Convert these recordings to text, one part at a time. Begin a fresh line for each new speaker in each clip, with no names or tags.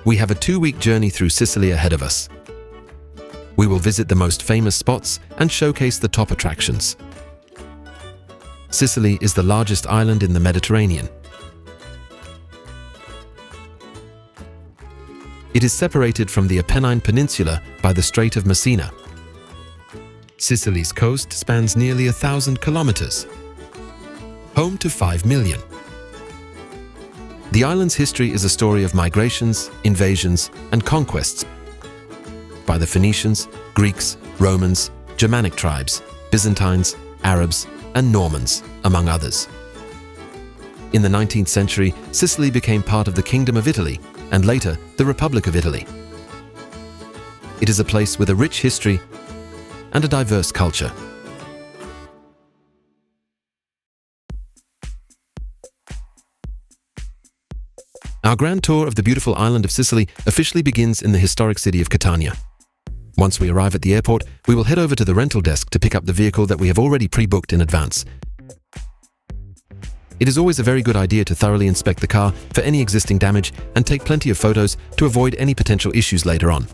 We have a 2-week journey through Sicily ahead of us. We will visit the most famous spots and showcase the top attractions. Sicily is the largest island in the Mediterranean. It is separated from the Apennine Peninsula by the Strait of Messina. Sicily's coast spans nearly 1,000 kilometers, home to 5 million. The island's history is a story of migrations, invasions, and conquests by the Phoenicians, Greeks, Romans, Germanic tribes, Byzantines, Arabs, and Normans, among others. In the 19th century, Sicily became part of the Kingdom of Italy and later the Republic of Italy. It is a place with a rich history and a diverse culture. Our grand tour of the beautiful island of Sicily officially begins in the historic city of Catania. Once we arrive at the airport, we will head over to the rental desk to pick up the vehicle that we have already pre-booked in advance. It is always a very good idea to thoroughly inspect the car for any existing damage and take plenty of photos to avoid any potential issues later on.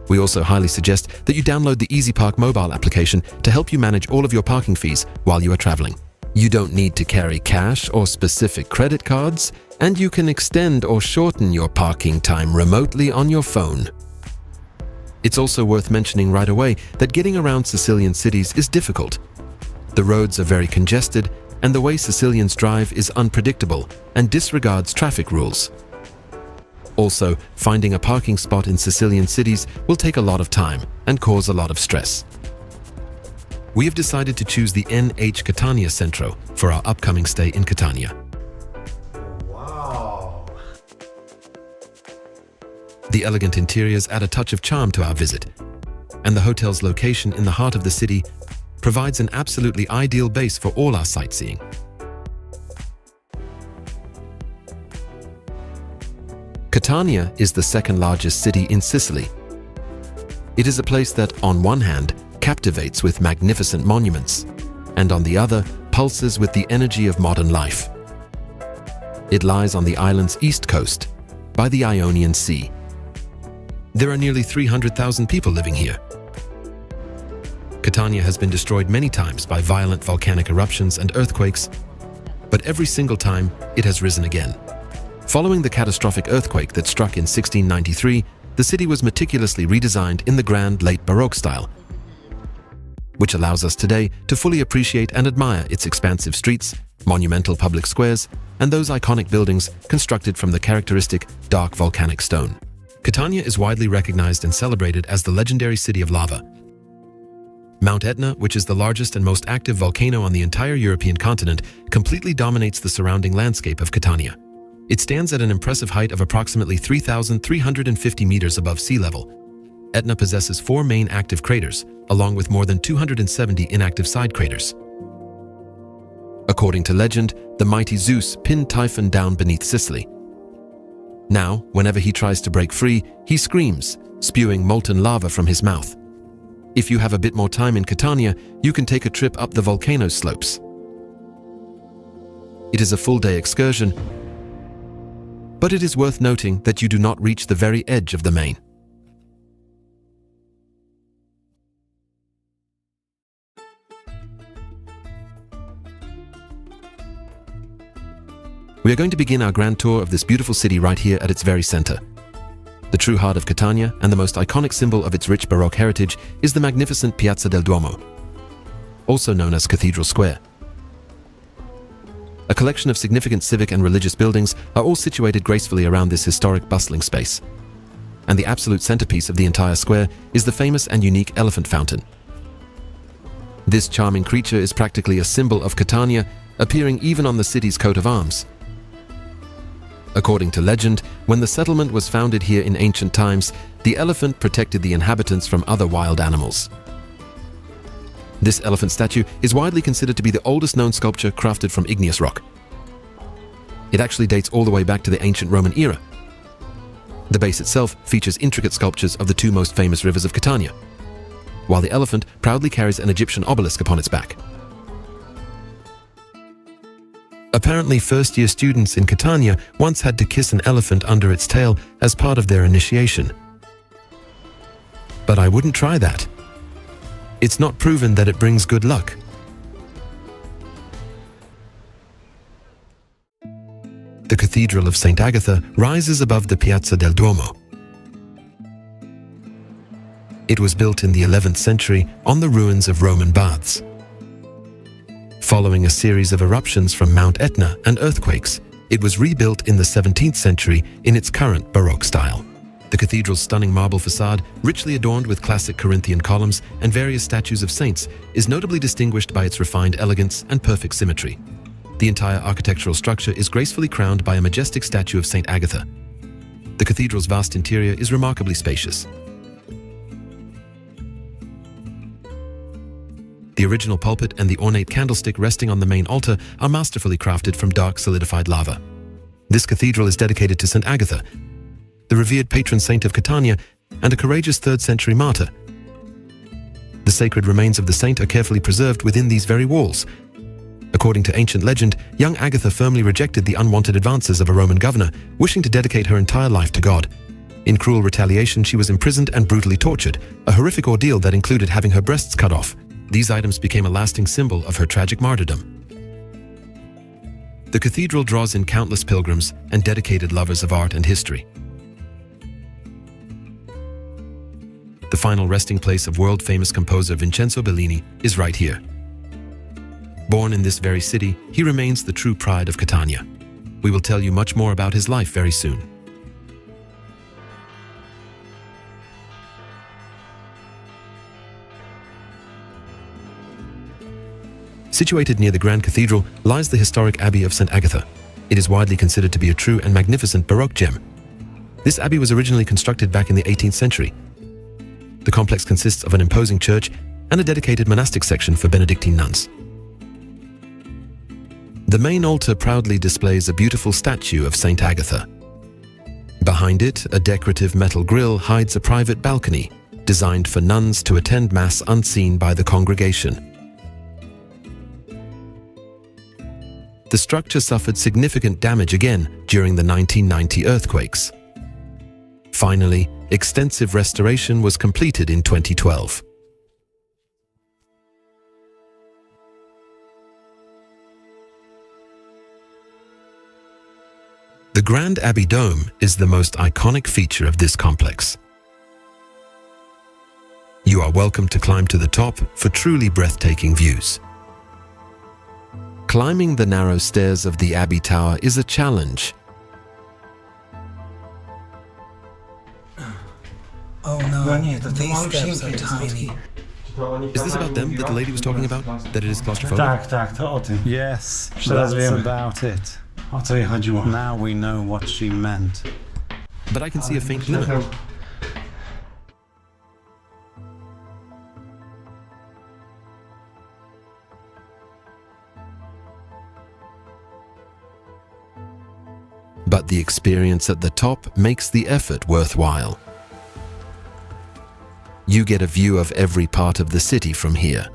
We also highly suggest that you download the EasyPark mobile application to help you manage all of your parking fees while you are traveling. You don't need to carry cash or specific credit cards, and you can extend or shorten your parking time remotely on your phone. It's also worth mentioning right away that getting around Sicilian cities is difficult. The roads are very congested, and the way Sicilians drive is unpredictable and disregards traffic rules. Also, finding a parking spot in Sicilian cities will take a lot of time and cause a lot of stress. We have decided to choose the NH Catania Centro for our upcoming stay in Catania.
Wow!
The elegant interiors add a touch of charm to our visit, and the hotel's location in the heart of the city provides an absolutely ideal base for all our sightseeing. Catania is the second largest city in Sicily. It is a place that, on one hand, captivates with magnificent monuments, and on the other, pulses with the energy of modern life. It lies on the island's east coast, by the Ionian Sea. There are nearly 300,000 people living here. Catania has been destroyed many times by violent volcanic eruptions and earthquakes, but every single time it has risen again. Following the catastrophic earthquake that struck in 1693, the city was meticulously redesigned in the grand late Baroque style, which allows us today to fully appreciate and admire its expansive streets, monumental public squares, and those iconic buildings constructed from the characteristic dark volcanic stone. Catania is widely recognized and celebrated as the legendary city of lava. Mount Etna, which is the largest and most active volcano on the entire European continent, completely dominates the surrounding landscape of Catania. It stands at an impressive height of approximately 3,350 meters above sea level. Etna possesses 4 main active craters, along with more than 270 inactive side craters. According to legend, the mighty Zeus pinned Typhon down beneath Sicily. Now, whenever he tries to break free, he screams, spewing molten lava from his mouth. If you have a bit more time in Catania, you can take a trip up the volcano's slopes. It is a full-day excursion, but it is worth noting that you do not reach the very edge of the main. We are going to begin our grand tour of this beautiful city right here at its very center. The true heart of Catania and the most iconic symbol of its rich Baroque heritage is the magnificent Piazza del Duomo, also known as Cathedral Square. A collection of significant civic and religious buildings are all situated gracefully around this historic, bustling space. And the absolute centerpiece of the entire square is the famous and unique elephant fountain. This charming creature is practically a symbol of Catania, appearing even on the city's coat of arms. According to legend, when the settlement was founded here in ancient times, the elephant protected the inhabitants from other wild animals. This elephant statue is widely considered to be the oldest known sculpture crafted from igneous rock. It actually dates all the way back to the ancient Roman era. The base itself features intricate sculptures of the 2 most famous rivers of Catania, while the elephant proudly carries an Egyptian obelisk upon its back. A Apparently, first-year students in Catania once had to kiss an elephant under its tail as part of their initiation. But I wouldn't try that. It's not proven that it brings good luck. The Cathedral of St. Agatha rises above the Piazza del Duomo. It was built in the 11th century on the ruins of Roman baths. Following a series of eruptions from Mount Etna and earthquakes, it was rebuilt in the 17th century in its current Baroque style. The cathedral's stunning marble facade, richly adorned with classic Corinthian columns and various statues of saints, is notably distinguished by its refined elegance and perfect symmetry. The entire architectural structure is gracefully crowned by a majestic statue of St. Agatha. The cathedral's vast interior is remarkably spacious. The original pulpit and the ornate candlestick resting on the main altar are masterfully crafted from dark solidified lava. This cathedral is dedicated to St. Agatha, the revered patron saint of Catania and a courageous 3rd century martyr. The sacred remains of the saint are carefully preserved within these very walls. According to ancient legend, young Agatha firmly rejected the unwanted advances of a Roman governor, wishing to dedicate her entire life to God. In cruel retaliation, she was imprisoned and brutally tortured, a horrific ordeal that included having her breasts cut off. These items became a lasting symbol of her tragic martyrdom. The cathedral draws in countless pilgrims and dedicated lovers of art and history. The final resting place of world-famous composer Vincenzo Bellini is right here. Born in this very city, he remains the true pride of Catania. We will tell you much more about his life very soon. Situated near the Grand Cathedral lies the historic Abbey of St. Agatha. It is widely considered to be a true and magnificent Baroque gem. This abbey was originally constructed back in the 18th century. The complex consists of an imposing church and a dedicated monastic section for Benedictine nuns. The main altar proudly displays a beautiful statue of St. Agatha. Behind it, a decorative metal grille hides a private balcony, designed for nuns to attend Mass unseen by the congregation. The structure suffered significant damage again during the 1990 earthquakes. Finally, extensive restoration was completed in 2012. The Grand Abbey Dome is the most iconic feature of this complex. You are welcome to climb to the top for truly breathtaking views. Climbing the narrow stairs of the Abbey Tower is a challenge.
Oh no, these steps are tiny.
Is this about them that the lady was talking about? That it is claustrophobic?
Tak, to o tym.
Yes,
Teraz
that's
wiemy.
about it.
O co jej chodziło.
Now we know what she meant.
But I can see a faint glimmer. But the experience at the top makes the effort worthwhile. You get a view of every part of the city from here.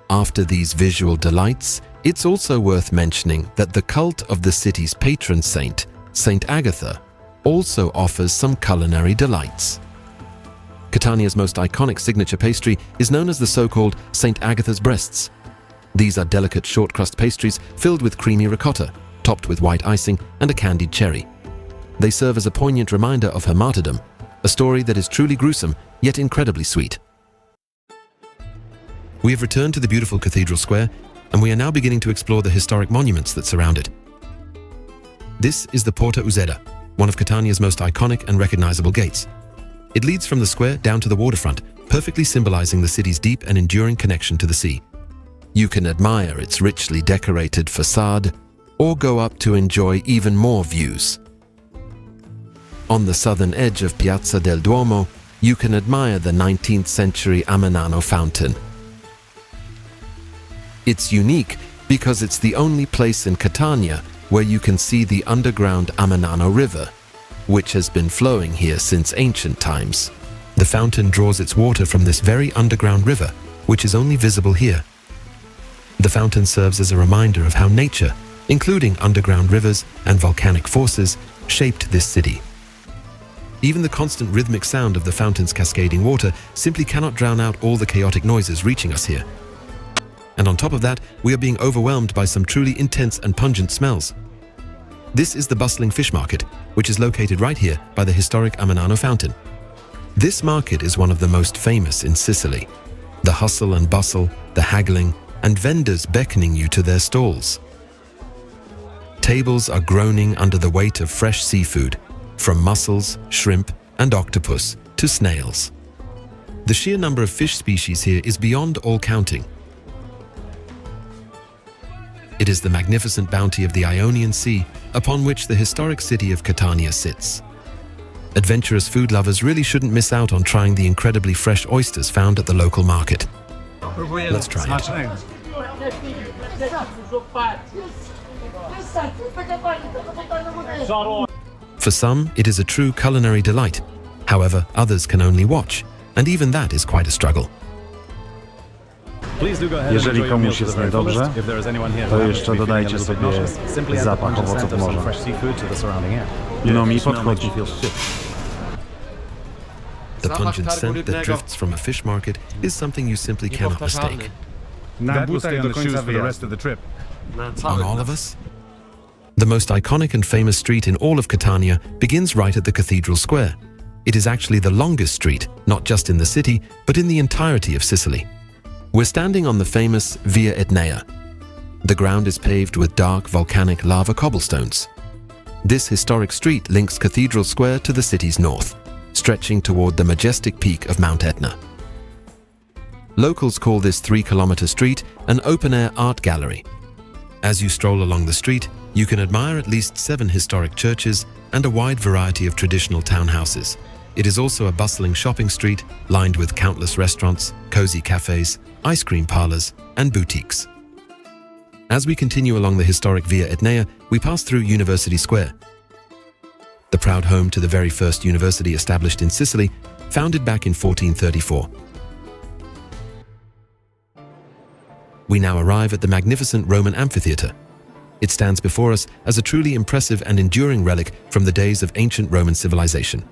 After these visual delights, it's also worth mentioning that the cult of the city's patron saint, St. Agatha, also offers some culinary delights. Catania's most iconic signature pastry is known as the so-called St. Agatha's breasts. These are delicate short-crust pastries filled with creamy ricotta, topped with white icing and a candied cherry. They serve as a poignant reminder of her martyrdom, a story that is truly gruesome, yet incredibly sweet. We have returned to the beautiful cathedral square, and we are now beginning to explore the historic monuments that surround it. This is the Porta Uzzeda, one of Catania's most iconic and recognizable gates. It leads from the square down to the waterfront, perfectly symbolizing the city's deep and enduring connection to the sea. You can admire its richly decorated facade, or go up to enjoy even more views. On the southern edge of Piazza del Duomo, you can admire the 19th century Amenano fountain. It's unique because it's the only place in Catania where you can see the underground Amenano River, which has been flowing here since ancient times. The fountain draws its water from this very underground river, which is only visible here. The fountain serves as a reminder of how nature, including underground rivers and volcanic forces, shaped this city. Even the constant rhythmic sound of the fountain's cascading water simply cannot drown out all the chaotic noises reaching us here. And on top of that, we are being overwhelmed by some truly intense and pungent smells. This is the bustling fish market, which is located right here by the historic Amanano fountain. This market is one of the most famous in Sicily. The hustle and bustle, the haggling, and vendors beckoning you to their stalls. Tables are groaning under the weight of fresh seafood, from mussels, shrimp, and octopus to snails. The sheer number of fish species here is beyond all counting. It is the magnificent bounty of the Ionian Sea upon which the historic city of Catania sits. Adventurous food lovers really shouldn't miss out on trying the incredibly fresh oysters found at the local market. Let's try it. For some, it is a true culinary delight. However, others can only watch, and even that is quite a struggle.
Jeżeli komuś jest niedobrze, to jeszcze dodajcie sobie zapach owoców morza. No mi podchodzi.
The pungent scent that drifts from a fish market is something you simply cannot mistake.
Na butach do końca wyjazdu.
On all of us? The most iconic and famous street in all of Catania begins right at the Cathedral Square. It is actually the longest street, not just in the city, but in the entirety of Sicily. We're standing on the famous Via Etnea. The ground is paved with dark volcanic lava cobblestones. This historic street links Cathedral Square to the city's north, stretching toward the majestic peak of Mount Etna. Locals call this 3-kilometer street an open-air art gallery. As you stroll along the street, you can admire at least 7 historic churches and a wide variety of traditional townhouses. It is also a bustling shopping street lined with countless restaurants, cozy cafes, ice cream parlors, and boutiques. As we continue along the historic Via Etnea, we pass through University Square, the proud home to the very first university established in Sicily, founded back in 1434. We now arrive at the magnificent Roman amphitheater. It stands before us as a truly impressive and enduring relic from the days of ancient Roman civilization.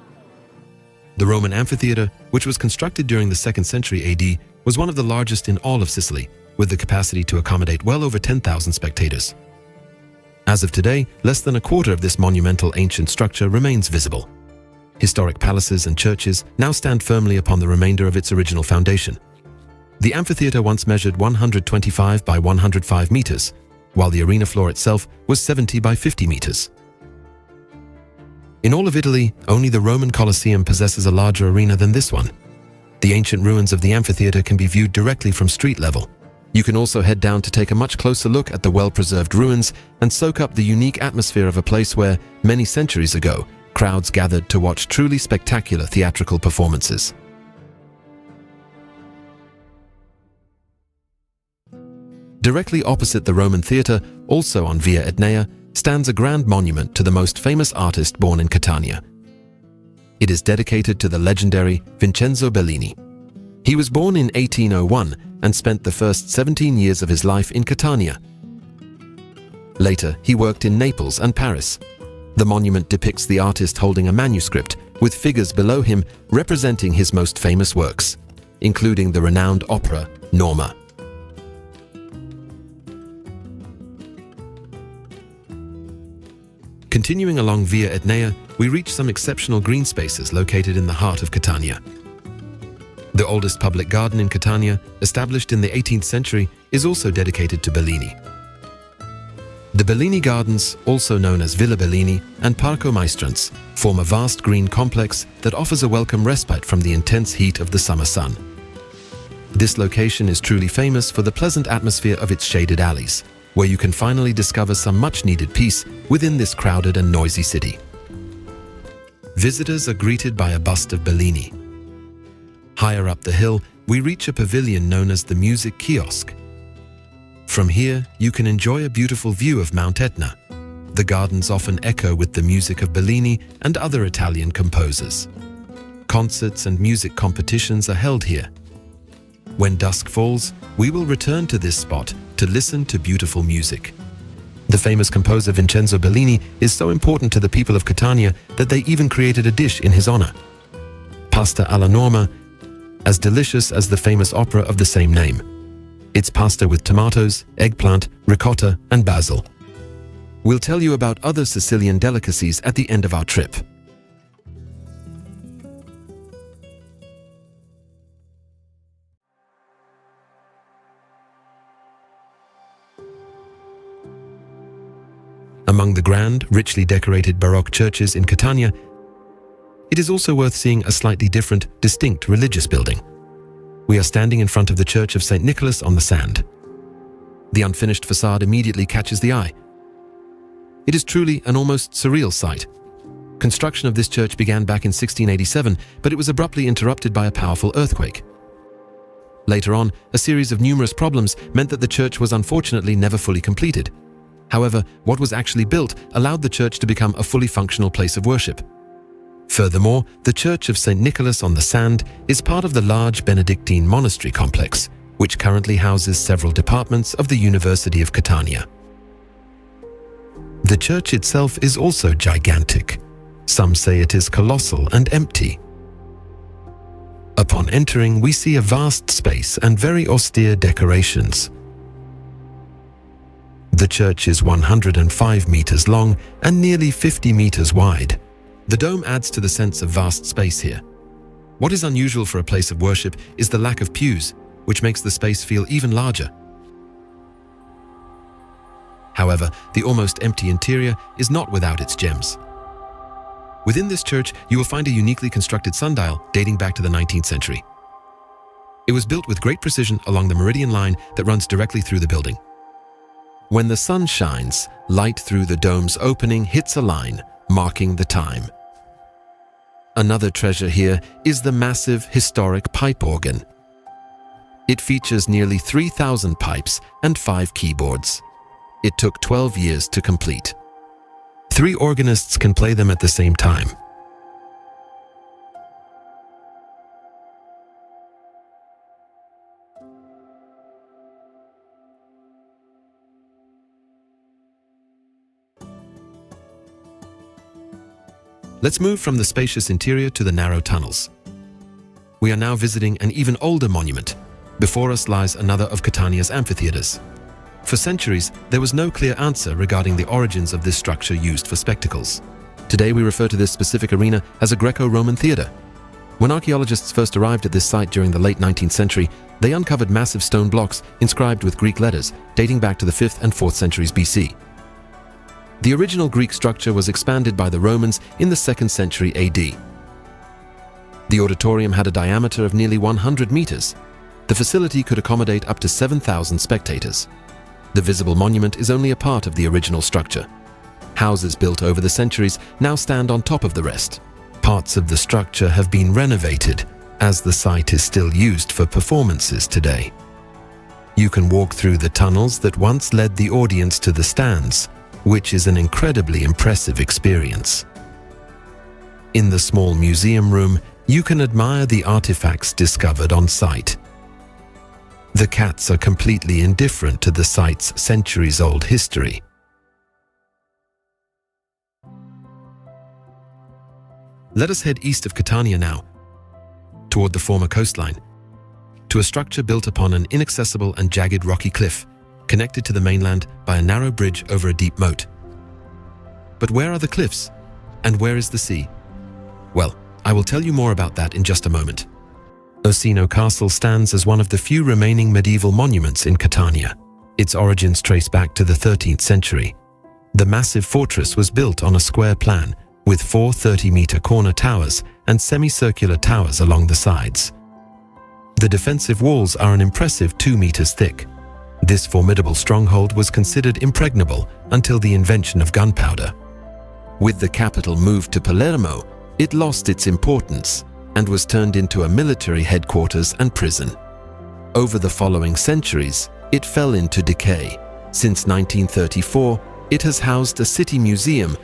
The Roman amphitheater, which was constructed during the 2nd century AD, was one of the largest in all of Sicily, with the capacity to accommodate well over 10,000 spectators. As of today, less than a quarter of this monumental ancient structure remains visible. Historic palaces and churches now stand firmly upon the remainder of its original foundation. The amphitheater once measured 125 by 105 meters, while the arena floor itself was 70 by 50 meters. In all of Italy, only the Roman Colosseum possesses a larger arena than this one. The ancient ruins of the amphitheater can be viewed directly from street level. You can also head down to take a much closer look at the well-preserved ruins and soak up the unique atmosphere of a place where, many centuries ago, crowds gathered to watch truly spectacular theatrical performances. Directly opposite the Roman theatre, also on Via Etnea, stands a grand monument to the most famous artist born in Catania. It is dedicated to the legendary Vincenzo Bellini. He was born in 1801 and spent the first 17 years of his life in Catania. Later, he worked in Naples and Paris. The monument depicts the artist holding a manuscript with figures below him representing his most famous works, including the renowned opera Norma. Continuing along Via Etnea, we reach some exceptional green spaces located in the heart of Catania. The oldest public garden in Catania, established in the 18th century, is also dedicated to Bellini. The Bellini Gardens, also known as Villa Bellini and Parco Maestrans, form a vast green complex that offers a welcome respite from the intense heat of the summer sun. This location is truly famous for the pleasant atmosphere of its shaded alleys, where you can finally discover some much-needed peace within this crowded and noisy city. Visitors are greeted by a bust of Bellini. Higher up the hill, we reach a pavilion known as the Music Kiosk. From here, you can enjoy a beautiful view of Mount Etna. The gardens often echo with the music of Bellini and other Italian composers. Concerts and music competitions are held here. When dusk falls, we will return to this spot to listen to beautiful music. The famous composer Vincenzo Bellini is so important to the people of Catania that they even created a dish in his honor. Pasta alla Norma, as delicious as the famous opera of the same name. It's pasta with tomatoes, eggplant, ricotta, and basil. We'll tell you about other Sicilian delicacies at the end of our trip. Among the grand, richly decorated Baroque churches in Catania, it is also worth seeing a slightly different, distinct religious building. We are standing in front of the Church of St. Nicholas on the Sand. The unfinished facade immediately catches the eye. It is truly an almost surreal sight. Construction of this church began back in 1687, but it was abruptly interrupted by a powerful earthquake. Later on, a series of numerous problems meant that the church was unfortunately never fully completed. However, what was actually built allowed the church to become a fully functional place of worship. Furthermore, the Church of St. Nicholas on the Sand is part of the large Benedictine Monastery complex, which currently houses several departments of the University of Catania. The church itself is also gigantic. Some say it is colossal and empty. Upon entering, we see a vast space and very austere decorations. The church is 105 meters long and nearly 50 meters wide. The dome adds to the sense of vast space here. What is unusual for a place of worship is the lack of pews, which makes the space feel even larger. However, the almost empty interior is not without its gems. Within this church, you will find a uniquely constructed sundial dating back to the 19th century. It was built with great precision along the meridian line that runs directly through the building. When the sun shines, light through the dome's opening hits a line, marking the time. Another treasure here is the massive historic pipe organ. It features nearly 3,000 pipes and 5 keyboards. It took 12 years to complete. 3 organists can play them at the same time. Let's move from the spacious interior to the narrow tunnels. We are now visiting an even older monument. Before us lies another of Catania's amphitheaters. For centuries, there was no clear answer regarding the origins of this structure used for spectacles. Today we refer to this specific arena as a Greco-Roman theater. When archaeologists first arrived at this site during the late 19th century, they uncovered massive stone blocks inscribed with Greek letters dating back to the 5th and 4th centuries BC. The original Greek structure was expanded by the Romans in the 2nd century AD. The auditorium had a diameter of nearly 100 meters. The facility could accommodate up to 7,000 spectators. The visible monument is only a part of the original structure. Houses built over the centuries now stand on top of the rest. Parts of the structure have been renovated, as the site is still used for performances today. You can walk through the tunnels that once led the audience to the stands, which is an incredibly impressive experience. In the small museum room, you can admire the artifacts discovered on site. The cats are completely indifferent to the site's centuries-old history. Let us head east of Catania now, toward the former coastline, to a structure built upon an inaccessible and jagged rocky cliff, connected to the mainland by a narrow bridge over a deep moat. But where are the cliffs? And where is the sea? Well, I will tell you more about that in just a moment. Osino Castle stands as one of the few remaining medieval monuments in Catania. Its origins trace back to the 13th century. The massive fortress was built on a square plan, with 4 30-meter corner towers and semicircular towers along the sides. The defensive walls are an impressive 2 meters thick. This formidable stronghold was considered impregnable until the invention of gunpowder. With the capital moved to Palermo, it lost its importance and was turned into a military headquarters and prison. Over the following centuries, it fell into decay. Since 1934, it has housed a city museum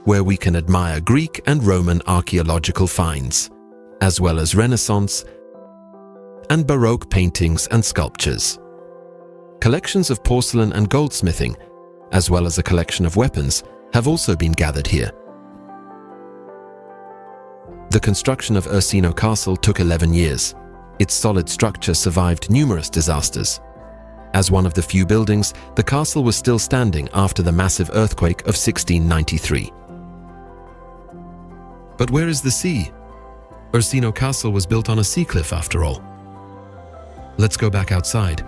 where we can admire Greek and Roman archaeological finds, as well as Renaissance and Baroque paintings and sculptures. Collections of porcelain and goldsmithing, as well as a collection of weapons, have also been gathered here. The construction of Ursino Castle took 11 years. Its solid structure survived numerous disasters. As one of the few buildings, the castle was still standing after the massive earthquake of 1693. But where is the sea? Ursino Castle was built on a sea cliff after all. Let's go back outside.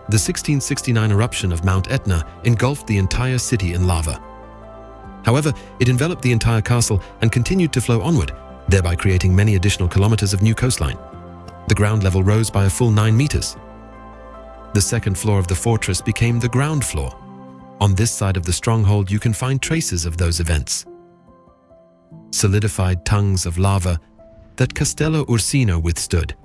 The 1669 eruption of Mount Etna engulfed the entire city in lava. However, it enveloped the entire castle and continued to flow onward, thereby creating many additional kilometers of new coastline. The ground level rose by a full 9 meters. The second floor of the fortress became the ground floor. On this side of the stronghold, you can find traces of those events. Solidified tongues of lava that Castello Ursino withstood.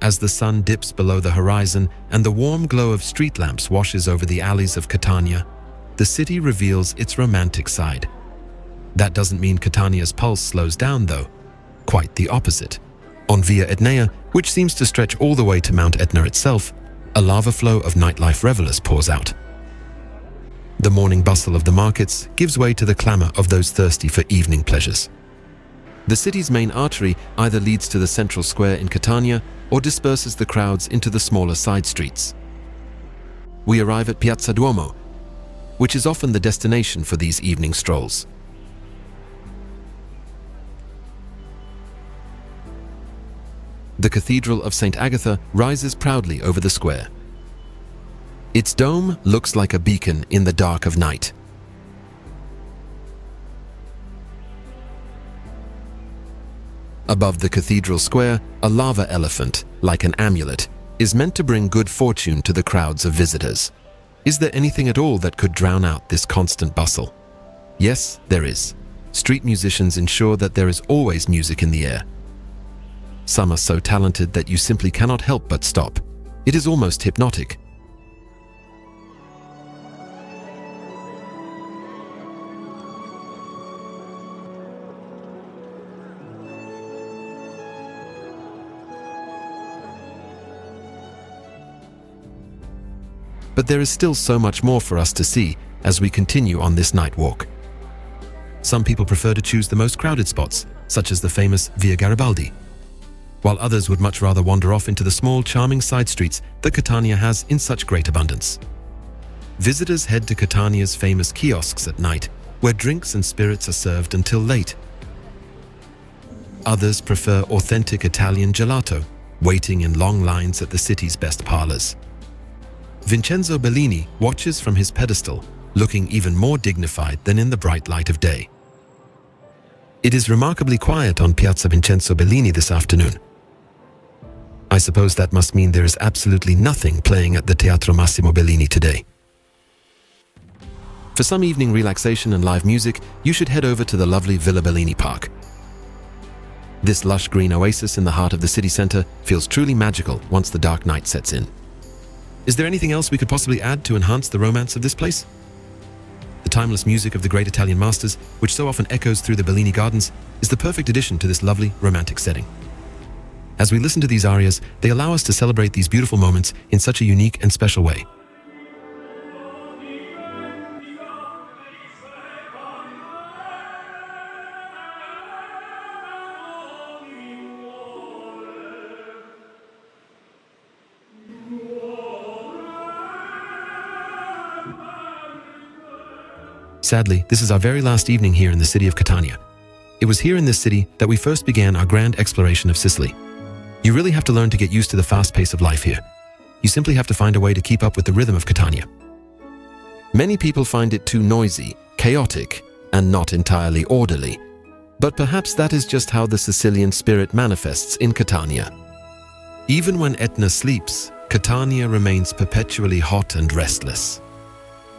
As the sun dips below the horizon and the warm glow of street lamps washes over the alleys of Catania, the city reveals its romantic side. That doesn't mean Catania's pulse slows down, though. Quite the opposite. On Via Etnea, which seems to stretch all the way to Mount Etna itself, a lava flow of nightlife revelers pours out. The morning bustle of the markets gives way to the clamor of those thirsty for evening pleasures. The city's main artery either leads to the central square in Catania or disperses the crowds into the smaller side streets. We arrive at Piazza Duomo, which is often the destination for these evening strolls. The Cathedral of St. Agatha rises proudly over the square. Its dome looks like a beacon in the dark of night. Above the cathedral square, a lava elephant, like an amulet, is meant to bring good fortune to the crowds of visitors. Is there anything at all that could drown out this constant bustle? Yes, there is. Street musicians ensure that there is always music in the air. Some are so talented that you simply cannot help but stop. It is almost hypnotic. But there is still so much more for us to see as we continue on this night walk. Some people prefer to choose the most crowded spots, such as the famous Via Garibaldi, while others would much rather wander off into the small, charming side streets that Catania has in such great abundance. Visitors head to Catania's famous kiosks at night, where drinks and spirits are served until late. Others prefer authentic Italian gelato, waiting in long lines at the city's best parlors. Vincenzo Bellini watches from his pedestal, looking even more dignified than in the bright light of day. It is remarkably quiet on Piazza Vincenzo Bellini this afternoon. I suppose that must mean there is absolutely nothing playing at the Teatro Massimo Bellini today. For some evening relaxation and live music, you should head over to the lovely Villa Bellini Park. This lush green oasis in the heart of the city center feels truly magical once the dark night sets in. Is there anything else we could possibly add to enhance the romance of this place? The timeless music of the great Italian masters, which so often echoes through the Bellini gardens, is the perfect addition to this lovely, romantic setting. As we listen to these arias, they allow us to celebrate these beautiful moments in such a unique and special way. Sadly, this is our very last evening here in the city of Catania. It was here in this city that we first began our grand exploration of Sicily. You really have to learn to get used to the fast pace of life here. You simply have to find a way to keep up with the rhythm of Catania. Many people find it too noisy, chaotic, and not entirely orderly. But perhaps that is just how the Sicilian spirit manifests in Catania. Even when Etna sleeps, Catania remains perpetually hot and restless.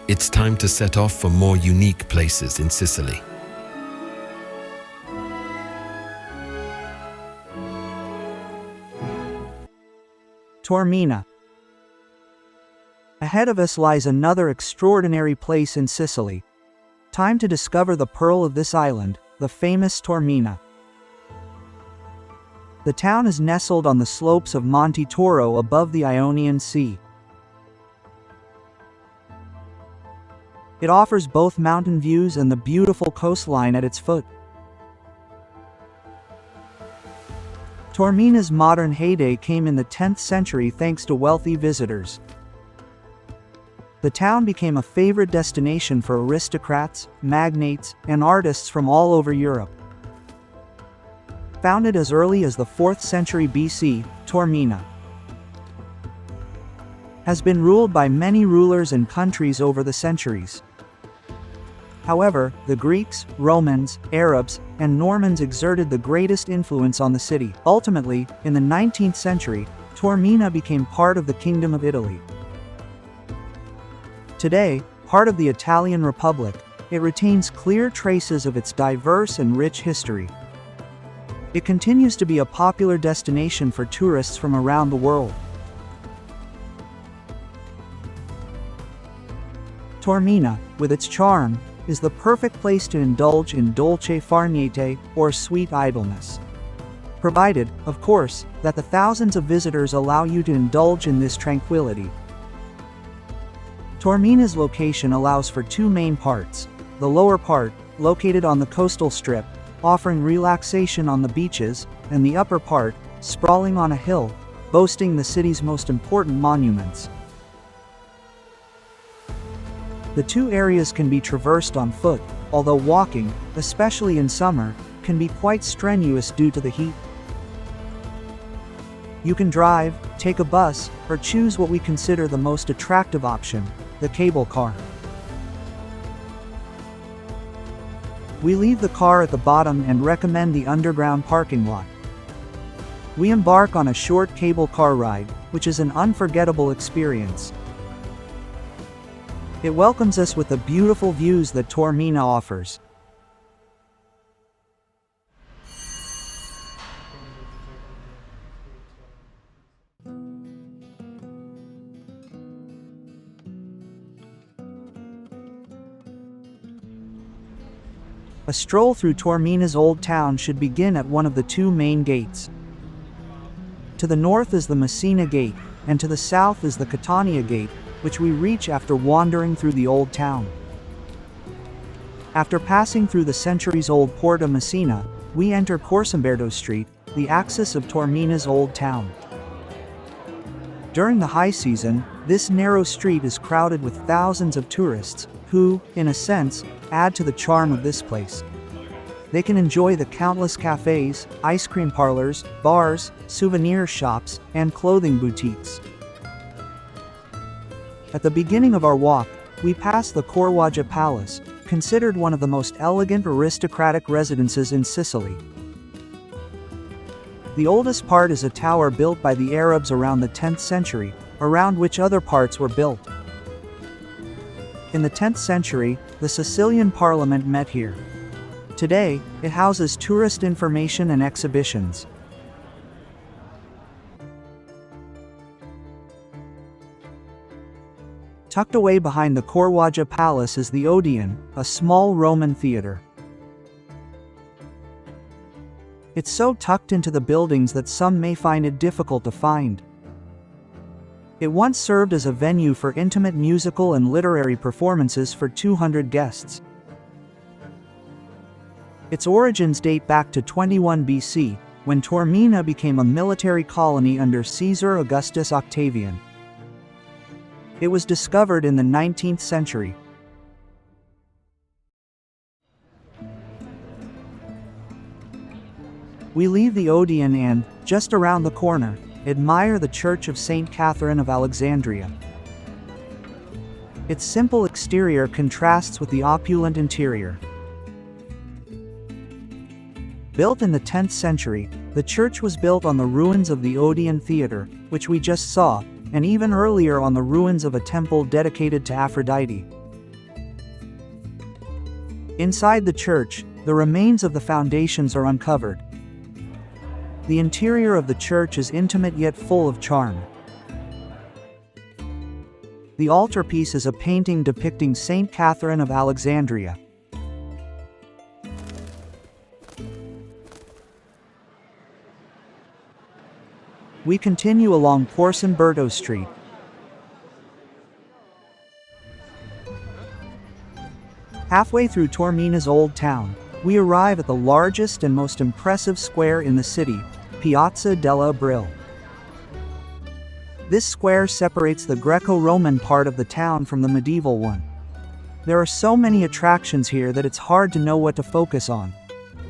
It's time to set off for more unique places in Sicily.
Taormina. Ahead of us lies another extraordinary place in Sicily. Time to discover the pearl of this island, the famous Taormina. The town is nestled on the slopes of Monte Toro above the Ionian Sea. It offers both mountain views and the beautiful coastline at its foot. Taormina's modern heyday came in the 10th century thanks to wealthy visitors. The town became a favorite destination for aristocrats, magnates, and artists from all over Europe. Founded as early as the 4th century BC, Taormina has been ruled by many rulers and countries over the centuries. However, the Greeks, Romans, Arabs, and Normans exerted the greatest influence on the city. Ultimately, in the 19th century, Taormina became part of the Kingdom of Italy. Today, part of the Italian Republic, it retains clear traces of its diverse and rich history. It continues to be a popular destination for tourists from around the world. Taormina, with its charm, is the perfect place to indulge in dolce far niente, or sweet idleness. Provided, of course, that the thousands of visitors allow you to indulge in this tranquility. Taormina's location allows for two main parts: the lower part, located on the coastal strip, offering relaxation on the beaches, and the upper part, sprawling on a hill, boasting the city's most important monuments. The two areas can be traversed on foot, although walking, especially in summer, can be quite strenuous due to the heat. You can drive, take a bus, or choose what we consider the most attractive option, the cable car. We leave the car at the bottom and recommend the underground parking lot. We embark on a short cable car ride, which is an unforgettable experience. It welcomes us with the beautiful views that Taormina offers. A stroll through Taormina's old town should begin at one of the two main gates. To the north is the Messina Gate, and to the south is the Catania Gate, which we reach after wandering through the old town. After passing through the centuries-old Porta Messina, we enter Corsamberto Street, the axis of Taormina's old town. During the high season, this narrow street is crowded with thousands of tourists, who, in a sense, add to the charm of this place. They can enjoy the countless cafes, ice cream parlors, bars, souvenir shops, and clothing boutiques. At the beginning of our walk, we pass the Corvaja Palace, considered one of the most elegant aristocratic residences in Sicily. The oldest part is a tower built by the Arabs around the 10th century, around which other parts were built. In the 10th century, the Sicilian Parliament met here. Today, it houses tourist information and exhibitions. Tucked away behind the Corvaja Palace is the Odeon, a small Roman theater. It's so tucked into the buildings that some may find it difficult to find. It once served as a venue for intimate musical and literary performances for 200 guests. Its origins date back to 21 BC, when Taormina became a military colony under Caesar Augustus Octavian. It was discovered in the 19th century. We leave the Odeon and, just around the corner, admire the Church of St. Catherine of Alexandria. Its simple exterior contrasts with the opulent interior. Built in the 10th century, the church was built on the ruins of the Odeon Theatre, which we just saw, and even earlier on the ruins of a temple dedicated to Aphrodite. Inside the church, the remains of the foundations are uncovered. The interior of the church is intimate yet full of charm. The altarpiece is a painting depicting Saint Catherine of Alexandria. We continue along Porcimberto Street. Halfway through Taormina's Old Town, we arrive at the largest and most impressive square in the city, Piazza dell'Aprile. This square separates the Greco-Roman part of the town from the medieval one. There are so many attractions here that it's hard to know what to focus on.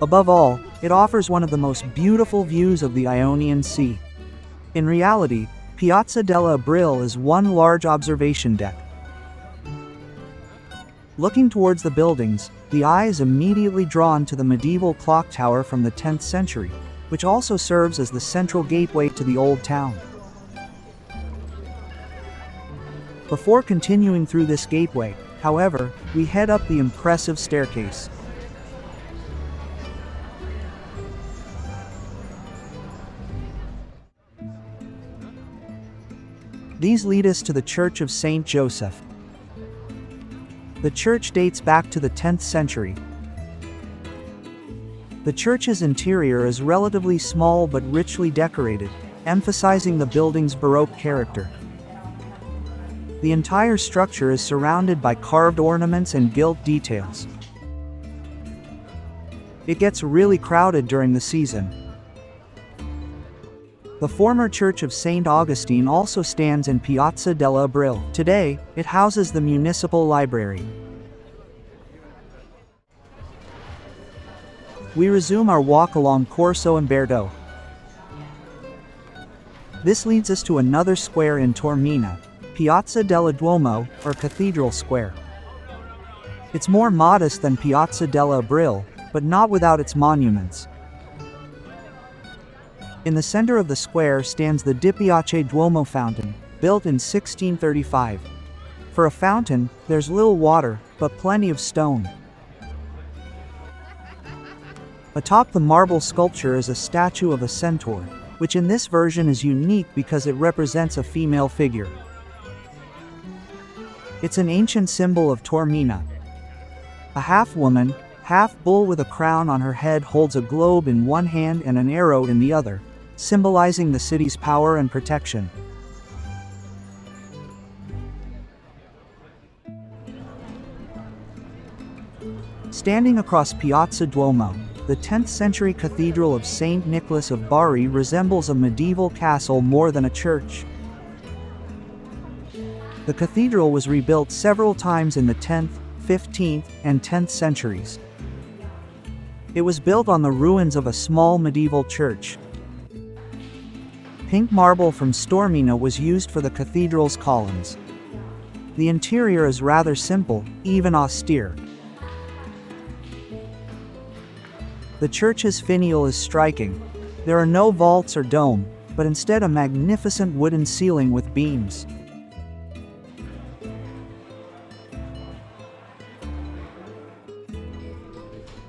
Above all, it offers one of the most beautiful views of the Ionian Sea. In reality, Piazza dell'Aprile is one large observation deck. Looking towards the buildings, the eye is immediately drawn to the medieval clock tower from the 10th century, which also serves as the central gateway to the Old Town. Before continuing through this gateway, however, we head up the impressive staircase. These lead us to the Church of Saint Joseph. The church dates back to the 10th century. The church's interior is relatively small but richly decorated, emphasizing the building's Baroque character. The entire structure is surrounded by carved ornaments and gilt details. It gets really crowded during the season. The former Church of St. Augustine also stands in Piazza dell'Aprile. Today, it houses the municipal library. We resume our walk along Corso Umberto. This leads us to another square in Taormina, Piazza del Duomo, or Cathedral Square. It's more modest than Piazza dell'Aprile, but not without its monuments. In the center of the square stands the Di Piace Duomo fountain, built in 1635. For a fountain, there's little water, but plenty of stone. Atop the marble sculpture is a statue of a centaur, which in this version is unique because it represents a female figure. It's an ancient symbol of Taormina. A half-woman, half-bull with a crown on her head holds a globe in one hand and an arrow in the other, symbolizing the city's power and protection. Standing across Piazza Duomo, the 10th century Cathedral of St. Nicholas of Bari resembles a medieval castle more than a church. The cathedral was rebuilt several times in the 10th, 15th, and 10th centuries. It was built on the ruins of a small medieval church. Pink marble from Taormina was used for the cathedral's columns. The interior is rather simple, even austere. The church's finial is striking. There are no vaults or dome, but instead a magnificent wooden ceiling with beams.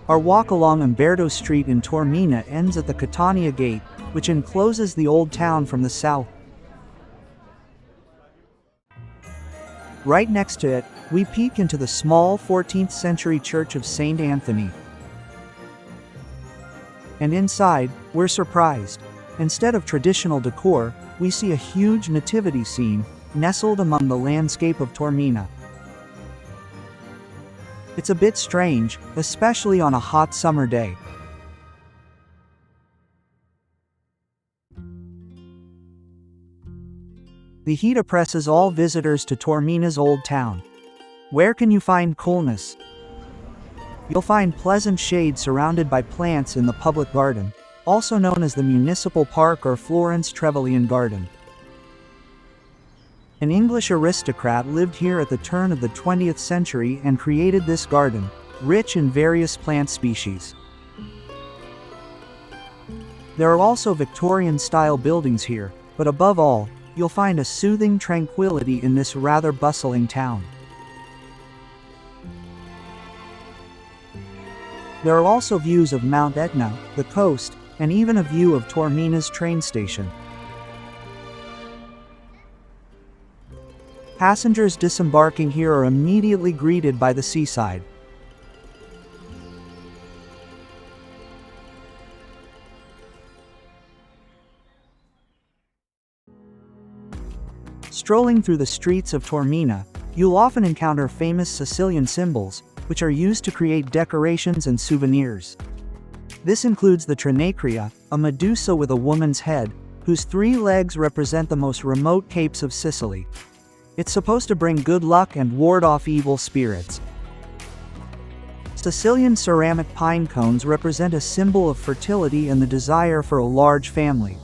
Our walk along Umberto Street in Taormina ends at the Catania Gate, which encloses the Old Town from the south. Right next to it, we peek into the small 14th century Church of St. Anthony. And inside, we're surprised. Instead of traditional decor, we see a huge nativity scene, nestled among the landscape of Taormina. It's a bit strange, especially on a hot summer day. The heat oppresses all visitors to Taormina's Old Town. Where can you find coolness? You'll find pleasant shade surrounded by plants in the public garden, also known as the Municipal Park or Florence Trevelyan Garden. An English aristocrat lived here at the turn of the 20th century and created this garden, rich in various plant species. There are also Victorian-style buildings here, but above all, you'll find a soothing tranquility in this rather bustling town. There are also views of Mount Etna, the coast, and even a view of Taormina's train station. Passengers disembarking here are immediately greeted by the seaside. Strolling through the streets of Taormina, you'll often encounter famous Sicilian symbols, which are used to create decorations and souvenirs. This includes the Trinacria, a Medusa with a woman's head, whose 3 legs represent the most remote capes of Sicily. It's supposed to bring good luck and ward off evil spirits. Sicilian ceramic pine cones represent a symbol of fertility and the desire for a large family.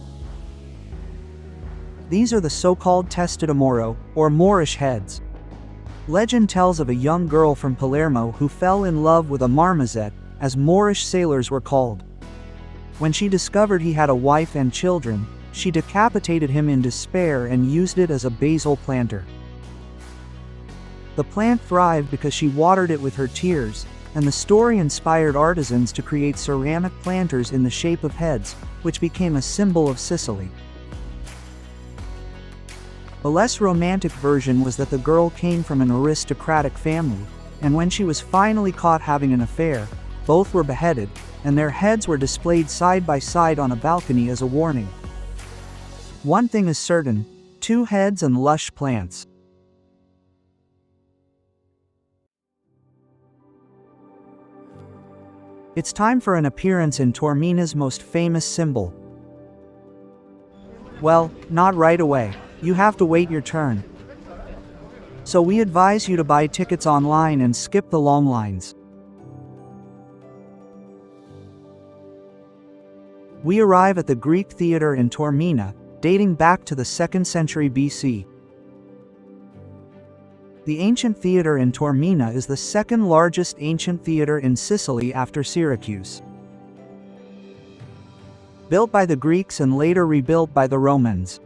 These are the so-called testa d'amore, or Moorish heads. Legend tells of a young girl from Palermo who fell in love with a marmozet, as Moorish sailors were called. When she discovered he had a wife and children, she decapitated him in despair and used it as a basil planter. The plant thrived because she watered it with her tears, and the story inspired artisans to create ceramic planters in the shape of heads, which became a symbol of Sicily. A less romantic version was that the girl came from an aristocratic family, and when she was finally caught having an affair, both were beheaded, and their heads were displayed side by side on a balcony as a warning. One thing is certain: 2 heads and lush plants. It's time for an appearance in Taormina's most famous symbol. Well, not right away. You have to wait your turn. So we advise you to buy tickets online and skip the long lines. We arrive at the Greek theater in Taormina, dating back to the 2nd century BC. The Ancient Theatre in Taormina is the 2nd largest ancient theatre in Sicily after Syracuse. Built by the Greeks and later rebuilt by the Romans.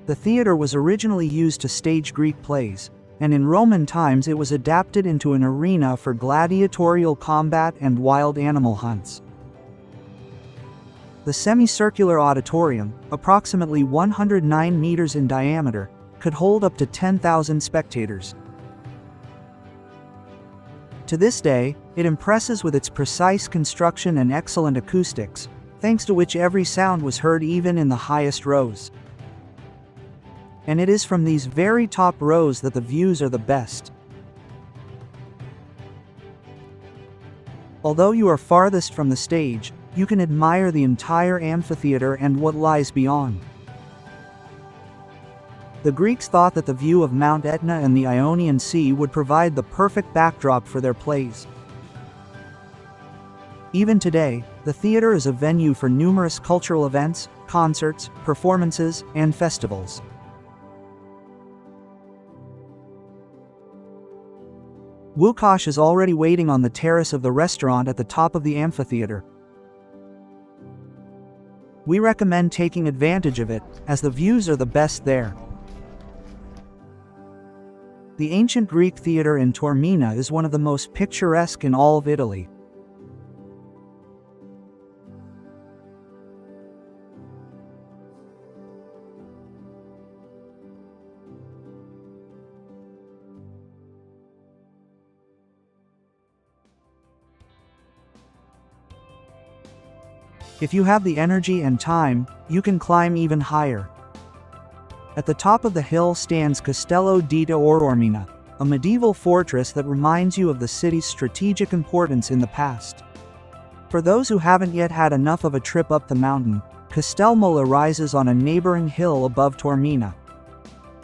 The theater was originally used to stage Greek plays, and in Roman times it was adapted into an arena for gladiatorial combat and wild animal hunts. The semicircular auditorium, approximately 109 meters in diameter, could hold up to 10,000 spectators. To this day, it impresses with its precise construction and excellent acoustics, thanks to which every sound was heard even in the highest rows. And it is from these very top rows that the views are the best. Although you are farthest from the stage, you can admire the entire amphitheater and what lies beyond. The Greeks thought that the view of Mount Etna and the Ionian Sea would provide the perfect backdrop for their plays. Even today, the theater is a venue for numerous cultural events, concerts, performances, and festivals. Łukasz is already waiting on the terrace of the restaurant at the top of the amphitheater. We recommend taking advantage of it, as the views are the best there. The ancient Greek theater in Taormina is one of the most picturesque in all of Italy. If you have the energy and time, you can climb even higher. At the top of the hill stands Castello di Taormina, a medieval fortress that reminds you of the city's strategic importance in the past. For those who haven't yet had enough of a trip up the mountain, Castelmola rises on a neighboring hill above Taormina.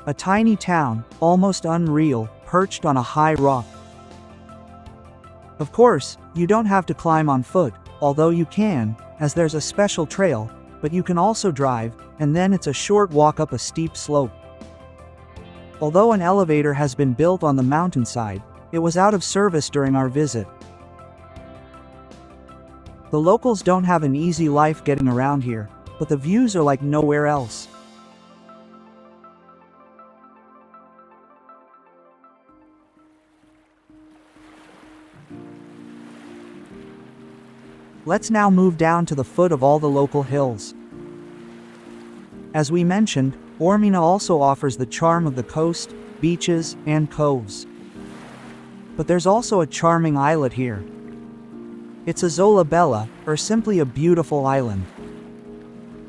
A tiny town, almost unreal, perched on a high rock. Of course, you don't have to climb on foot, although you can, as there's a special trail, but you can also drive, and then it's a short walk up a steep slope. Although an elevator has been built on the mountainside, it was out of service during our visit. The locals don't have an easy life getting around here, but the views are like nowhere else. Let's now move down to the foot of all the local hills. As we mentioned, Taormina also offers the charm of the coast, beaches, and coves. But there's also a charming islet here. It's Isola Bella, or simply a beautiful island.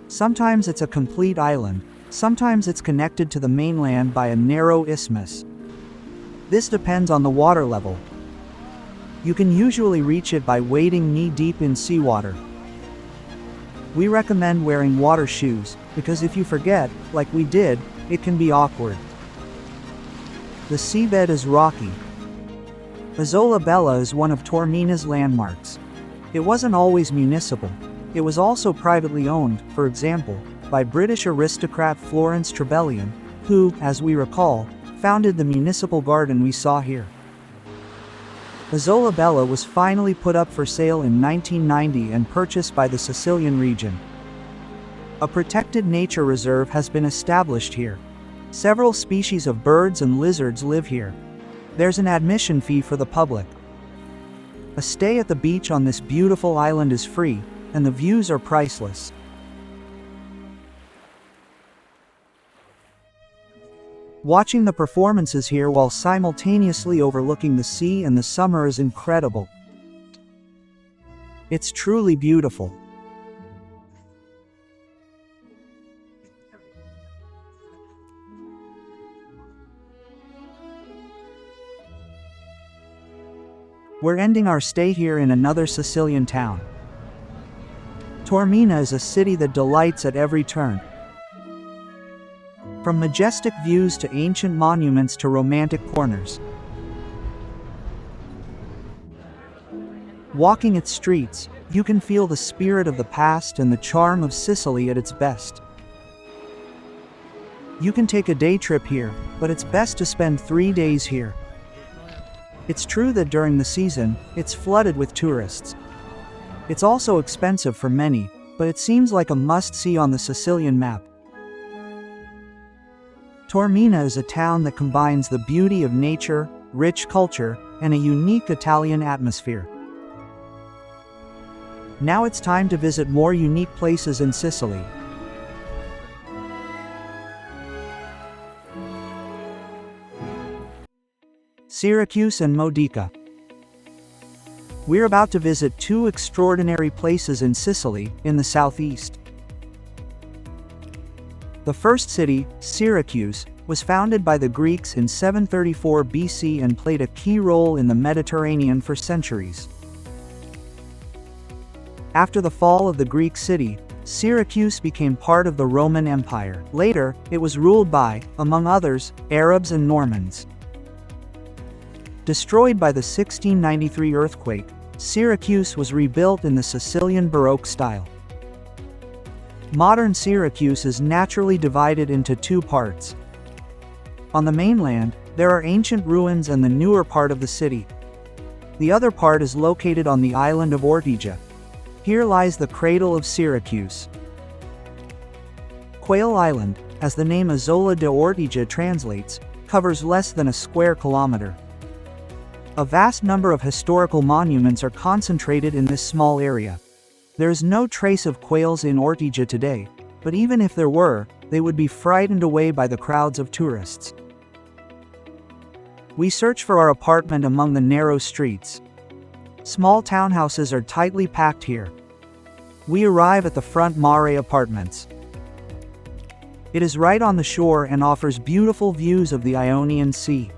Sometimes it's a complete island, Sometimes it's connected to the mainland by a narrow isthmus. This depends on the water level. You can usually reach it by wading knee-deep in seawater. We recommend wearing water shoes, because if you forget, like we did, it can be awkward. The seabed is rocky. Isola Bella is one of Taormina's landmarks. It wasn't always municipal. It was also privately owned, for example, by British aristocrat Florence Trevelyan, who, as we recall, founded the municipal garden we saw here. Isola Bella was finally put up for sale in 1990 and purchased by the Sicilian region. A protected nature reserve has been established here. Several species of birds and lizards live here. There's an admission fee for the public. A stay at the beach on this beautiful island is free, and the views are priceless. Watching the performances here while simultaneously overlooking the sea and the summer is incredible. It's truly beautiful. We're ending our stay here in another Sicilian town. Taormina is a city that delights at every turn. From majestic views to ancient monuments to romantic corners. Walking its streets, you can feel the spirit of the past and the charm of Sicily at its best. You can take a day trip here, but it's best to spend 3 days here. It's true that during the season, it's flooded with tourists. It's also expensive for many, but it seems like a must-see on the Sicilian map. Taormina is a town that combines the beauty of nature, rich culture, and a unique Italian atmosphere. Now it's time to visit more unique places in Sicily. Syracuse and Modica. We're about to visit two extraordinary places in Sicily, in the southeast. The first city, Syracuse, was founded by the Greeks in 734 BC and played a key role in the Mediterranean for centuries. After the fall of the Greek city, Syracuse became part of the Roman Empire. Later, it was ruled by, among others, Arabs and Normans. Destroyed by the 1693 earthquake, Syracuse was rebuilt in the Sicilian Baroque style. Modern Syracuse is naturally divided into two parts. On the mainland, there are ancient ruins and the newer part of the city. The other part is located on the island of Ortigia. Here lies the cradle of Syracuse. Quail Island, as the name Isola de Ortigia translates, covers less than a square kilometer. A vast number of historical monuments are concentrated in this small area. There is no trace of quails in Ortigia today, but even if there were, they would be frightened away by the crowds of tourists. We search for our apartment among the narrow streets. Small townhouses are tightly packed here. We arrive at the front Mare Apartments. It is right on the shore and offers beautiful views of the Ionian Sea.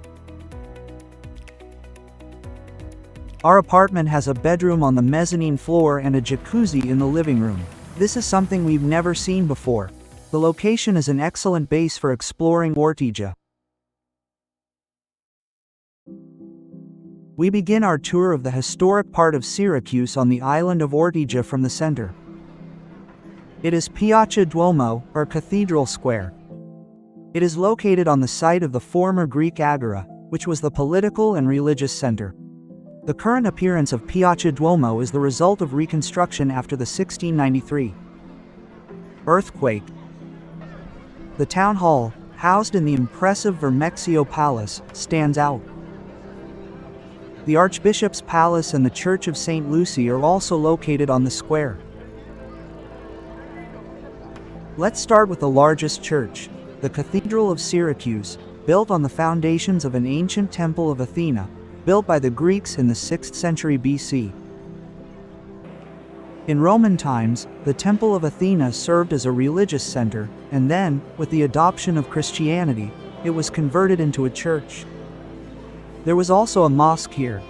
Our apartment has a bedroom on the mezzanine floor and a jacuzzi in the living room. This is something we've never seen before. The location is an excellent base for exploring Ortigia. We begin our tour of the historic part of Syracuse on the island of Ortigia from the center. It is Piazza Duomo, or Cathedral Square. It is located on the site of the former Greek Agora, which was the political and religious center. The current appearance of Piazza Duomo is the result of reconstruction after the 1693 earthquake. The town hall, housed in the impressive Vermexio Palace, stands out. The Archbishop's Palace and the Church of St. Lucy are also located on the square. Let's start with the largest church, the Cathedral of Syracuse, built on the foundations of an ancient temple of Athena, built by the Greeks in the 6th century BC. In Roman times, the Temple of Athena served as a religious center, and then, with the adoption of Christianity, it was converted into a church. There was also a mosque here.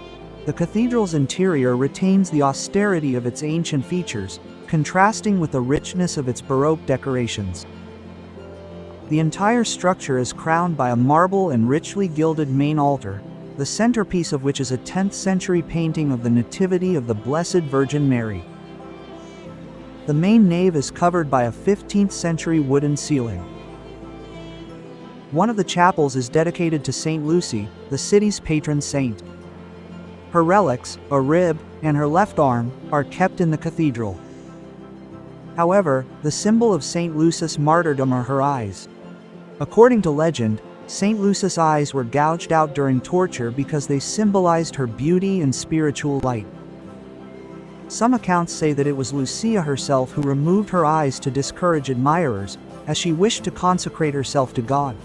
The cathedral's interior retains the austerity of its ancient features, contrasting with the richness of its Baroque decorations. The entire structure is crowned by a marble and richly gilded main altar, the centerpiece of which is a 10th century painting of the Nativity of the Blessed Virgin Mary. The main nave is covered by a 15th century wooden ceiling. One of the chapels is dedicated to Saint Lucy, the city's patron saint. Her relics, a rib, and her left arm, are kept in the cathedral. However, the symbol of Saint Lucy's martyrdom are her eyes. According to legend, Saint Lucy's eyes were gouged out during torture because they symbolized her beauty and spiritual light. Some accounts say that it was Lucia herself who removed her eyes to discourage admirers, as she wished to consecrate herself to God.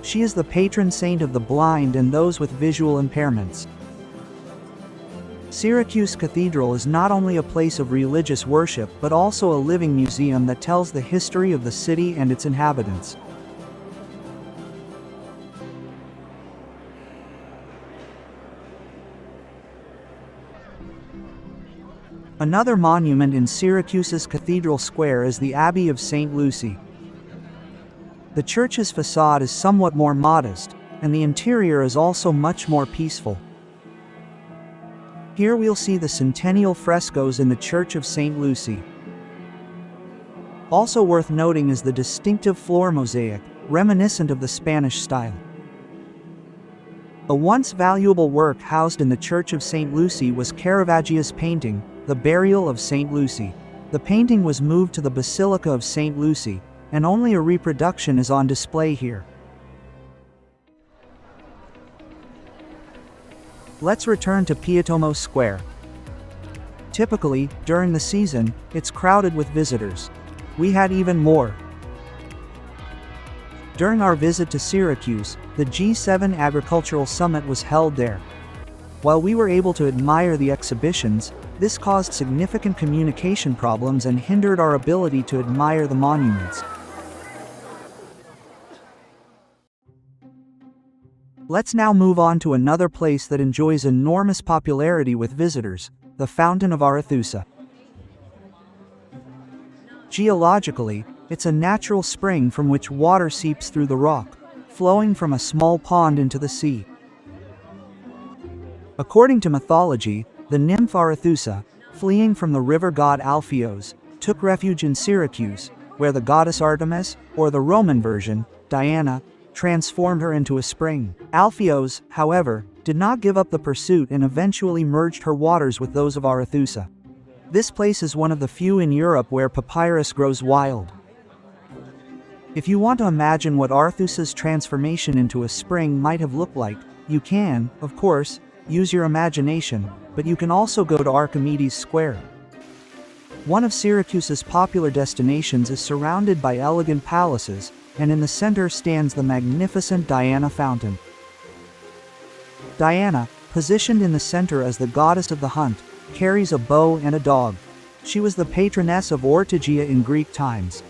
She is the patron saint of the blind and those with visual impairments. Syracuse Cathedral is not only a place of religious worship but also a living museum that tells the history of the city and its inhabitants. Another monument in Syracuse's Cathedral Square is the Abbey of St. Lucy. The church's facade is somewhat more modest, and the interior is also much more peaceful. Here we'll see the centennial frescoes in the Church of St. Lucy. Also worth noting is the distinctive floor mosaic, reminiscent of the Spanish style. A once valuable work housed in the Church of St. Lucy was Caravaggio's painting, The Burial of St. Lucy. The painting was moved to the Basilica of St. Lucy, and only a reproduction is on display here. Let's return to Pietomo Square. Typically, during the season, it's crowded with visitors. We had even more. During our visit to Syracuse, the G7 Agricultural Summit was held there. While we were able to admire the exhibitions, this caused significant communication problems and hindered our ability to admire the monuments. Let's now move on to another place that enjoys enormous popularity with visitors, the Fountain of Arethusa. Geologically, it's a natural spring from which water seeps through the rock, flowing from a small pond into the sea. According to mythology, the nymph Arethusa, fleeing from the river god Alpheus, took refuge in Syracuse, where the goddess Artemis, or the Roman version, Diana, transformed her into a spring. Alpheus, however, did not give up the pursuit and eventually merged her waters with those of Arethusa. This place is one of the few in Europe where papyrus grows wild. If you want to imagine what Arethusa's transformation into a spring might have looked like, you can, of course, use your imagination, but you can also go to Archimedes Square. One of Syracuse's popular destinations is surrounded by elegant palaces, and in the center stands the magnificent Diana Fountain. Diana, positioned in the center as the goddess of the hunt, carries a bow and a dog. She was the patroness of Ortigia in Greek times.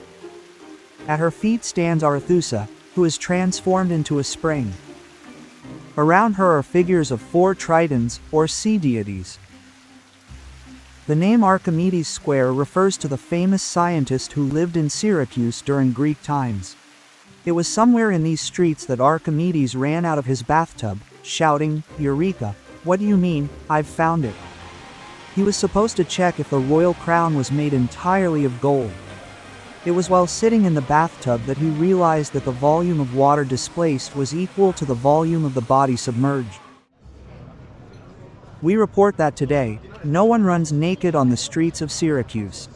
At her feet stands Arethusa, who is transformed into a spring. Around her are figures of 4 tritons, or sea deities. The name Archimedes Square refers to the famous scientist who lived in Syracuse during Greek times. It was somewhere in these streets that Archimedes ran out of his bathtub, shouting, "Eureka! What do you mean, I've found it?" He was supposed to check if the royal crown was made entirely of gold. It was while sitting in the bathtub that he realized that the volume of water displaced was equal to the volume of the body submerged. We report that today, no one runs naked on the streets of Syracuse.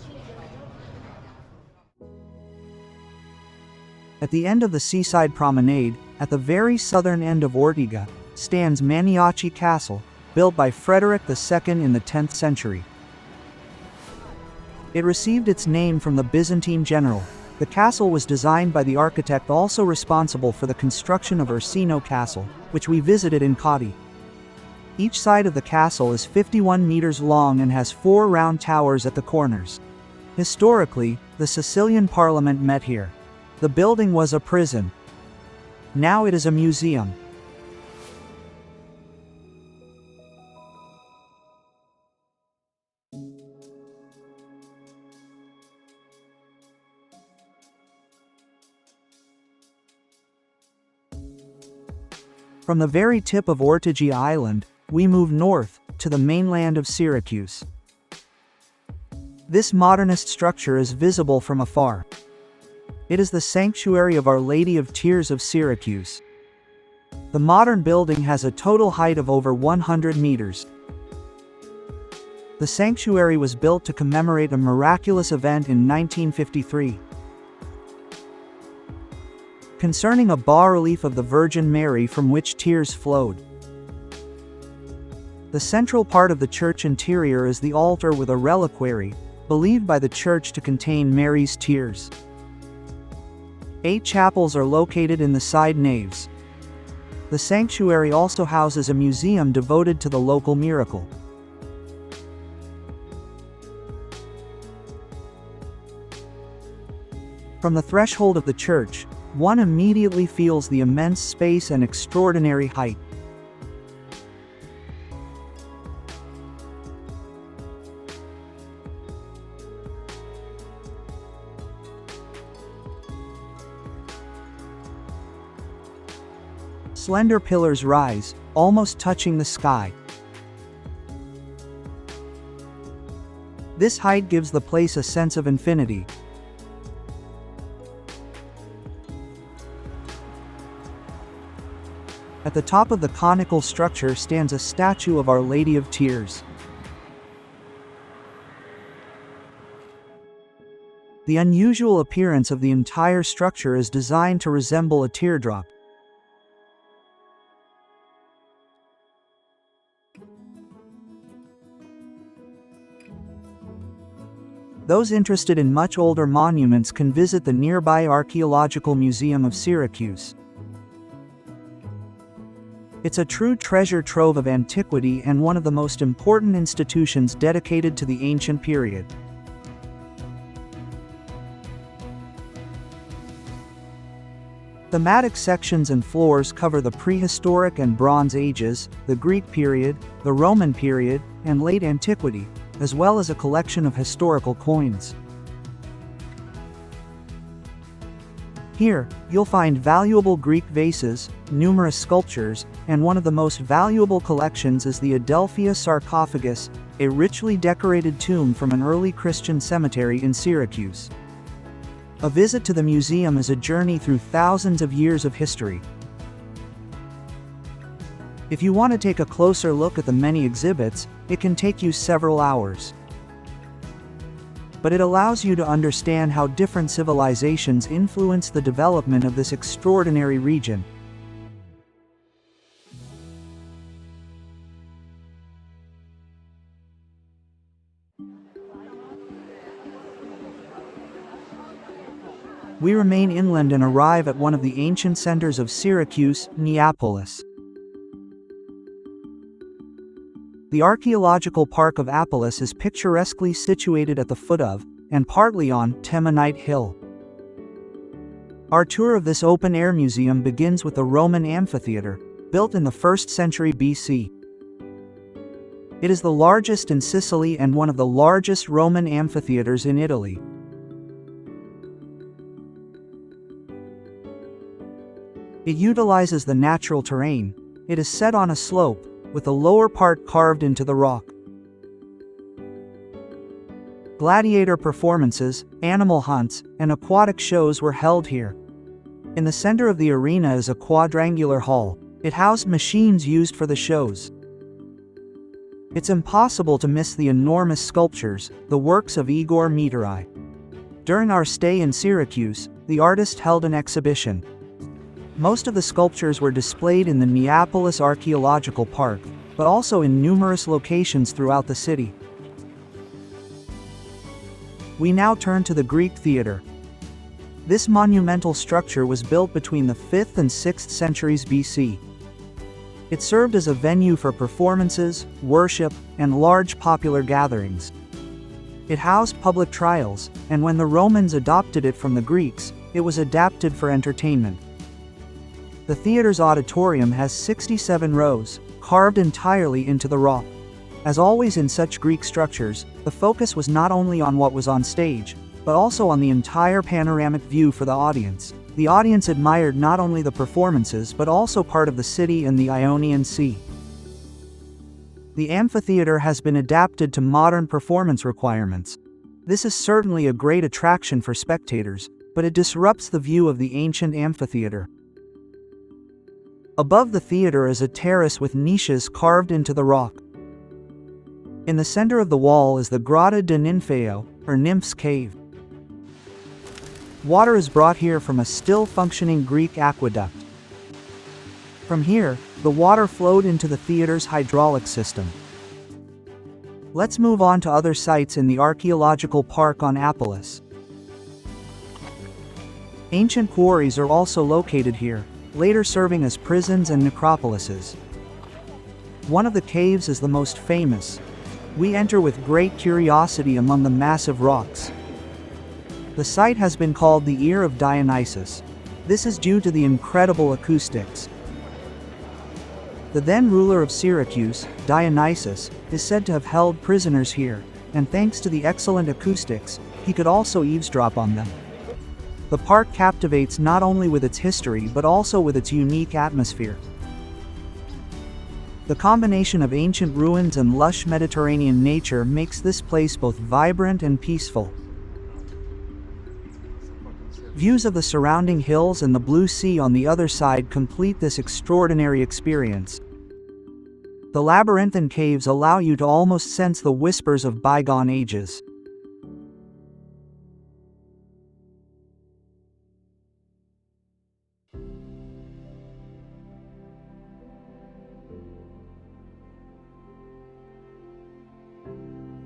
At the end of the seaside promenade, at the very southern end of Ortigia, stands Maniaci Castle, built by Frederick II in the 10th century. It received its name from the Byzantine general. The castle was designed by the architect also responsible for the construction of Ursino Castle, which we visited in Cati. Each side of the castle is 51 meters long and has 4 round towers at the corners. Historically, the Sicilian Parliament met here. The building was a prison. Now it is a museum. From the very tip of Ortigia Island, we move north, to the mainland of Syracuse. This modernist structure is visible from afar. It is the sanctuary of Our Lady of Tears of Syracuse. The modern building has a total height of over 100 meters. The sanctuary was built to commemorate a miraculous event in 1953. Concerning a bas-relief of the Virgin Mary from which tears flowed. The central part of the church interior is the altar with a reliquary, believed by the church to contain Mary's tears. 8 chapels are located in the side naves. The sanctuary also houses a museum devoted to the local miracle. From the threshold of the church, one immediately feels the immense space and extraordinary height. Slender pillars rise, almost touching the sky. This height gives the place a sense of infinity. At the top of the conical structure stands a statue of Our Lady of Tears. The unusual appearance of the entire structure is designed to resemble a teardrop. Those interested in much older monuments can visit the nearby Archaeological Museum of Syracuse. It's a true treasure trove of antiquity and one of the most important institutions dedicated to the ancient period. Thematic sections and floors cover the prehistoric and Bronze Ages, the Greek period, the Roman period, and late antiquity, as well as a collection of historical coins. Here, you'll find valuable Greek vases, numerous sculptures, and one of the most valuable collections is the Adelphia sarcophagus, a richly decorated tomb from an early Christian cemetery in Syracuse. A visit to the museum is a journey through thousands of years of history. If you want to take a closer look at the many exhibits, it can take you several hours. But it allows you to understand how different civilizations influenced the development of this extraordinary region. We remain inland and arrive at one of the ancient centers of Syracuse, Neapolis. The archaeological park of Apolis is picturesquely situated at the foot of, and partly on, Temenite Hill. Our tour of this open-air museum begins with the Roman amphitheater, built in the 1st century BC. It is the largest in Sicily and one of the largest Roman amphitheaters in Italy. It utilizes the natural terrain. It is set on a slope, with the lower part carved into the rock. Gladiator performances, animal hunts, and aquatic shows were held here. In the center of the arena is a quadrangular hall. It housed machines used for the shows. It's impossible to miss the enormous sculptures, the works of Igor Miteri. During our stay in Syracuse, the artist held an exhibition. Most of the sculptures were displayed in the Neapolis Archaeological Park, but also in numerous locations throughout the city. We now turn to the Greek Theatre. This monumental structure was built between the 5th and 6th centuries BC. It served as a venue for performances, worship, and large popular gatherings. It housed public trials, and when the Romans adopted it from the Greeks, it was adapted for entertainment. The theater's auditorium has 67 rows, carved entirely into the rock. As always in such Greek structures, the focus was not only on what was on stage, but also on the entire panoramic view for the audience. The audience admired not only the performances but also part of the city and the Ionian Sea. The amphitheater has been adapted to modern performance requirements. This is certainly a great attraction for spectators, but it disrupts the view of the ancient amphitheater. Above the theater is a terrace with niches carved into the rock. In the center of the wall is the Grotta de Ninfeo, or Nymph's Cave. Water is brought here from a still-functioning Greek aqueduct. From here, the water flowed into the theater's hydraulic system. Let's move on to other sites in the archaeological park on Apolis. Ancient quarries are also located here, later serving as prisons and necropolises. One of the caves is the most famous. We enter with great curiosity among the massive rocks. The site has been called the Ear of Dionysus. This is due to the incredible acoustics. The then ruler of Syracuse, Dionysus, is said to have held prisoners here, and thanks to the excellent acoustics, he could also eavesdrop on them. The park captivates not only with its history but also with its unique atmosphere. The combination of ancient ruins and lush Mediterranean nature makes this place both vibrant and peaceful. Views of the surrounding hills and the blue sea on the other side complete this extraordinary experience. The labyrinthine caves allow you to almost sense the whispers of bygone ages.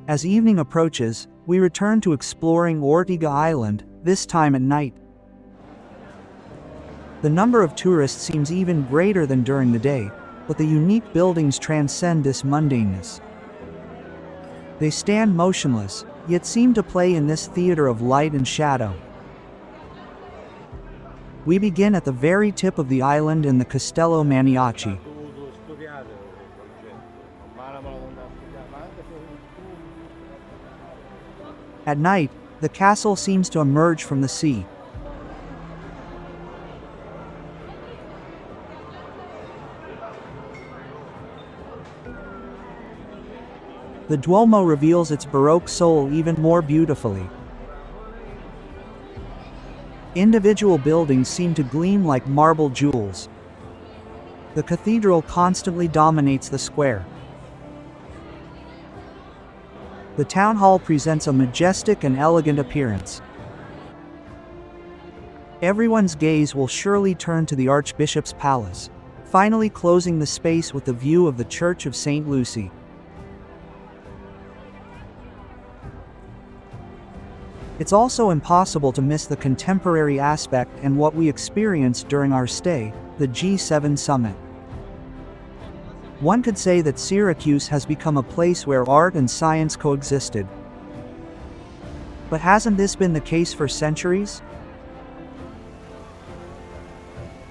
As evening approaches, we return to exploring Ortiga Island, this time at night. The number of tourists seems even greater than during the day, but the unique buildings transcend this mundaneness. They stand motionless, yet seem to play in this theater of light and shadow. We begin at the very tip of the island in the Castello Maniaci. At night, the castle seems to emerge from the sea. The Duomo reveals its Baroque soul even more beautifully. Individual buildings seem to gleam like marble jewels. The cathedral constantly dominates the square. The town hall presents a majestic and elegant appearance. Everyone's gaze will surely turn to the Archbishop's palace, finally closing the space with the view of the Church of St. Lucy. It's also impossible to miss the contemporary aspect and what we experienced during our stay, the G7 summit. One could say that Syracuse has become a place where art and science coexisted. But hasn't this been the case for centuries?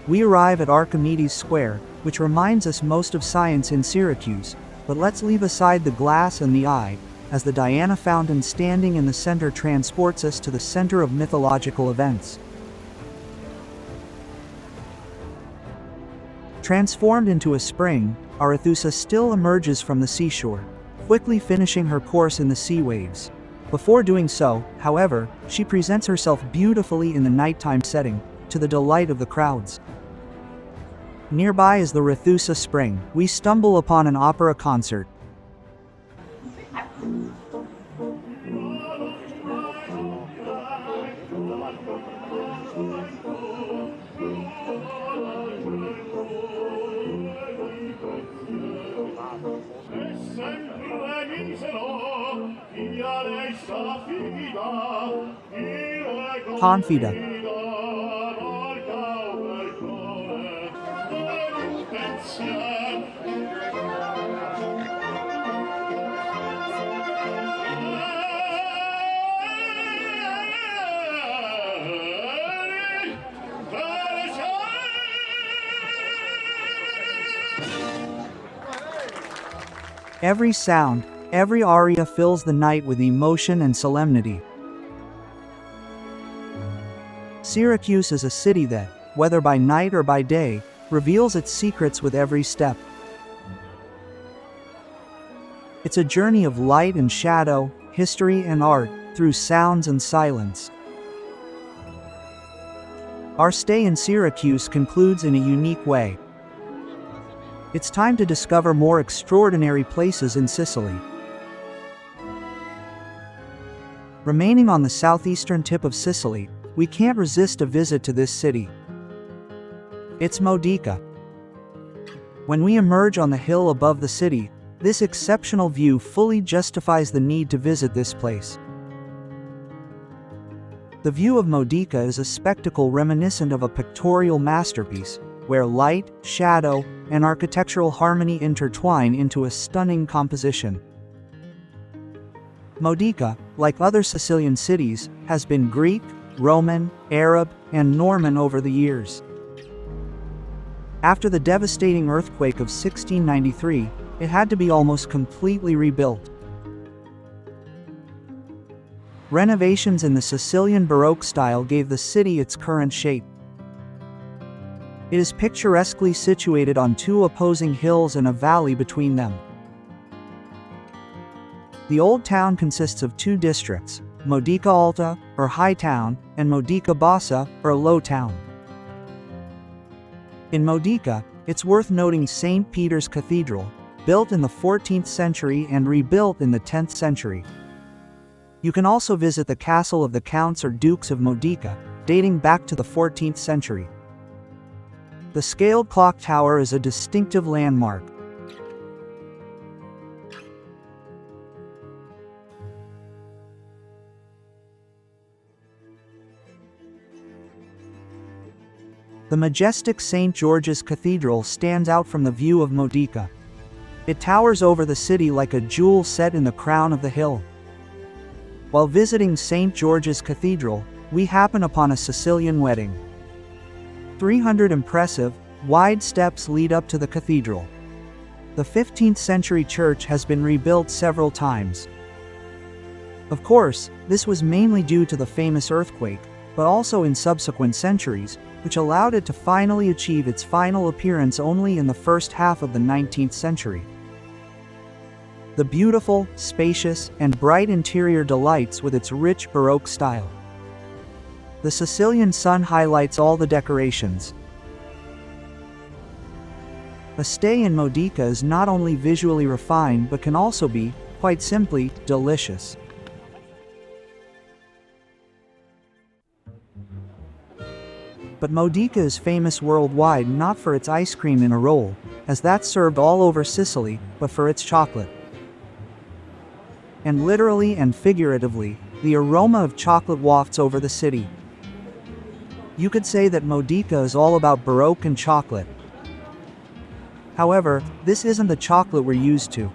We arrive at Archimedes Square, which reminds us most of science in Syracuse, but let's leave aside the glass and the eye, as the Diana fountain standing in the center transports us to the center of mythological events. Transformed into a spring, Arethusa still emerges from the seashore, quickly finishing her course in the sea waves. Before doing so, however, she presents herself beautifully in the nighttime setting, to the delight of the crowds. Nearby is the Arethusa Spring. We stumble upon an opera concert. Confida. Every sound, every aria fills the night with emotion and solemnity. Syracuse is a city that, whether by night or by day, reveals its secrets with every step. It's a journey of light and shadow, history and art, through sounds and silence. Our stay in Syracuse concludes in a unique way. It's time to discover more extraordinary places in Sicily. Remaining on the southeastern tip of Sicily, we can't resist a visit to this city. It's Modica. When we emerge on the hill above the city, this exceptional view fully justifies the need to visit this place. The view of Modica is a spectacle reminiscent of a pictorial masterpiece, where light, shadow, and architectural harmony intertwine into a stunning composition. Modica, like other Sicilian cities, has been Greek, Roman, Arab, and Norman over the years. After the devastating earthquake of 1693, it had to be almost completely rebuilt. Renovations in the Sicilian Baroque style gave the city its current shape. It is picturesquely situated on two opposing hills and a valley between them. The Old Town consists of two districts, Modica Alta, or High Town, and Modica Bassa, or Low Town. In Modica, it's worth noting St. Peter's Cathedral, built in the 14th century and rebuilt in the 10th century. You can also visit the castle of the Counts or Dukes of Modica, dating back to the 14th century. The scaled clock tower is a distinctive landmark. The majestic St. George's Cathedral stands out from the view of Modica. It towers over the city like a jewel set in the crown of the hill. While visiting St. George's Cathedral, we happen upon a Sicilian wedding. 300 impressive, wide steps lead up to the cathedral. The 15th century church has been rebuilt several times. Of course, this was mainly due to the famous earthquake, but also in subsequent centuries, which allowed it to finally achieve its final appearance only in the first half of the 19th century. The beautiful, spacious, and bright interior delights with its rich Baroque style. The Sicilian sun highlights all the decorations. A stay in Modica is not only visually refined but can also be, quite simply, delicious. But Modica is famous worldwide not for its ice cream in a roll, as that's served all over Sicily, but for its chocolate. And literally and figuratively, the aroma of chocolate wafts over the city. You could say that Modica is all about Baroque and chocolate. However, this isn't the chocolate we're used to.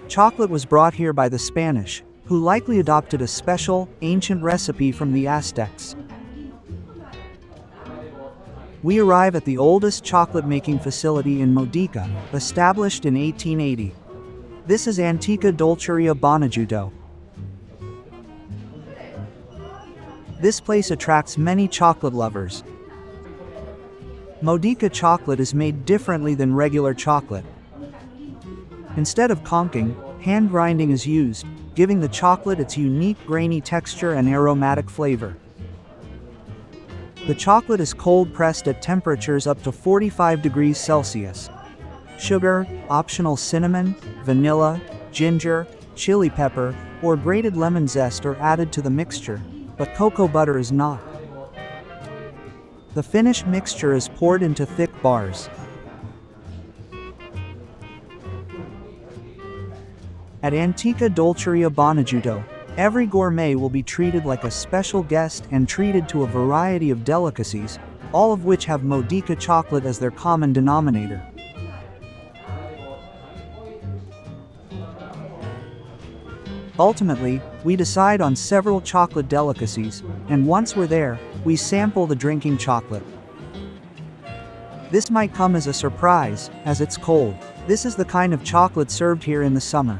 Chocolate was brought here by the Spanish, who likely adopted a special, ancient recipe from the Aztecs. We arrive at the oldest chocolate-making facility in Modica, established in 1880. This is Antica Dolceria Bonajuto. This place attracts many chocolate lovers. Modica chocolate is made differently than regular chocolate. Instead of conking, hand grinding is used, giving the chocolate its unique grainy texture and aromatic flavor. The chocolate is cold pressed at temperatures up to 45 degrees Celsius. Sugar, optional cinnamon, vanilla, ginger, chili pepper, or grated lemon zest are added to the mixture, but cocoa butter is not. The finished mixture is poured into thick bars. At Antica Dolceria Bonajuto, every gourmet will be treated like a special guest and treated to a variety of delicacies, all of which have Modica chocolate as their common denominator. Ultimately, we decide on several chocolate delicacies, and once we're there, we sample the drinking chocolate. This might come as a surprise, as it's cold. This is the kind of chocolate served here in the summer.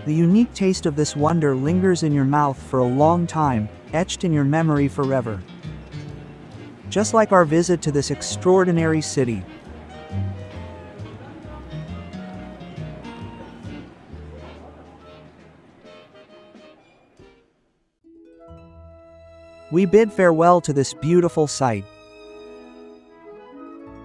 The unique taste of this wonder lingers in your mouth for a long time, etched in your memory forever. Just like our visit to this extraordinary city. We bid farewell to this beautiful sight.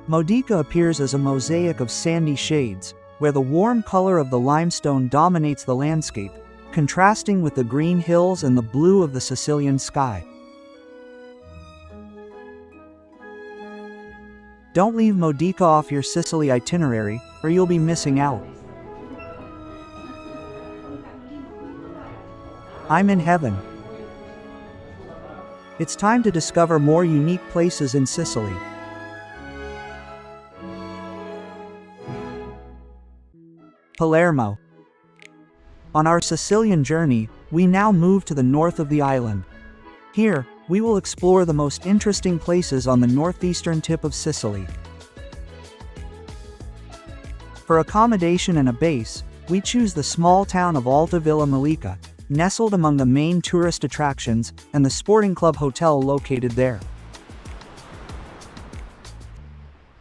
Modica appears as a mosaic of sandy shades, where the warm color of the limestone dominates the landscape, contrasting with the green hills and the blue of the Sicilian sky. Don't leave Modica off your Sicily itinerary, or you'll be missing out. I'm in heaven. It's time to discover more unique places in Sicily. Palermo. On our Sicilian journey, we now move to the north of the island. Here, we will explore the most interesting places on the northeastern tip of Sicily. For accommodation and a base, we choose the small town of Alta Villa Melica, nestled among the main tourist attractions, and the Sporting Club Hotel located there.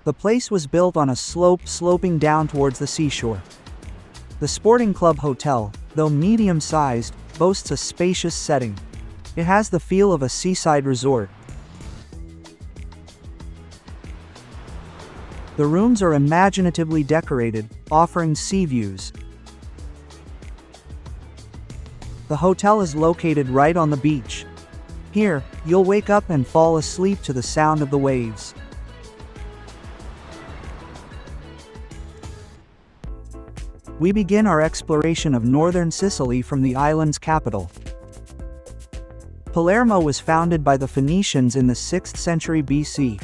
The place was built on a slope sloping down towards the seashore. The Sporting Club Hotel, though medium-sized, boasts a spacious setting. It has the feel of a seaside resort. The rooms are imaginatively decorated, offering sea views. The hotel is located right on the beach. Here, you'll wake up and fall asleep to the sound of the waves. We begin our exploration of northern Sicily from the island's capital. Palermo was founded by the Phoenicians in the 6th century BC.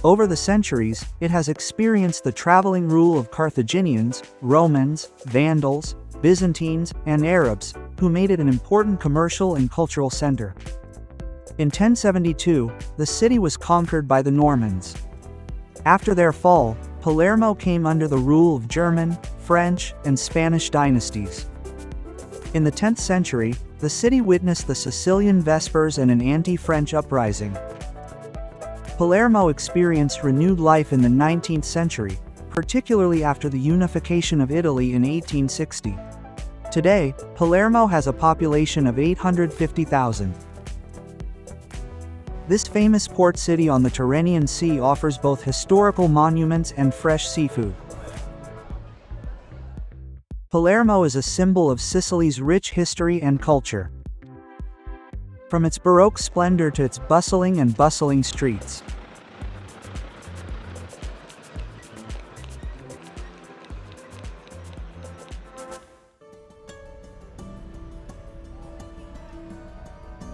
Over the centuries, it has experienced the traveling rule of Carthaginians, Romans, Vandals, Byzantines, and Arabs, who made it an important commercial and cultural center. In 1072, the city was conquered by the Normans. After their fall, Palermo came under the rule of German, French, and Spanish dynasties. In the 10th century, the city witnessed the Sicilian Vespers and an anti-French uprising. Palermo experienced renewed life in the 19th century, particularly after the unification of Italy in 1860. Today, Palermo has a population of 850,000. This famous port city on the Tyrrhenian Sea offers both historical monuments and fresh seafood. Palermo is a symbol of Sicily's rich history and culture. From its Baroque splendor to its bustling streets.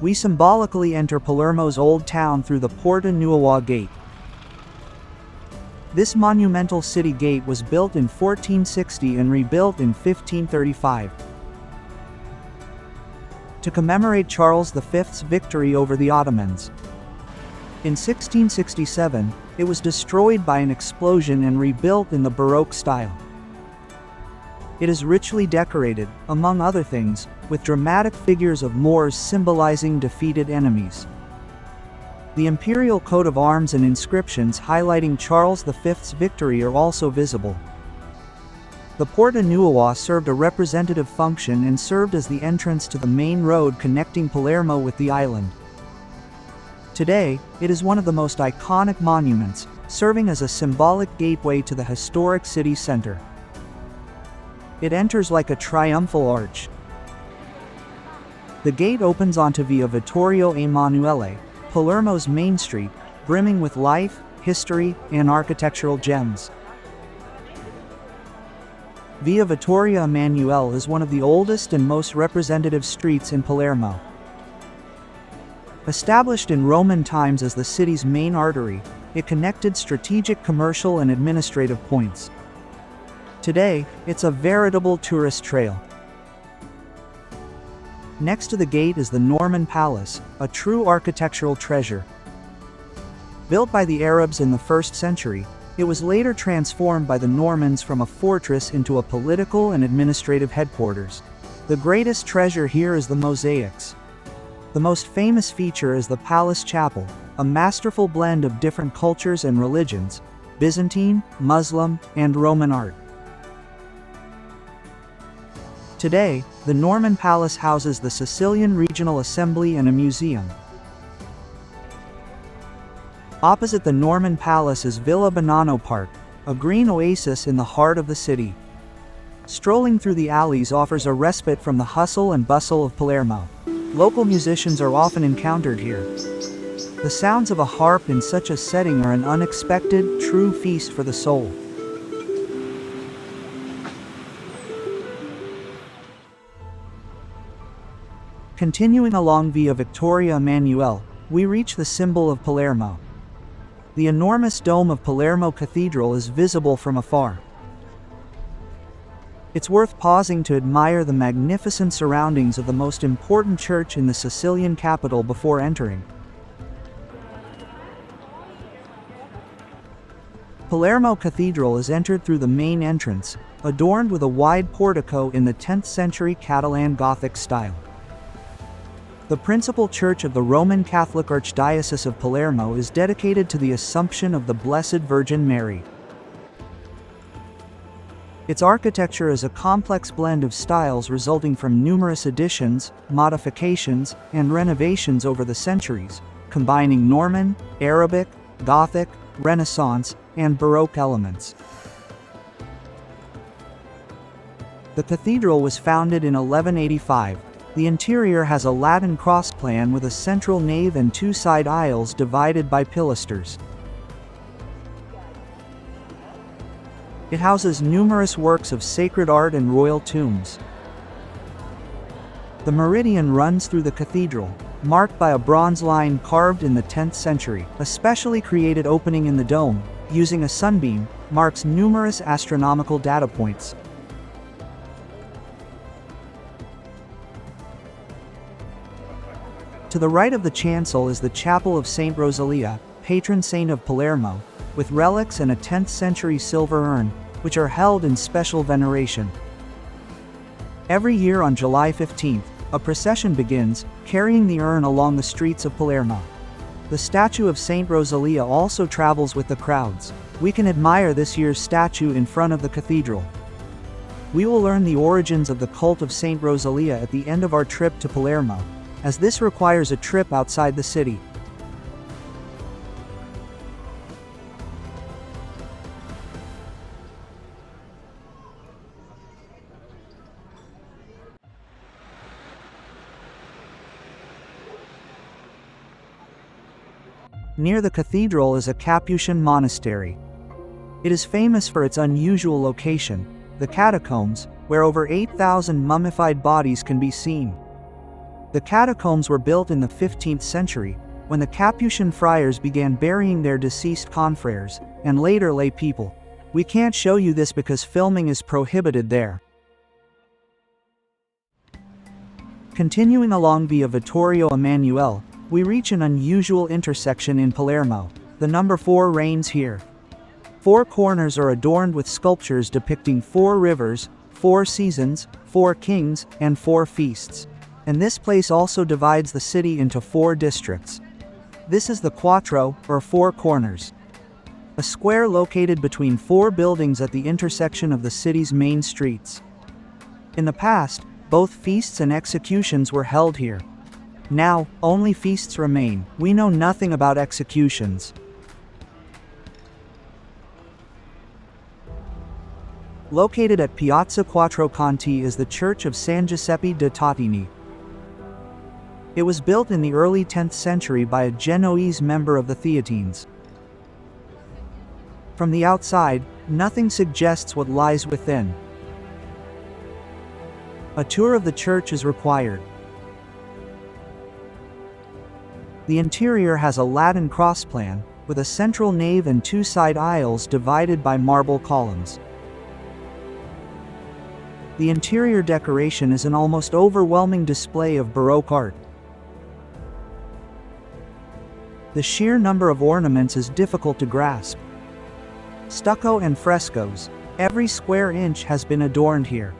We symbolically enter Palermo's old town through the Porta Nuova gate. This monumental city gate was built in 1460 and rebuilt in 1535. To commemorate Charles V's victory over the Ottomans. In 1667, it was destroyed by an explosion and rebuilt in the Baroque style. It is richly decorated, among other things, with dramatic figures of Moors symbolizing defeated enemies. The imperial coat of arms and inscriptions highlighting Charles V's victory are also visible. The Porta Nuova served a representative function and served as the entrance to the main road connecting Palermo with the island. Today, it is one of the most iconic monuments, serving as a symbolic gateway to the historic city center. It enters like a triumphal arch. The gate opens onto Via Vittorio Emanuele, Palermo's main street, brimming with life, history, and architectural gems. Via Vittorio Emanuele is one of the oldest and most representative streets in Palermo. Established in Roman times as the city's main artery, it connected strategic commercial and administrative points. Today, it's a veritable tourist trail. Next to the gate is the Norman Palace, a true architectural treasure. Built by the Arabs in the 1st century, it was later transformed by the Normans from a fortress into a political and administrative headquarters. The greatest treasure here is the mosaics. The most famous feature is the Palace Chapel, a masterful blend of different cultures and religions, Byzantine, Muslim, and Roman art. Today, the Norman Palace houses the Sicilian Regional Assembly and a museum. Opposite the Norman Palace is Villa Bonanno Park, a green oasis in the heart of the city. Strolling through the alleys offers a respite from the hustle and bustle of Palermo. Local musicians are often encountered here. The sounds of a harp in such a setting are an unexpected, true feast for the soul. Continuing along via Vittorio Emanuele, we reach the symbol of Palermo. The enormous dome of Palermo Cathedral is visible from afar. It's worth pausing to admire the magnificent surroundings of the most important church in the Sicilian capital before entering. Palermo Cathedral is entered through the main entrance, adorned with a wide portico in the 10th century Catalan Gothic style. The principal church of the Roman Catholic Archdiocese of Palermo is dedicated to the Assumption of the Blessed Virgin Mary. Its architecture is a complex blend of styles resulting from numerous additions, modifications, and renovations over the centuries, combining Norman, Arabic, Gothic, Renaissance, and Baroque elements. The cathedral was founded in 1185. The interior has a Latin cross plan with a central nave and 2 side aisles divided by pilasters. It houses numerous works of sacred art and royal tombs. The meridian runs through the cathedral, marked by a bronze line carved in the 10th century. A specially created opening in the dome, using a sunbeam, marks numerous astronomical data points. To the right of the chancel is the Chapel of St. Rosalia, patron saint of Palermo, with relics and a 10th century silver urn, which are held in special veneration. Every year on July 15th, a procession begins, carrying the urn along the streets of Palermo. The statue of St. Rosalia also travels with the crowds. We can admire this year's statue in front of the cathedral. We will learn the origins of the cult of St. Rosalia at the end of our trip to Palermo, as this requires a trip outside the city. Near the cathedral is a Capuchin monastery. It is famous for its unusual location, the catacombs, where over 8,000 mummified bodies can be seen. The catacombs were built in the 15th century, when the Capuchin friars began burying their deceased confreres, and later lay people. We can't show you this because filming is prohibited there. Continuing along via Vittorio Emanuele, we reach an unusual intersection in Palermo. The number 4 reigns here. 4 corners are adorned with sculptures depicting 4 rivers, 4 seasons, 4 kings, and 4 feasts. And this place also divides the city into 4 districts. This is the Quattro, or 4 corners. A square located between 4 buildings at the intersection of the city's main streets. In the past, both feasts and executions were held here. Now, only feasts remain. We know nothing about executions. Located at Piazza Quattro Canti is the Church of San Giuseppe de Tatini. It was built in the early 10th century by a Genoese member of the Theatines. From the outside, nothing suggests what lies within. A tour of the church is required. The interior has a Latin cross plan, with a central nave and 2 side aisles divided by marble columns. The interior decoration is an almost overwhelming display of Baroque art. The sheer number of ornaments is difficult to grasp. Stucco and frescoes. Every square inch has been adorned here.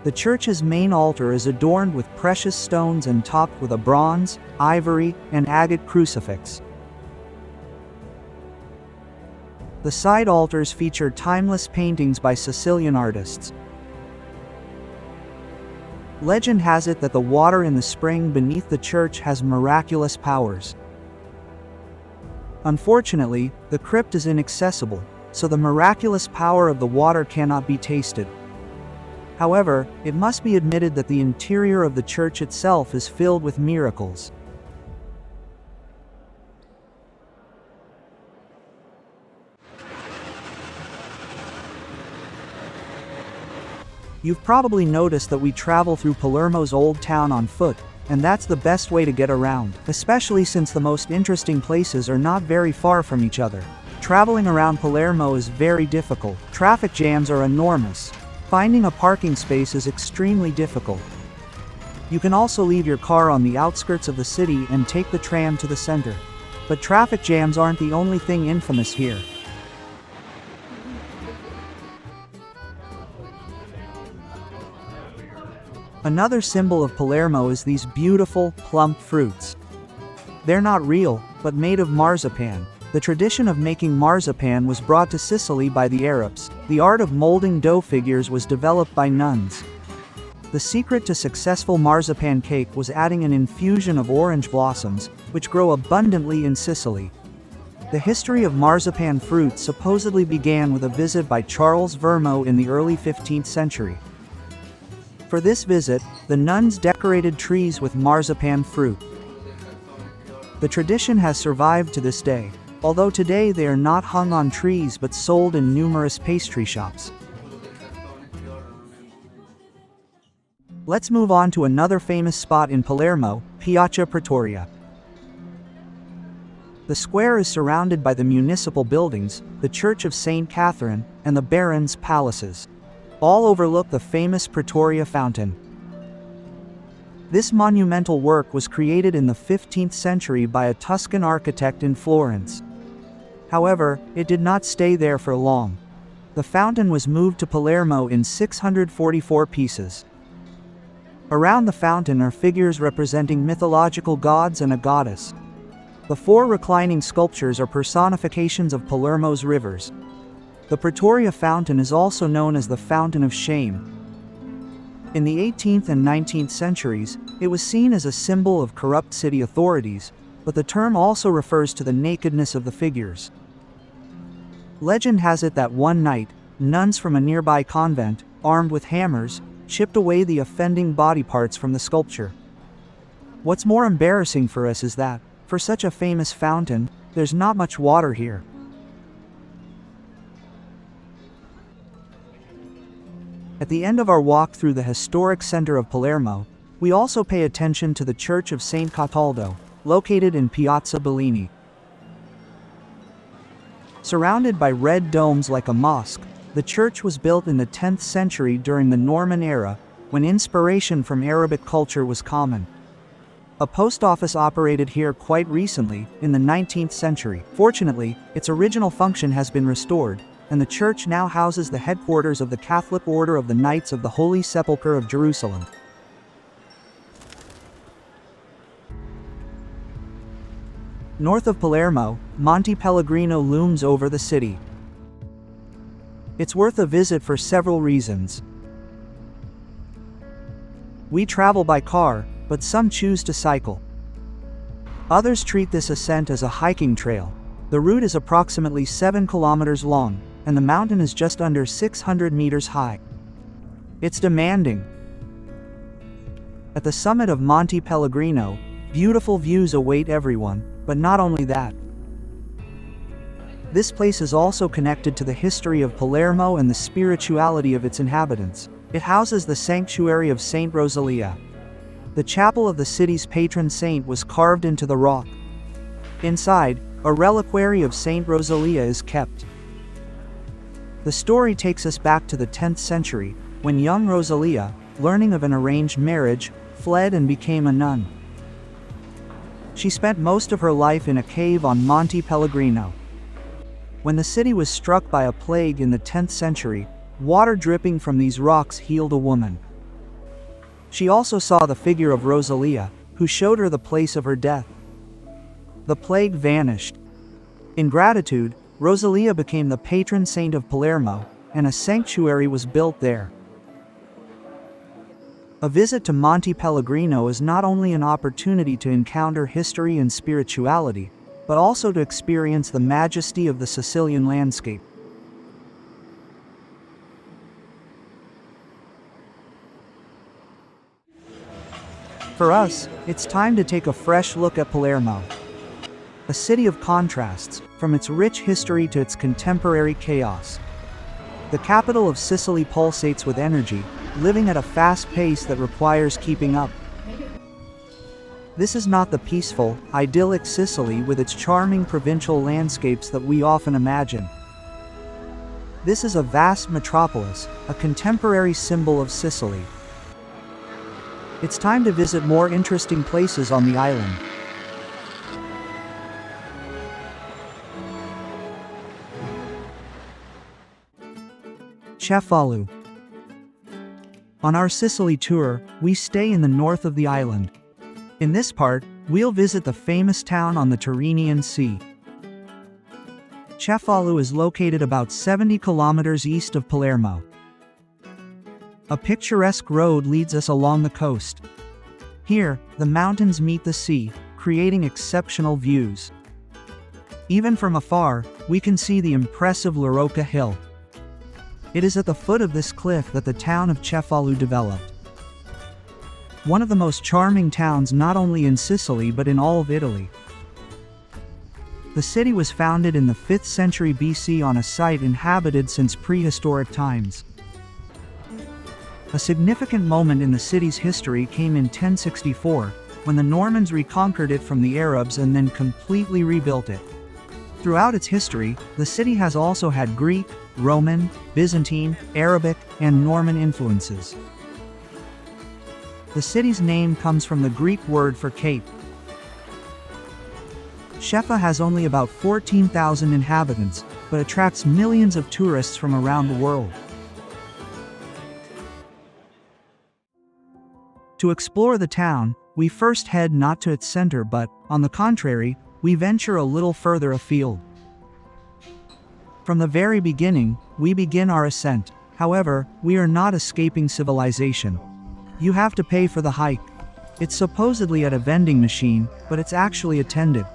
The church's main altar is adorned with precious stones and topped with a bronze, ivory, and agate crucifix. The side altars feature timeless paintings by Sicilian artists. Legend has it that the water in the spring beneath the church has miraculous powers. Unfortunately, the crypt is inaccessible, so the miraculous power of the water cannot be tasted. However, it must be admitted that the interior of the church itself is filled with miracles. You've probably noticed that we travel through Palermo's old town on foot, and that's the best way to get around, especially since the most interesting places are not very far from each other. Traveling around Palermo is very difficult. Traffic jams are enormous. Finding a parking space is extremely difficult. You can also leave your car on the outskirts of the city and take the tram to the center. But traffic jams aren't the only thing infamous here. Another symbol of Palermo is these beautiful, plump fruits. They're not real, but made of marzipan. The tradition of making marzipan was brought to Sicily by the Arabs. The art of molding dough figures was developed by nuns. The secret to successful marzipan cake was adding an infusion of orange blossoms, which grow abundantly in Sicily. The history of marzipan fruit supposedly began with a visit by Charles Vermo in the early 15th century. For this visit, the nuns decorated trees with marzipan fruit. The tradition has survived to this day, although today they are not hung on trees but sold in numerous pastry shops. Let's move on to another famous spot in Palermo, Piazza Pretoria. The square is surrounded by the municipal buildings, the Church of St. Catherine, and the Barons' palaces. All overlook the famous Pretoria Fountain. This monumental work was created in the 15th century by a Tuscan architect in Florence. However, it did not stay there for long. The fountain was moved to Palermo in 644 pieces. Around the fountain are figures representing mythological gods and a goddess. The four reclining sculptures are personifications of Palermo's rivers. The Pretoria Fountain is also known as the Fountain of Shame. In the 18th and 19th centuries, it was seen as a symbol of corrupt city authorities, but the term also refers to the nakedness of the figures. Legend has it that one night, nuns from a nearby convent, armed with hammers, chipped away the offending body parts from the sculpture. What's more embarrassing for us is that, for such a famous fountain, there's not much water here. At the end of our walk through the historic center of Palermo, we also pay attention to the Church of San Cataldo, located in Piazza Bellini. Surrounded by red domes like a mosque, the church was built in the 10th century during the Norman era, when inspiration from Arabic culture was common. A post office operated here quite recently, in the 19th century. Fortunately, its original function has been restored, and the church now houses the headquarters of the Catholic Order of the Knights of the Holy Sepulchre of Jerusalem. North of Palermo, Monte Pellegrino looms over the city. It's worth a visit for several reasons. We travel by car, but some choose to cycle. Others treat this ascent as a hiking trail. The route is approximately 7 kilometers long, and the mountain is just under 600 meters high. It's demanding. At the summit of Monte Pellegrino, beautiful views await everyone, but not only that. This place is also connected to the history of Palermo and the spirituality of its inhabitants. It houses the sanctuary of Saint Rosalia. The chapel of the city's patron saint was carved into the rock. Inside, a reliquary of Saint Rosalia is kept. The story takes us back to the 10th century, when young Rosalia, learning of an arranged marriage, fled and became a nun. She spent most of her life in a cave on Monte Pellegrino. When the city was struck by a plague in the 10th century, water dripping from these rocks healed a woman. She also saw the figure of Rosalia, who showed her the place of her death. The plague vanished. In gratitude, Rosalia became the patron saint of Palermo, and a sanctuary was built there. A visit to Monte Pellegrino is not only an opportunity to encounter history and spirituality, but also to experience the majesty of the Sicilian landscape. For us, it's time to take a fresh look at Palermo. A city of contrasts, from its rich history to its contemporary chaos. The capital of Sicily pulsates with energy, living at a fast pace that requires keeping up. This is not the peaceful, idyllic Sicily with its charming provincial landscapes that we often imagine. This is a vast metropolis, a contemporary symbol of Sicily. It's time to visit more interesting places on the island. Cefalù. On our Sicily tour, we stay in the north of the island. In this part, we'll visit the famous town on the Tyrrhenian Sea. Cefalù is located about 70 kilometers east of Palermo. A picturesque road leads us along the coast. Here, the mountains meet the sea, creating exceptional views. Even from afar, we can see the impressive La Rocca Hill. It is at the foot of this cliff that the town of Cefalù developed. One of the most charming towns not only in Sicily but in all of Italy. The city was founded in the 5th century BC on a site inhabited since prehistoric times. A significant moment in the city's history came in 1064, when the Normans reconquered it from the Arabs and then completely rebuilt it. Throughout its history, the city has also had Greek, Roman, Byzantine, Arabic, and Norman influences. The city's name comes from the Greek word for cape. Cefalù has only about 14,000 inhabitants, but attracts millions of tourists from around the world. To explore the town, we first head not to its center but, on the contrary, we venture a little further afield. From the very beginning, we begin our ascent. However, we are not escaping civilization. You have to pay for the hike. It's supposedly at a vending machine, but it's actually attended.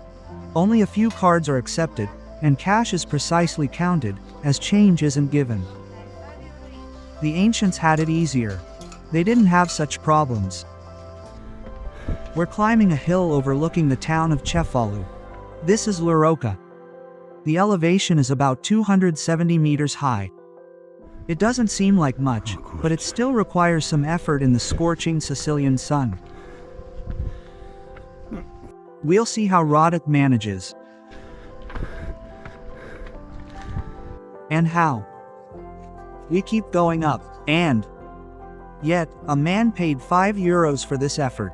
Only a few cards are accepted, and cash is precisely counted, as change isn't given. The ancients had it easier. They didn't have such problems. We're climbing a hill overlooking the town of Cefalù. This is La Rocca. The elevation is about 270 meters high. It doesn't seem like much, but it still requires some effort in the scorching Sicilian sun. We'll see how Roddick manages. And how. We keep going up, and yet, a man paid €5 for this effort.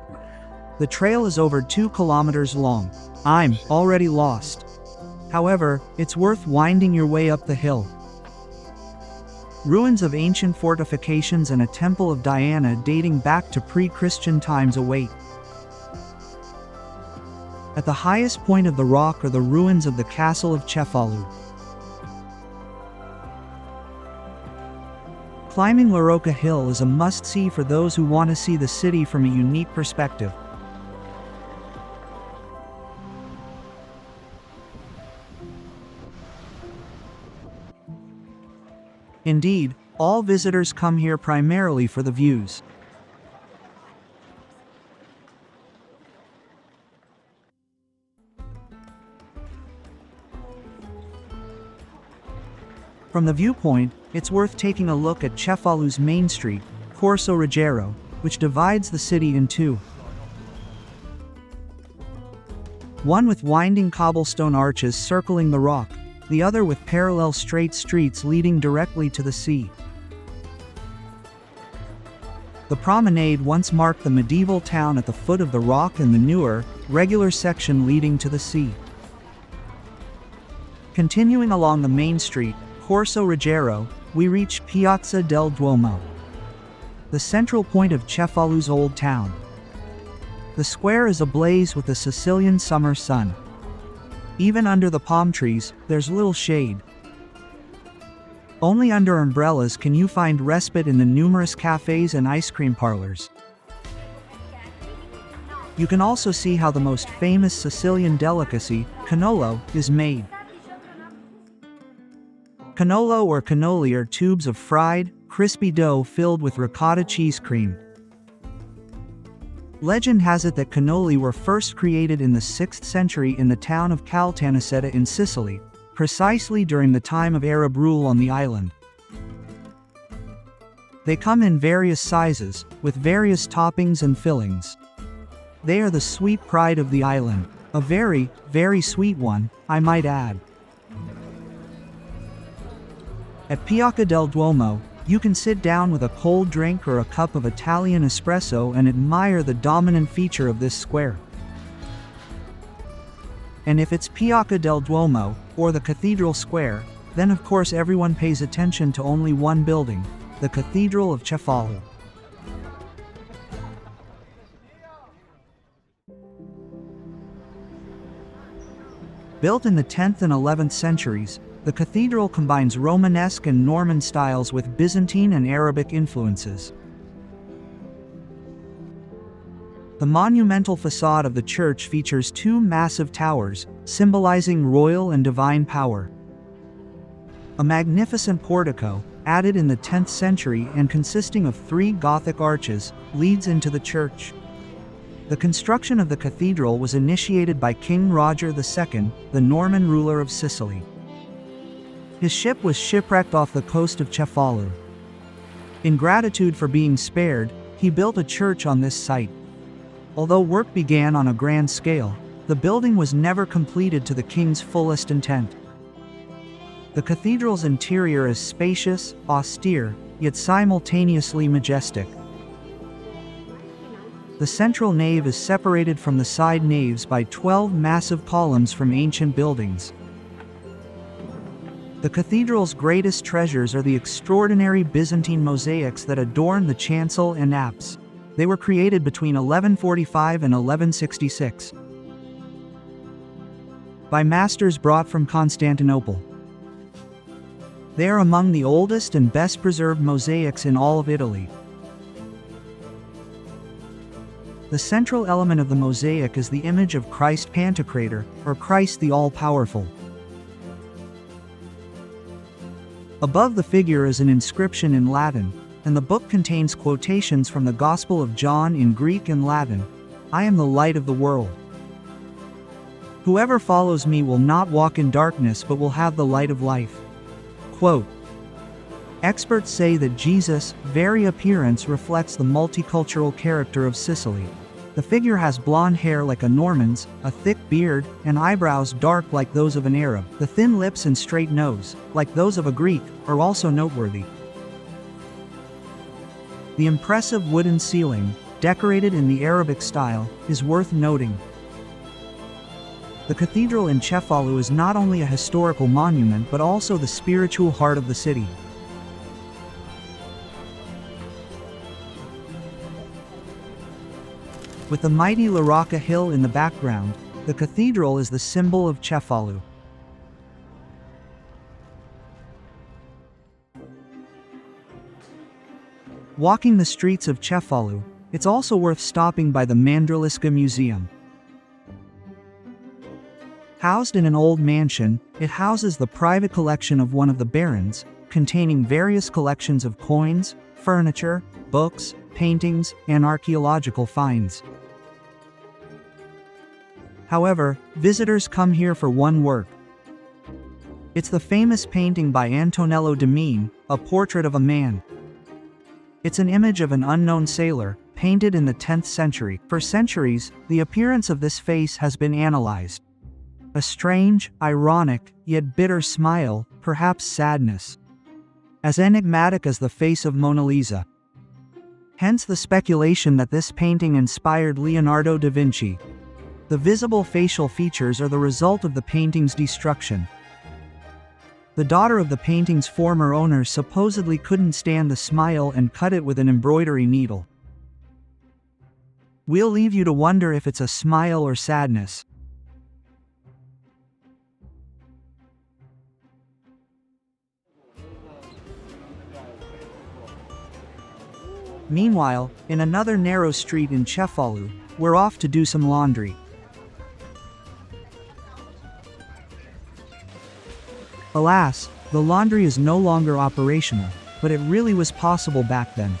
The trail is over 2 kilometers long. I'm already lost. However, it's worth winding your way up the hill. Ruins of ancient fortifications and a temple of Diana dating back to pre-Christian times await. At the highest point of the rock are the ruins of the castle of Cefalù. Climbing La Rocca Hill is a must-see for those who want to see the city from a unique perspective. Indeed, all visitors come here primarily for the views. From the viewpoint, it's worth taking a look at Cefalù's main street, Corso Ruggiero, which divides the city in two. one with winding cobblestone arches circling the rock, the other with parallel straight streets leading directly to the sea. The promenade once marked the medieval town at the foot of the rock and the newer, regular section leading to the sea. Continuing along the main street, Corso Ruggiero, we reach Piazza del Duomo, the central point of Cefalu's old town. The square is ablaze with the Sicilian summer sun. Even under the palm trees, there's little shade. Only under umbrellas can you find respite in the numerous cafes and ice cream parlors. You can also see how the most famous Sicilian delicacy, cannolo, is made. Cannolo or cannoli are tubes of fried, crispy dough filled with ricotta cheese cream. Legend has it that cannoli were first created in the 6th century in the town of Caltanissetta in Sicily, precisely during the time of Arab rule on the island. They come in various sizes, with various toppings and fillings. They are the sweet pride of the island, a very, very sweet one, I might add. At Piazza del Duomo, you can sit down with a cold drink or a cup of Italian espresso and admire the dominant feature of this square. And if it's Piazza del Duomo, or the Cathedral Square, then of course everyone pays attention to only one building, the Cathedral of Cefalù. Built in the 10th and 11th centuries, the cathedral combines Romanesque and Norman styles with Byzantine and Arabic influences. The monumental facade of the church features two massive towers, symbolizing royal and divine power. A magnificent portico, added in the 10th century and consisting of 3 Gothic arches, leads into the church. The construction of the cathedral was initiated by King Roger II, the Norman ruler of Sicily. His ship was shipwrecked off the coast of Cefalù. In gratitude for being spared, he built a church on this site. Although work began on a grand scale, the building was never completed to the king's fullest intent. The cathedral's interior is spacious, austere, yet simultaneously majestic. The central nave is separated from the side naves by 12 massive columns from ancient buildings. The cathedral's greatest treasures are the extraordinary Byzantine mosaics that adorn the chancel and apse. They were created between 1145 and 1166 by masters brought from Constantinople. They are among the oldest and best preserved mosaics in all of Italy. The central element of the mosaic is the image of Christ Pantocrator, or Christ the All-Powerful. Above the figure is an inscription in Latin, and the book contains quotations from the Gospel of John in Greek and Latin. I am the light of the world. Whoever follows me will not walk in darkness but will have the light of life. Quote, experts say that Jesus' very appearance reflects the multicultural character of Sicily. The figure has blonde hair like a Norman's, a thick beard, and eyebrows dark like those of an Arab. The thin lips and straight nose, like those of a Greek, are also noteworthy. The impressive wooden ceiling, decorated in the Arabic style, is worth noting. The cathedral in Cefalù is not only a historical monument but also the spiritual heart of the city. With the mighty La Rocca hill in the background, the cathedral is the symbol of Cefalù. Walking the streets of Cefalù, it's also worth stopping by the Mandralisca Museum. Housed in an old mansion, it houses the private collection of one of the barons, containing various collections of coins, furniture, books, paintings, and archaeological finds. However, visitors come here for one work. It's the famous painting by Antonello da Mene, A Portrait of a Man. It's an image of an unknown sailor, painted in the 10th century. For centuries, the appearance of this face has been analyzed. A strange, ironic, yet bitter smile, perhaps sadness. As enigmatic as the face of Mona Lisa. Hence the speculation that this painting inspired Leonardo da Vinci. The visible facial features are the result of the painting's destruction. The daughter of the painting's former owner supposedly couldn't stand the smile and cut it with an embroidery needle. We'll leave you to wonder if it's a smile or sadness. Meanwhile, in another narrow street in Cefalù, we're off to do some laundry. Alas, the laundry is no longer operational, but it really was possible back then.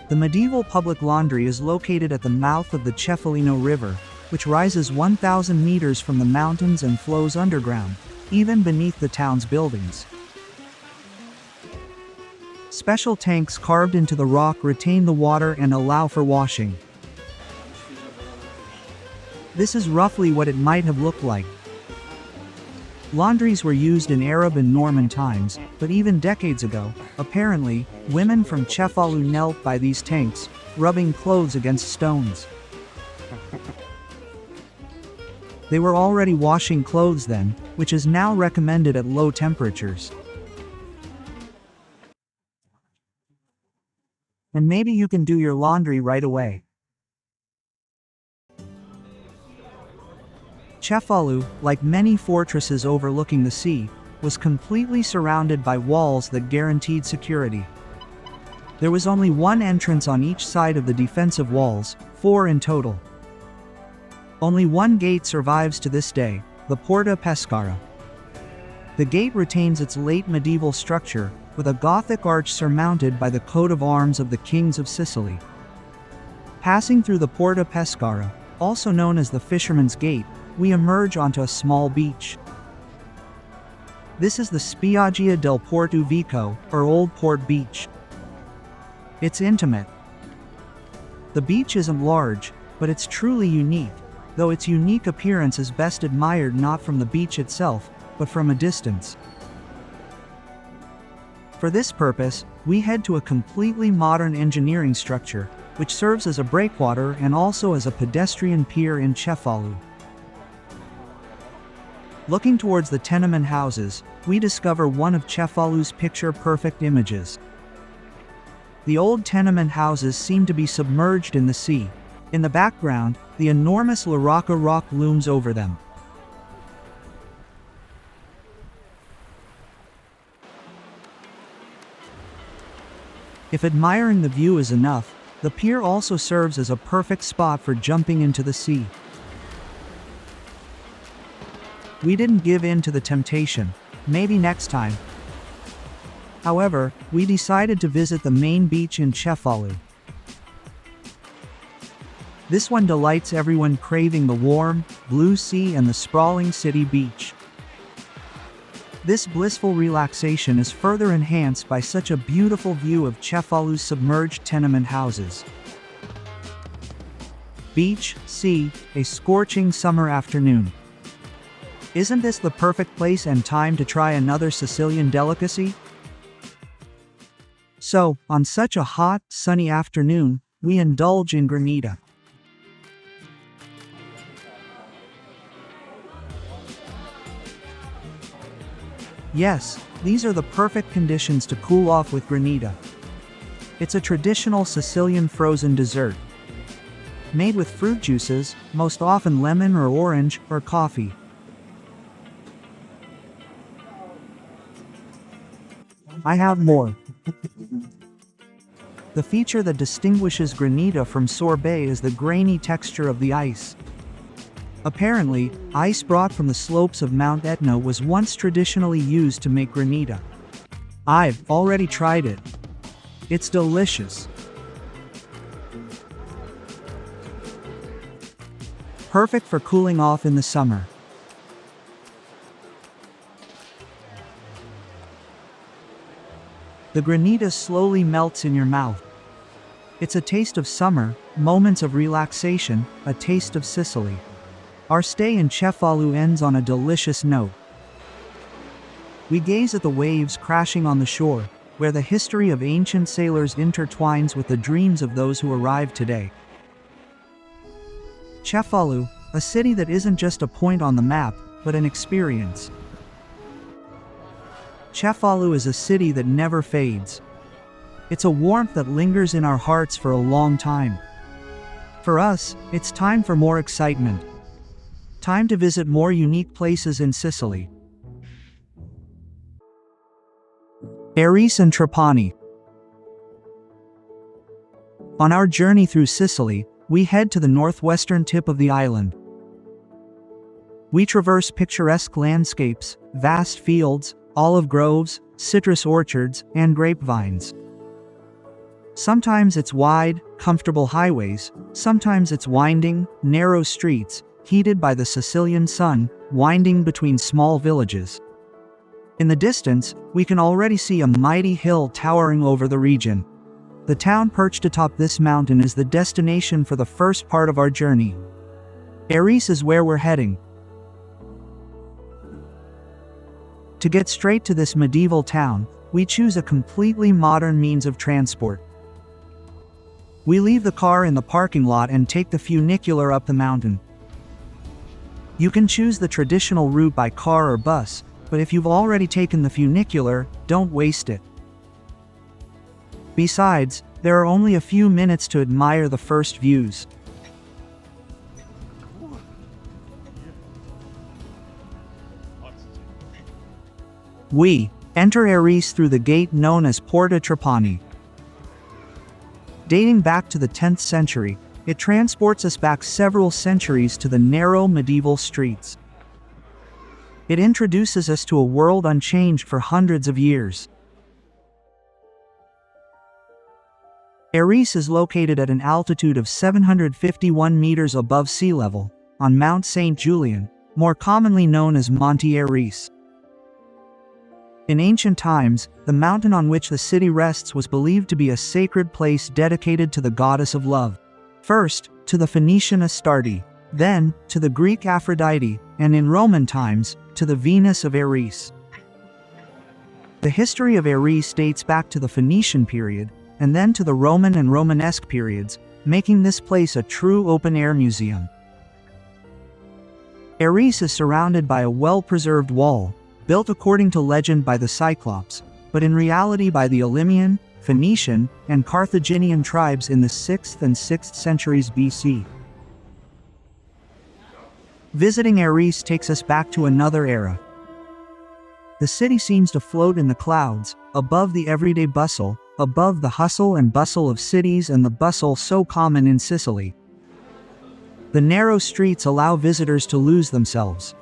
The medieval public laundry is located at the mouth of the Cefalino River, which rises 1,000 meters from the mountains and flows underground, even beneath the town's buildings. Special tanks carved into the rock retain the water and allow for washing. This is roughly what it might have looked like. Laundries were used in Arab and Norman times, but even decades ago, apparently, women from Cefalù knelt by these tanks, rubbing clothes against stones. They were already washing clothes then, which is now recommended at low temperatures. And maybe you can do your laundry right away. Cefalù, like many fortresses overlooking the sea, was completely surrounded by walls that guaranteed security. There was only one entrance on each side of the defensive walls, 4 in total. Only one gate survives to this day, the Porta Pescara. The gate retains its late medieval structure, with a Gothic arch surmounted by the coat of arms of the kings of Sicily. Passing through the Porta Pescara, also known as the Fisherman's Gate, we emerge onto a small beach. This is the Spiaggia del Porto Vico, or Old Port Beach. It's intimate. The beach isn't large, but it's truly unique, though its unique appearance is best admired not from the beach itself, but from a distance. For this purpose, we head to a completely modern engineering structure, which serves as a breakwater and also as a pedestrian pier in Cefalù. Looking towards the tenement houses, we discover one of Cefalù's picture-perfect images. The old tenement houses seem to be submerged in the sea. In the background, the enormous La Rocca rock looms over them. If admiring the view is enough, the pier also serves as a perfect spot for jumping into the sea. We didn't give in to the temptation, maybe next time. However, we decided to visit the main beach in Cefalù. This one delights everyone craving the warm, blue sea and the sprawling city beach. This blissful relaxation is further enhanced by such a beautiful view of Cefalù's submerged tenement houses. Beach, sea, a scorching summer afternoon. Isn't this the perfect place and time to try another Sicilian delicacy? So, on such a hot, sunny afternoon, we indulge in granita. Yes, these are the perfect conditions to cool off with granita. It's a traditional Sicilian frozen dessert. Made with fruit juices, most often lemon or orange, or coffee. I have more. The feature that distinguishes granita from sorbet is the grainy texture of the ice. Apparently, ice brought from the slopes of Mount Etna was once traditionally used to make granita. I've already tried it. It's delicious. Perfect for cooling off in the summer. The granita slowly melts in your mouth. It's a taste of summer, moments of relaxation, a taste of Sicily. Our stay in Cefalù ends on a delicious note. We gaze at the waves crashing on the shore, where the history of ancient sailors intertwines with the dreams of those who arrive today. Cefalù, a city that isn't just a point on the map, but an experience. Cefalù is a city that never fades. It's a warmth that lingers in our hearts for a long time. For us, it's time for more excitement. Time to visit more unique places in Sicily. Erice and Trapani. On our journey through Sicily, we head to the northwestern tip of the island. We traverse picturesque landscapes, vast fields, olive groves, citrus orchards, and grapevines. Sometimes it's wide, comfortable highways, sometimes it's winding, narrow streets, heated by the Sicilian sun, winding between small villages. In the distance, we can already see a mighty hill towering over the region. The town perched atop this mountain is the destination for the first part of our journey. Erice is where we're heading. To get straight to this medieval town, we choose a completely modern means of transport. We leave the car in the parking lot and take the funicular up the mountain. You can choose the traditional route by car or bus, but if you've already taken the funicular, don't waste it. Besides, there are only a few minutes to admire the first views. We enter Erice through the gate known as Porta Trapani. Dating back to the 10th century, it transports us back several centuries to the narrow medieval streets. It introduces us to a world unchanged for hundreds of years. Erice is located at an altitude of 751 meters above sea level, on Mount St. Julian, more commonly known as Monte Erice. In ancient times, the mountain on which the city rests was believed to be a sacred place dedicated to the goddess of love. First, to the Phoenician Astarte, then, to the Greek Aphrodite, and in Roman times, to the Venus of Erice. The history of Erice dates back to the Phoenician period, and then to the Roman and Romanesque periods, making this place a true open-air museum. Erice is surrounded by a well-preserved wall, built according to legend by the Cyclops, but in reality by the Elymian, Phoenician, and Carthaginian tribes in the 6th and 6th centuries BC. Visiting Erice takes us back to another era. The city seems to float in the clouds, above the everyday bustle, above the hustle and bustle of cities and the bustle so common in Sicily. The narrow streets allow visitors to lose themselves.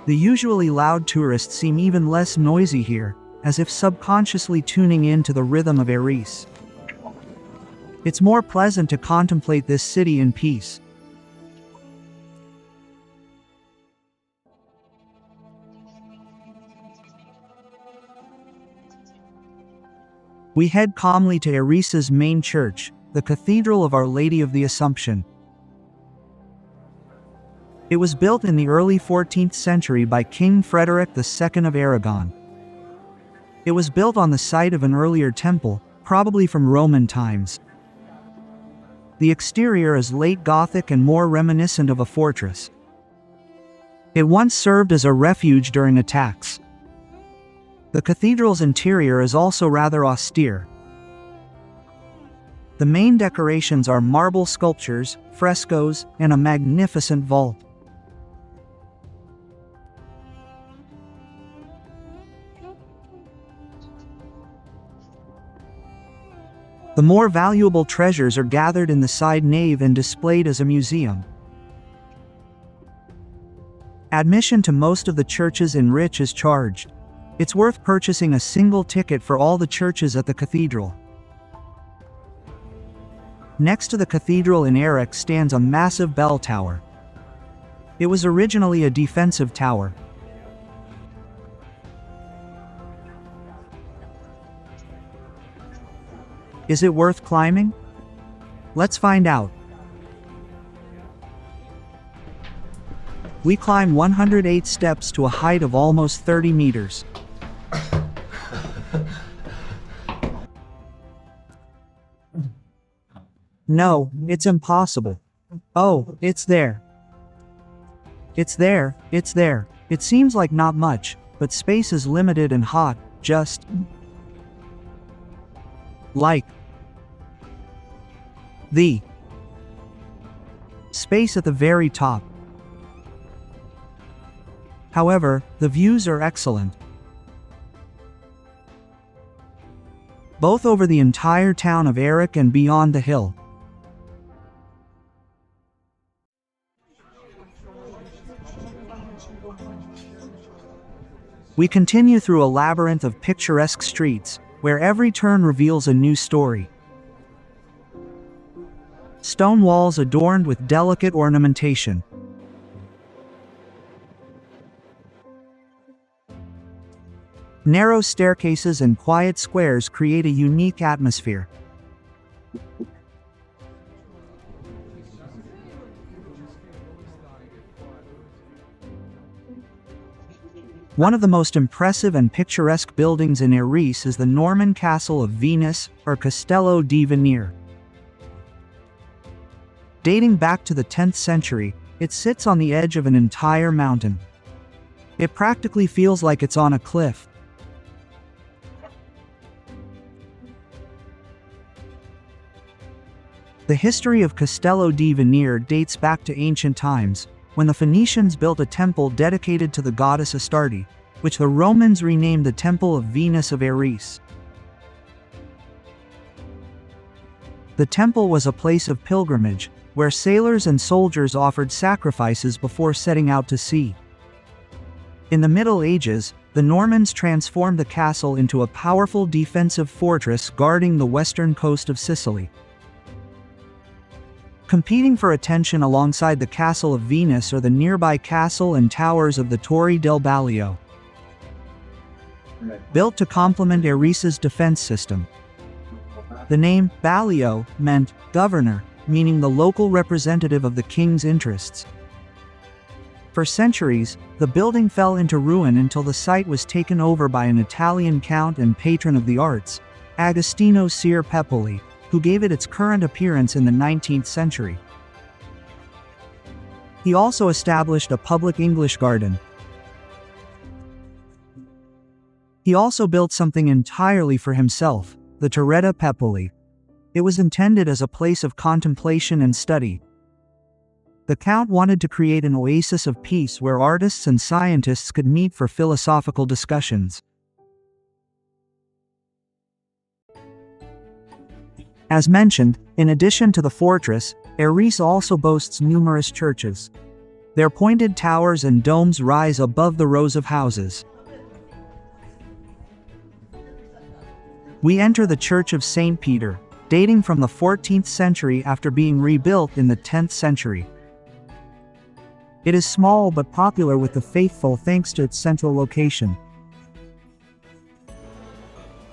The usually loud tourists seem even less noisy here, as if subconsciously tuning in to the rhythm of Erice. It's more pleasant to contemplate this city in peace. We head calmly to Erice's main church, the Cathedral of Our Lady of the Assumption. It was built in the early 14th century by King Frederick II of Aragon. It was built on the site of an earlier temple, probably from Roman times. The exterior is late Gothic and more reminiscent of a fortress. It once served as a refuge during attacks. The cathedral's interior is also rather austere. The main decorations are marble sculptures, frescoes, and a magnificent vault. The more valuable treasures are gathered in the side nave and displayed as a museum. Admission to most of the churches in Erice is charged. It's worth purchasing a single ticket for all the churches at the cathedral. Next to the cathedral in Erice stands a massive bell tower. It was originally a defensive tower. Is it worth climbing? Let's find out. We climb 108 steps to a height of almost 30 meters. No, it's impossible. Oh, it's there. It's there, it's there. It seems like not much, but space is limited and hot, just like the space at the very top. However, the views are excellent. Both over the entire town of Erice and beyond the hill. We continue through a labyrinth of picturesque streets, where every turn reveals a new story. Stone walls adorned with delicate ornamentation. Narrow staircases and quiet squares create a unique atmosphere. One of the most impressive and picturesque buildings in Erice is the Norman Castle of Venus, or Castello di Venere. Dating back to the 10th century, it sits on the edge of an entire mountain. It practically feels like it's on a cliff. The history of Castello di Venere dates back to ancient times, when the Phoenicians built a temple dedicated to the goddess Astarte, which the Romans renamed the Temple of Venus of Erice. The temple was a place of pilgrimage, where sailors and soldiers offered sacrifices before setting out to sea. In the Middle Ages, the Normans transformed the castle into a powerful defensive fortress guarding the western coast of Sicily. Competing for attention alongside the Castle of Venus are the nearby castle and towers of the Torre del Ballio. Built to complement Erice's defense system. The name Ballio meant governor, meaning the local representative of the king's interests. For centuries, the building fell into ruin until the site was taken over by an Italian count and patron of the arts, Agostino Ser Pepoli, who gave it its current appearance in the 19th century. He also established a public English garden. He also built something entirely for himself, the Torretta Pepoli. It was intended as a place of contemplation and study. The Count wanted to create an oasis of peace where artists and scientists could meet for philosophical discussions. As mentioned, in addition to the fortress, Erice also boasts numerous churches. Their pointed towers and domes rise above the rows of houses. We enter the Church of St. Peter, dating from the 14th century after being rebuilt in the 10th century. It is small but popular with the faithful thanks to its central location.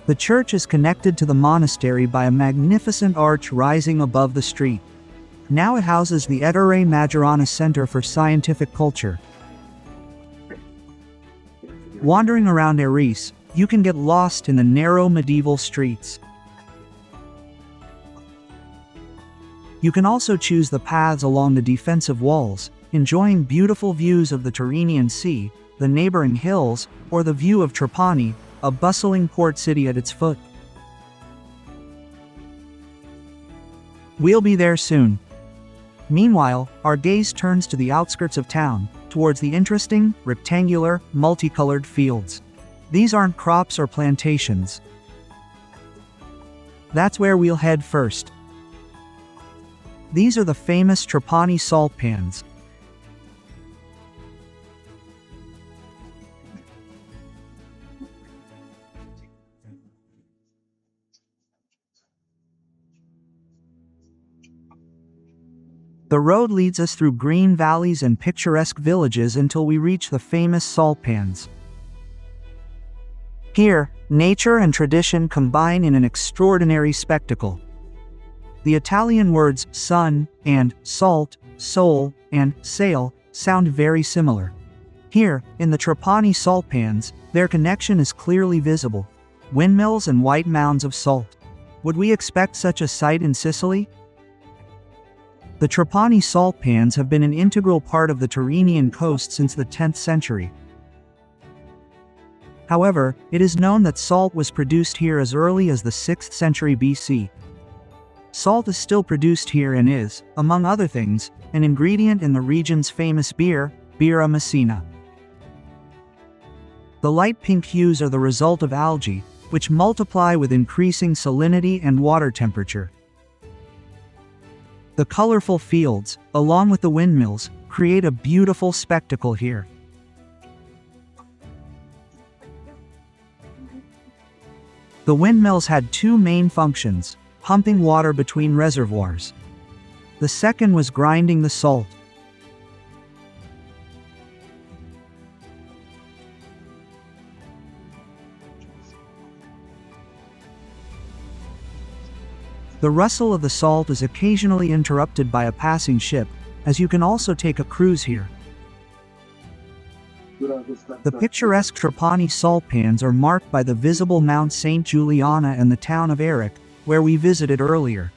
The church is connected to the monastery by a magnificent arch rising above the street. Now it houses the Ettore Majorana Center for Scientific Culture. Wandering around Erice, you can get lost in the narrow medieval streets. You can also choose the paths along the defensive walls, enjoying beautiful views of the Tyrrhenian Sea, the neighboring hills, or the view of Trapani, a bustling port city at its foot. We'll be there soon. Meanwhile, our gaze turns to the outskirts of town, towards the interesting, rectangular, multicolored fields. These aren't crops or plantations. That's where we'll head first. These are the famous Trapani salt pans. The road leads us through green valleys and picturesque villages until we reach the famous salt pans. Here, Nature and tradition combine in an extraordinary spectacle. The Italian words sun and salt, soul and sail sound very similar. Here, in the Trapani salt pans, their connection is clearly visible. Windmills and white mounds of salt. Would we expect such a sight in Sicily? The Trapani salt pans have been an integral part of the Tyrrhenian coast since the 10th century. However, it is known that salt was produced here as early as the 6th century BC. Salt is still produced here and is, among other things, an ingredient in the region's famous beer, Birra Messina. The light pink hues are the result of algae, which multiply with increasing salinity and water temperature. The colorful fields, along with the windmills, create a beautiful spectacle here. The windmills had two main functions: pumping water between reservoirs. The second was grinding the salt. The rustle of the salt is occasionally interrupted by a passing ship, as you can also take a cruise here. The picturesque Trapani salt pans are marked by the visible Mount St. Juliana and the town of Erice, where we visited earlier.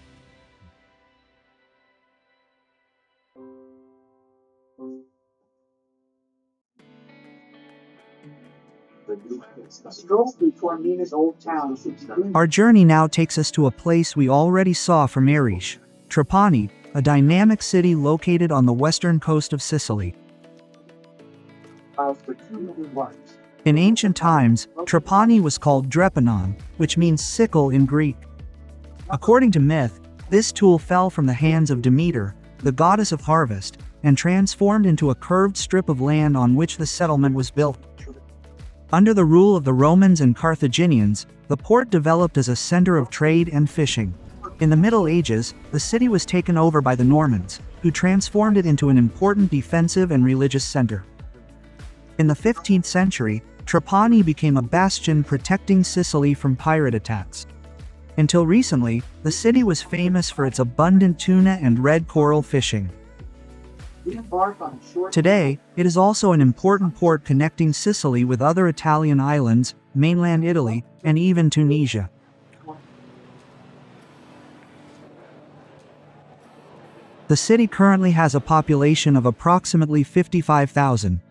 Our journey now takes us to a place we already saw from Erice, Trapani, a dynamic city located on the western coast of Sicily. In ancient times, Trapani was called Drepanon, which means sickle in Greek. According to myth, this tool fell from the hands of Demeter, the goddess of harvest, and transformed into a curved strip of land on which the settlement was built. Under the rule of the Romans and Carthaginians, the port developed as a center of trade and fishing. In the Middle Ages, the city was taken over by the Normans, who transformed it into an important defensive and religious center. In the 15th century, Trapani became a bastion protecting Sicily from pirate attacks. Until recently, the city was famous for its abundant tuna and red coral fishing. Today, it is also an important port connecting Sicily with other Italian islands, mainland Italy, and even Tunisia. The city currently has a population of approximately 55,000.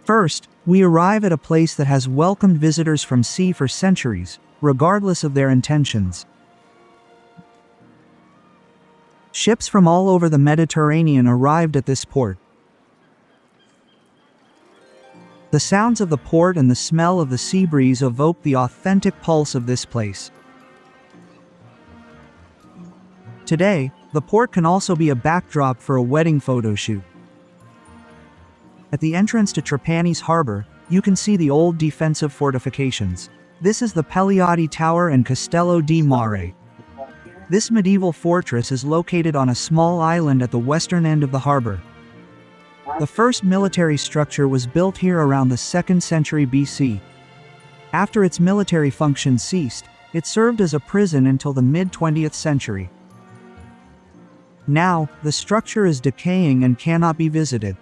First, we arrive at a place that has welcomed visitors from sea for centuries, regardless of their intentions. Ships from all over the Mediterranean arrived at this port. The sounds of the port and the smell of the sea breeze evoke the authentic pulse of this place. Today, the port can also be a backdrop for a wedding photo shoot. At the entrance to Trapani's harbor, you can see the old defensive fortifications. This is the Pelliati Tower and Castello di Mare. This medieval fortress is located on a small island at the western end of the harbor. The first military structure was built here around the 2nd century BC. After its military function ceased, it served as a prison until the mid-20th century. Now, the structure is decaying and cannot be visited.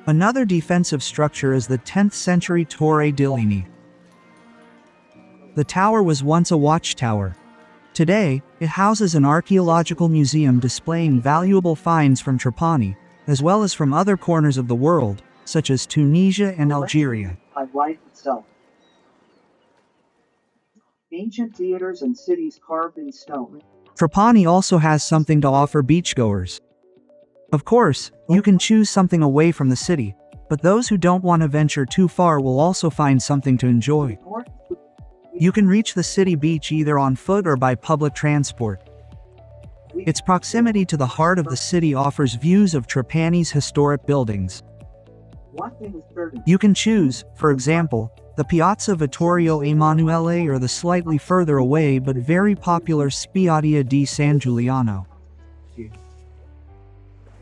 Another defensive structure is the 10th century Torre di Ligny. The tower was once a watchtower. Today, it houses an archaeological museum displaying valuable finds from Trapani, as well as from other corners of the world, such as Tunisia and Algeria. Ancient theaters and cities carved in stone. Trapani also has something to offer beachgoers. Of course, you can choose something away from the city, but those who don't want to venture too far will also find something to enjoy. You can reach the city beach either on foot or by public transport. Its proximity to the heart of the city offers views of Trapani's historic buildings. You can choose, for example, the Piazza Vittorio Emanuele, or the slightly further away but very popular Spiaggia di San Giuliano.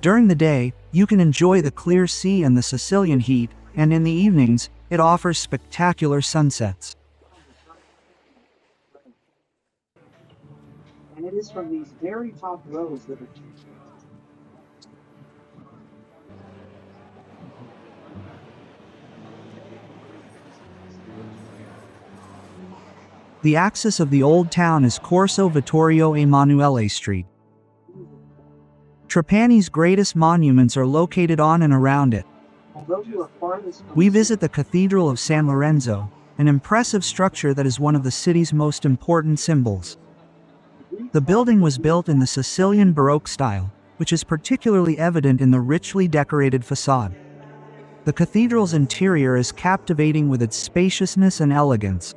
During the day, you can enjoy the clear sea and the Sicilian heat, and in the evenings, it offers spectacular sunsets.
And it is from these very top rows that are
The axis of the old town is Corso Vittorio Emanuele Street. Trapani's greatest monuments are located on and around it. We visit the Cathedral of San Lorenzo, an impressive structure that is one of the city's most important symbols. The building was built in the Sicilian Baroque style, which is particularly evident in the richly decorated facade. The cathedral's interior is captivating with its spaciousness and elegance.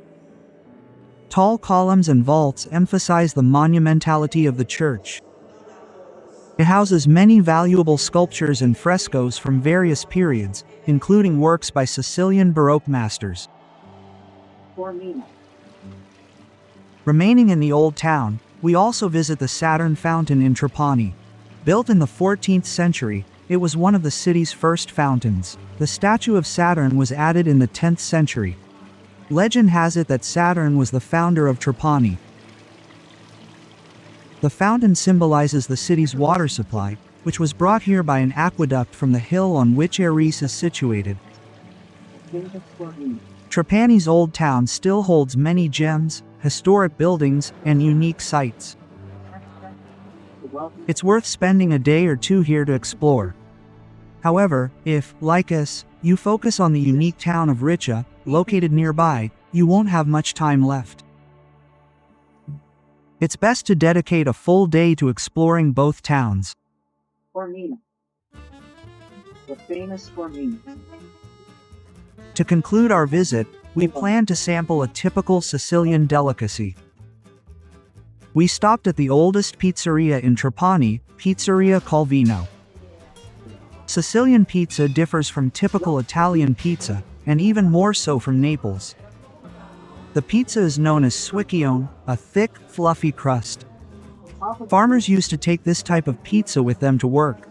Tall columns and vaults emphasize the monumentality of the church. It houses many valuable sculptures and frescoes from various periods, including works by Sicilian Baroque masters. Remaining in the old town, we also visit the Saturn Fountain in Trapani. Built in the 14th century, it was one of the city's first fountains. The statue of Saturn was added in the 10th century. Legend has it that Saturn was the founder of Trapani. The fountain symbolizes the city's water supply, which was brought here by an aqueduct from the hill on which Erice is situated. Trapani's old town still holds many gems, historic buildings, and unique sites. It's worth spending a day or two here to explore. However, if, like us, you focus on the unique town of Richa, located nearby, you won't have much time left. It's best to dedicate a full day to exploring both towns.
Taormina. The famous Taormina.
To conclude our visit, we plan to sample a typical Sicilian delicacy. We stopped at the oldest pizzeria in Trapani, Pizzeria Calvino. Sicilian pizza differs from typical Italian pizza, and even more so from Naples. The pizza is known as suicchione, a thick, fluffy crust. Farmers used to take this type of pizza with them to work.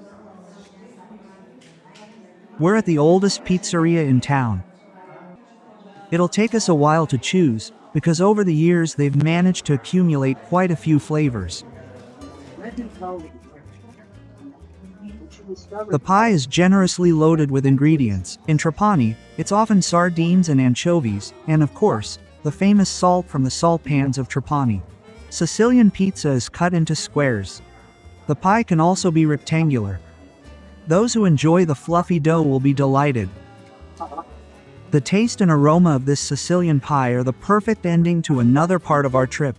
We're at the oldest pizzeria in town. It'll take us a while to choose, because over the years they've managed to accumulate quite a few flavors. The pie is generously loaded with ingredients. In Trapani, it's often sardines and anchovies, and of course, the famous salt from the salt pans of Trapani. Sicilian pizza is cut into squares. The pie can also be rectangular. Those who enjoy the fluffy dough will be delighted. The taste and aroma of this Sicilian pie are the perfect ending to another part of our trip.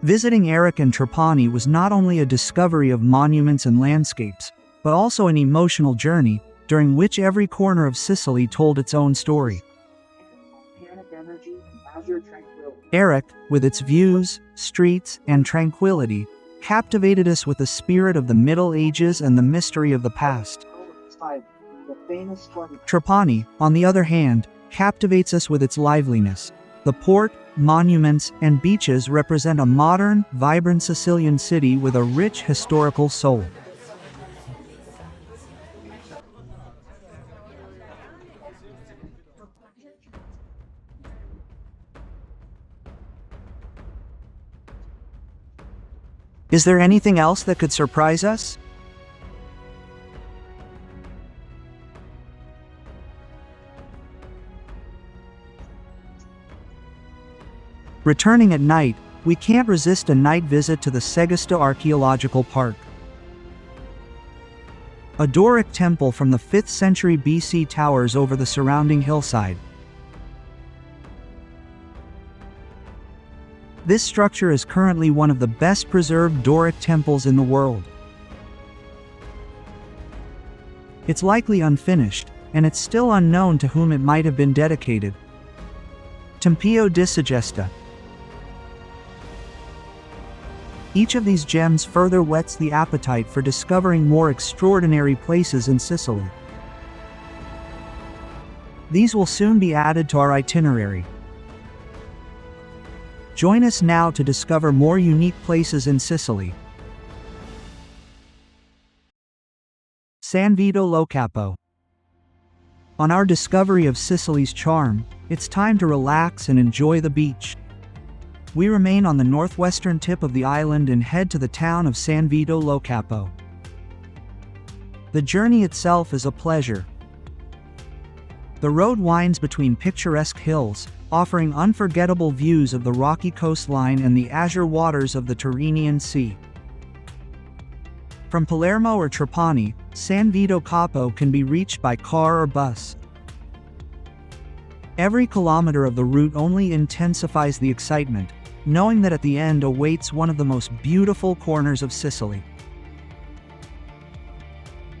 Visiting Erice and Trapani was not only a discovery of monuments and landscapes, but also an emotional journey, during which every corner of Sicily told its own story. Erice, with its views, streets, and tranquility, captivated us with the spirit of the Middle Ages and the mystery of the past. Trapani, on the other hand, captivates us with its liveliness. The port, monuments, and beaches represent a modern, vibrant Sicilian city with a rich historical soul. Is there anything else that could surprise us? Returning at night, we can't resist a night visit to the Segesta Archaeological Park. A Doric temple from the 5th century BC towers over the surrounding hillside. This structure is currently one of the best preserved Doric temples in the world. It's likely unfinished, and it's still unknown to whom it might have been dedicated. Tempio di Segesta. Each of these gems further whets the appetite for discovering more extraordinary places in Sicily. These will soon be added to our itinerary. Join us now to discover more unique places in Sicily. San Vito Lo Capo. On our discovery of Sicily's charm, it's time to relax and enjoy the beach. We remain on the northwestern tip of the island and head to the town of San Vito Lo Capo. The journey itself is a pleasure. The road winds between picturesque hills, offering unforgettable views of the rocky coastline and the azure waters of the Tyrrhenian Sea. From Palermo or Trapani, San Vito Capo can be reached by car or bus. Every kilometer of the route only intensifies the excitement, knowing that at the end awaits one of the most beautiful corners of Sicily.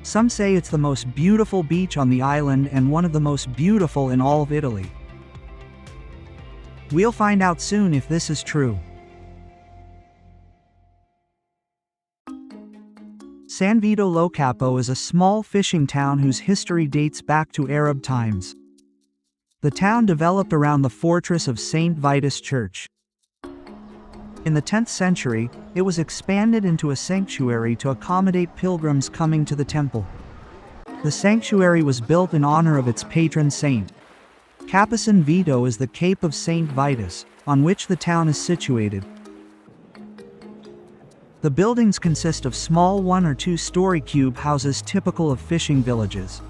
Some say it's the most beautiful beach on the island and one of the most beautiful in all of Italy. We'll find out soon if this is true. San Vito Lo Capo is a small fishing town whose history dates back to Arab times. The town developed around the fortress of St. Vitus Church. In the 10th century, it was expanded into a sanctuary to accommodate pilgrims coming to the temple. The sanctuary was built in honor of its patron saint. Capucin Vito is the Cape of St. Vitus, on which the town is situated. The buildings consist of small 1- or 2-story cube houses typical of fishing villages.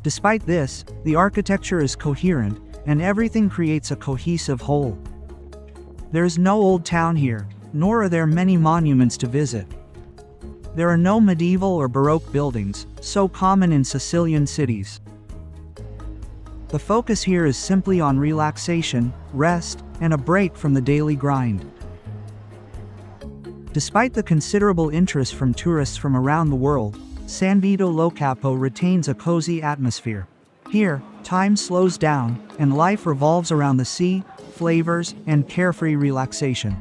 Despite this, the architecture is coherent, and everything creates a cohesive whole. There is no old town here, nor are there many monuments to visit. There are no medieval or Baroque buildings, so common in Sicilian cities. The focus here is simply on relaxation, rest, and a break from the daily grind. Despite the considerable interest from tourists from around the world, San Vito Lo Capo retains a cozy atmosphere. Here, time slows down, and life revolves around the sea, flavors, and carefree relaxation.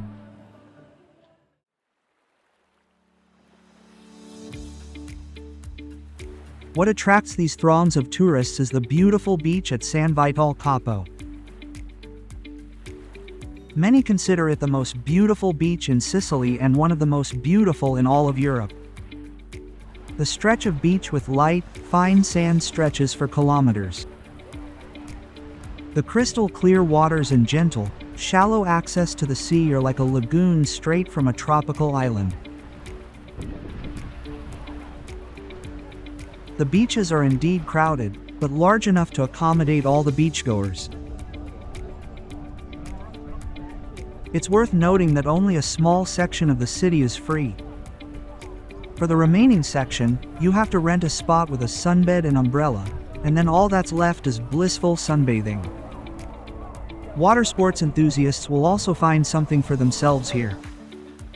What attracts these throngs of tourists is the beautiful beach at San Vito Lo Capo. Many consider it the most beautiful beach in Sicily and one of the most beautiful in all of Europe. The stretch of beach with light, fine sand stretches for kilometers. The crystal clear waters and gentle, shallow access to the sea are like a lagoon straight from a tropical island. The beaches are indeed crowded, but large enough to accommodate all the beachgoers. It's worth noting that only a small section of the city is free. For the remaining section, you have to rent a spot with a sunbed and umbrella, and then all that's left is blissful sunbathing. Water sports enthusiasts will also find something for themselves here.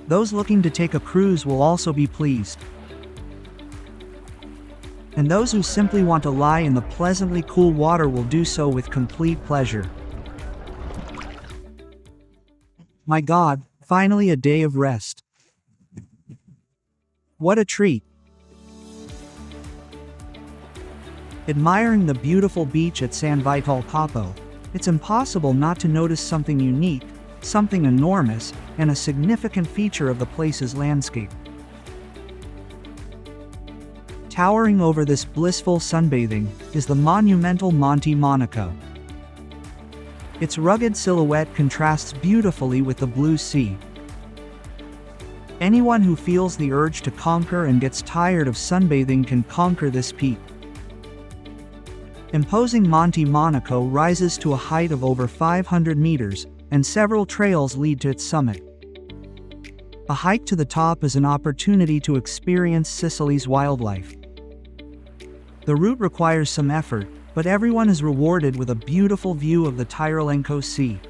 Those looking to take a cruise will also be pleased. And those who simply want to lie in the pleasantly cool water will do so with complete pleasure. My God, finally a day of rest. What a treat! Admiring the beautiful beach at San Vito Lo Capo, it's impossible not to notice something unique, something enormous, and a significant feature of the place's landscape. Towering over this blissful sunbathing is the monumental Monte Monaco. Its rugged silhouette contrasts beautifully with the blue sea. Anyone who feels the urge to conquer and gets tired of sunbathing can conquer this peak. Imposing Monte Monaco rises to a height of over 500 meters, and several trails lead to its summit. A hike to the top is an opportunity to experience Sicily's wildlife. The route requires some effort, but everyone is rewarded with a beautiful view of the Tyrrhenco Sea.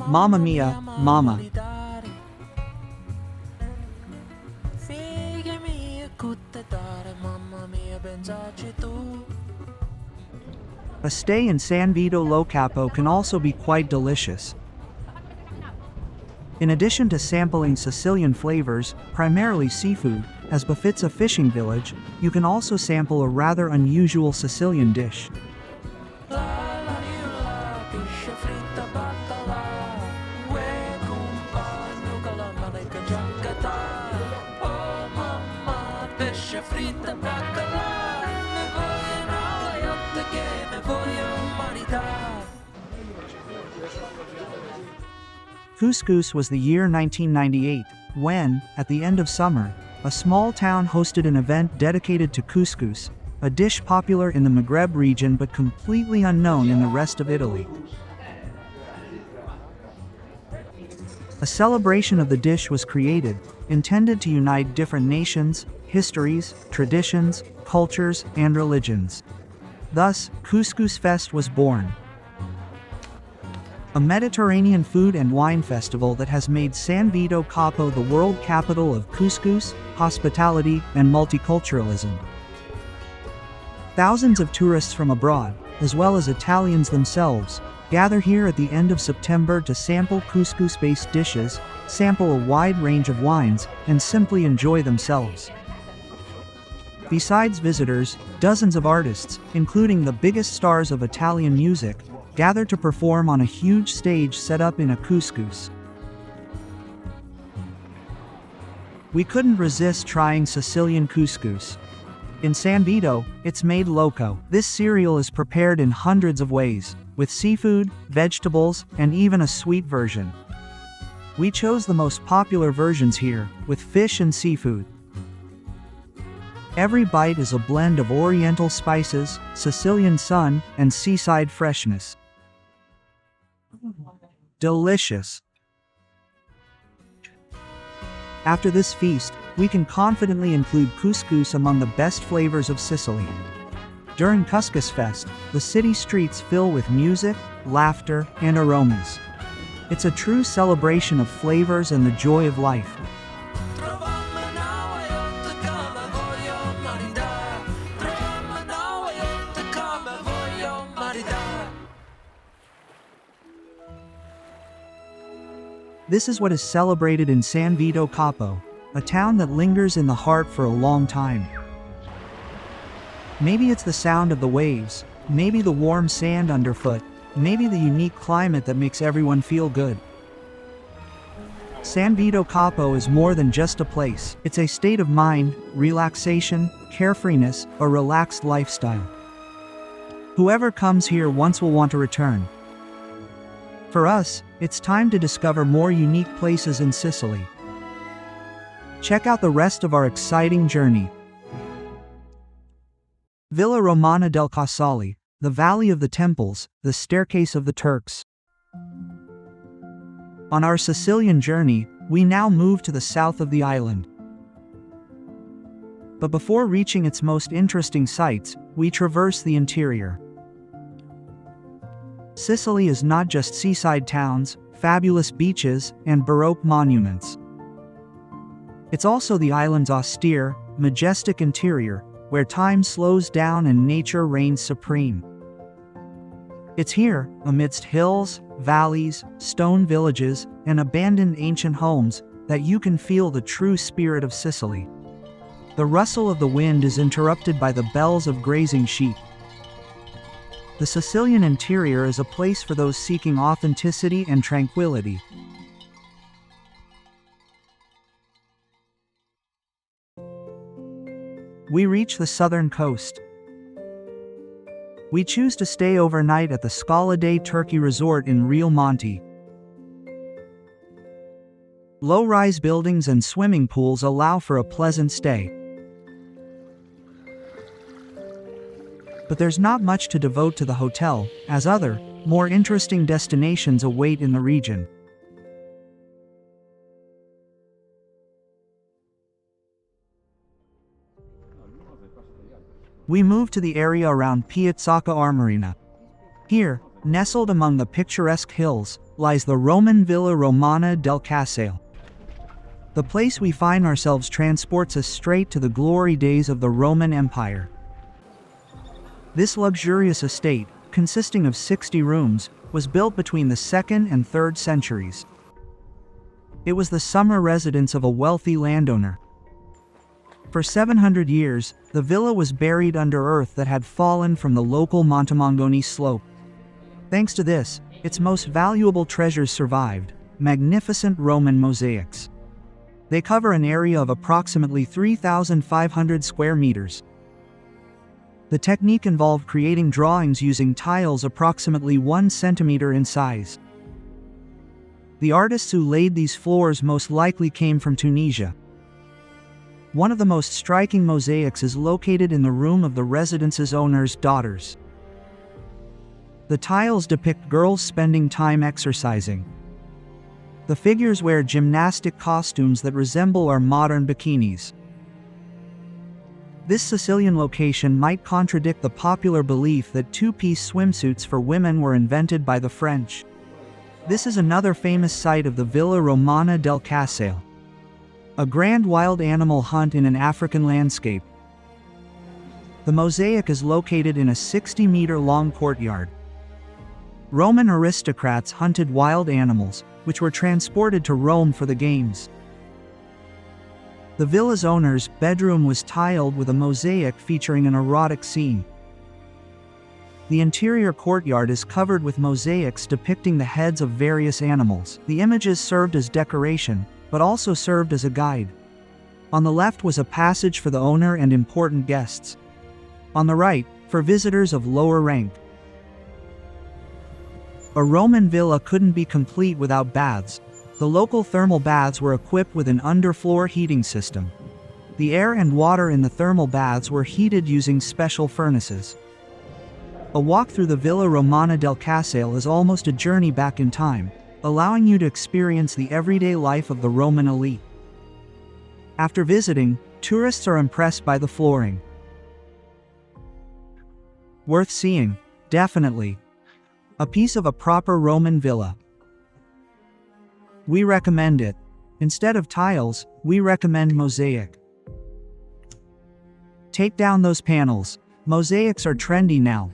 Mamma mia, mamma. A stay in San Vito Lo Capo can also be quite delicious. In addition to sampling Sicilian flavors, primarily seafood, as befits a fishing village, you can also sample a rather unusual Sicilian dish. Couscous was the year 1998, when, at the end of summer, a small town hosted an event dedicated to couscous, a dish popular in the Maghreb region but completely unknown in the rest of Italy. A celebration of the dish was created, intended to unite different nations, histories, traditions, cultures, and religions. Thus, Couscous Fest was born. A Mediterranean food and wine festival that has made San Vito Capo the world capital of couscous, hospitality, and multiculturalism. Thousands of tourists from abroad, as well as Italians themselves, gather here at the end of September to sample couscous-based dishes, sample a wide range of wines, and simply enjoy themselves. Besides visitors, dozens of artists, including the biggest stars of Italian music, gather to perform on a huge stage set up in a couscous. We couldn't resist trying Sicilian couscous. In San Vito, it's made loco. This cereal is prepared in hundreds of ways, with seafood, vegetables, and even a sweet version. We chose the most popular versions here, with fish and seafood. Every bite is a blend of oriental spices, Sicilian sun, and seaside freshness. Delicious. After this feast, we can confidently include couscous among the best flavors of Sicily. During Couscous Fest, the city streets fill with music, laughter, and aromas. It's a true celebration of flavors and the joy of life. This is what is celebrated in San Vito Capo, a town that lingers in the heart for a long time. Maybe it's the sound of the waves, maybe the warm sand underfoot, maybe the unique climate that makes everyone feel good. San Vito Capo is more than just a place. It's a state of mind, relaxation, carefreeness, a relaxed lifestyle. Whoever comes here once will want to return. For us, it's time to discover more unique places in Sicily. Check out the rest of our exciting journey. Villa Romana del Casale, the Valley of the Temples, the Staircase of the Turks. On our Sicilian journey, we now move to the south of the island. But before reaching its most interesting sites, we traverse the interior. Sicily is not just seaside towns, fabulous beaches, and Baroque monuments. It's also the island's austere, majestic interior, where time slows down and nature reigns supreme. It's here, amidst hills, valleys, stone villages, and abandoned ancient homes, that you can feel the true spirit of Sicily. The rustle of the wind is interrupted by the bells of grazing sheep. The Sicilian interior is a place for those seeking authenticity and tranquility. We reach the southern coast. We choose to stay overnight at the Scala dei Turchi resort in Real Monte. Low-rise buildings and swimming pools allow for a pleasant stay. But there's not much to devote to the hotel, as other, more interesting destinations await in the region. We move to the area around Piazza Armarina. Here, nestled among the picturesque hills, lies the Roman Villa Romana del Casale. The place we find ourselves transports us straight to the glory days of the Roman Empire. This luxurious estate, consisting of 60 rooms, was built between the 2nd and 3rd centuries. It was the summer residence of a wealthy landowner. For 700 years, the villa was buried under earth that had fallen from the local Montemongoni slope. Thanks to this, its most valuable treasures survived: magnificent Roman mosaics. They cover an area of approximately 3,500 square meters. The technique involved creating drawings using tiles approximately 1 centimeter in size. The artists who laid these floors most likely came from Tunisia. One of the most striking mosaics is located in the room of the residence's owner's daughters. The tiles depict girls spending time exercising. The figures wear gymnastic costumes that resemble our modern bikinis. This Sicilian location might contradict the popular belief that two-piece swimsuits for women were invented by the French. This is another famous site of the Villa Romana del Casale, a grand wild animal hunt in an African landscape. The mosaic is located in a 60-meter-long courtyard. Roman aristocrats hunted wild animals, which were transported to Rome for the games. The villa's owner's bedroom was tiled with a mosaic featuring an erotic scene. The interior courtyard is covered with mosaics depicting the heads of various animals. The images served as decoration, but also served as a guide. On the left was a passage for the owner and important guests. On the right, for visitors of lower rank. A Roman villa couldn't be complete without baths. The local thermal baths were equipped with an underfloor heating system. The air and water in the thermal baths were heated using special furnaces. A walk through the Villa Romana del Casale is almost a journey back in time, allowing you to experience the everyday life of the Roman elite. After visiting, tourists are impressed by the flooring. Worth seeing, definitely. A piece of a proper Roman villa. We recommend it. Instead of tiles, we recommend mosaic. Take down those panels. Mosaics are trendy now.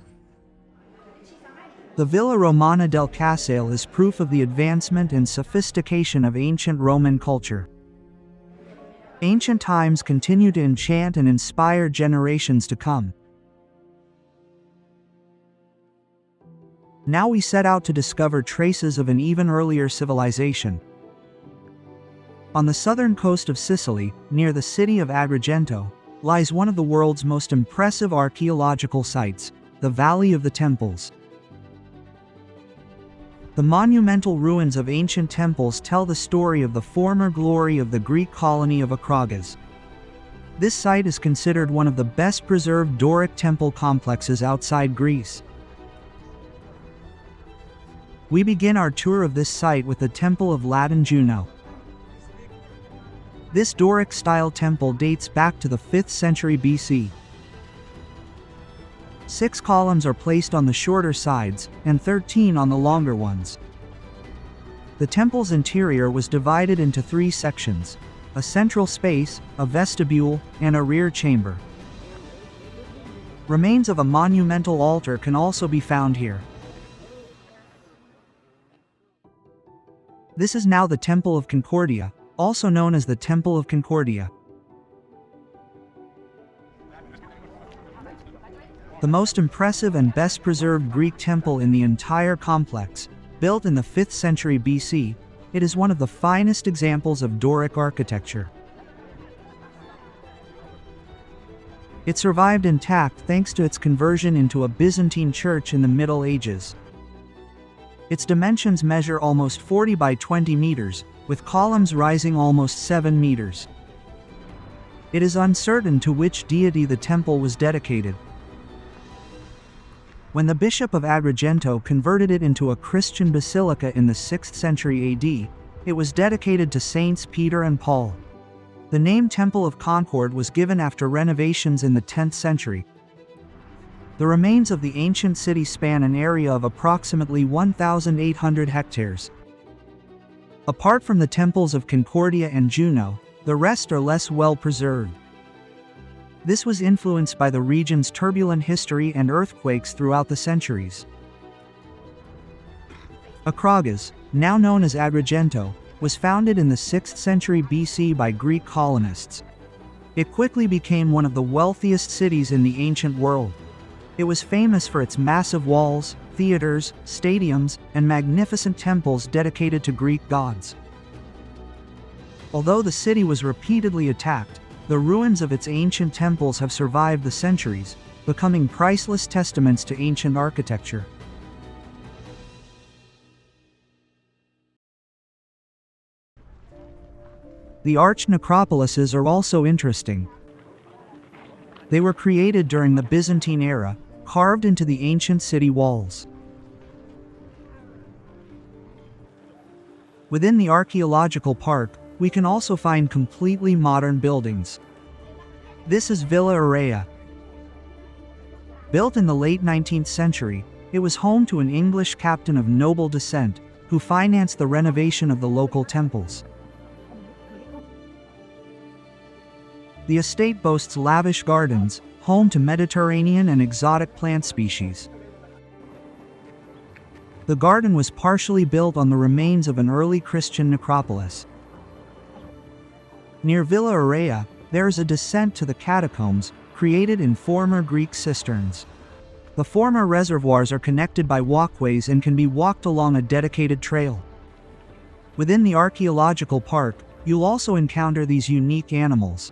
The Villa Romana del Casale is proof of the advancement and sophistication of ancient Roman culture. Ancient times continue to enchant and inspire generations to come. Now we set out to discover traces of an even earlier civilization. On the southern coast of Sicily, near the city of Agrigento, lies one of the world's most impressive archaeological sites, the Valley of the Temples. The monumental ruins of ancient temples tell the story of the former glory of the Greek colony of Acragas. This site is considered one of the best preserved Doric temple complexes outside Greece. We begin our tour of this site with the Temple of Latin Juno. This Doric-style temple dates back to the 5th century BC. 6 columns are placed on the shorter sides, and 13 on the longer ones. The temple's interior was divided into 3 sections: a central space, a vestibule, and a rear chamber. Remains of a monumental altar can also be found here. This is now the Temple of Concordia, also known as the Temple of Concordia. The most impressive and best preserved Greek temple in the entire complex, built in the 5th century BC, it is one of the finest examples of Doric architecture. It survived intact thanks to its conversion into a Byzantine church in the Middle Ages. Its dimensions measure almost 40 by 20 meters, with columns rising almost 7 meters. It is uncertain to which deity the temple was dedicated. When the Bishop of Agrigento converted it into a Christian basilica in the 6th century AD, it was dedicated to Saints Peter and Paul. The name Temple of Concord was given after renovations in the 10th century. The remains of the ancient city span an area of approximately 1,800 hectares. Apart from the temples of Concordia and Juno, the rest are less well preserved. This was influenced by the region's turbulent history and earthquakes throughout the centuries. Akragas, now known as Agrigento, was founded in the 6th century BC by Greek colonists. It quickly became one of the wealthiest cities in the ancient world. It was famous for its massive walls, theaters, stadiums, and magnificent temples dedicated to Greek gods. Although the city was repeatedly attacked, the ruins of its ancient temples have survived the centuries, becoming priceless testaments to ancient architecture. The arched necropolises are also interesting. They were created during the Byzantine era, carved into the ancient city walls. Within the archaeological park, we can also find completely modern buildings. This is Villa Aurea. Built in the late 19th century, it was home to an English captain of noble descent, who financed the renovation of the local temples. The estate boasts lavish gardens, home to Mediterranean and exotic plant species. The garden was partially built on the remains of an early Christian necropolis. Near Villa Aurea, there is a descent to the catacombs, created in former Greek cisterns. The former reservoirs are connected by walkways and can be walked along a dedicated trail. Within the archaeological park, you'll also encounter these unique animals.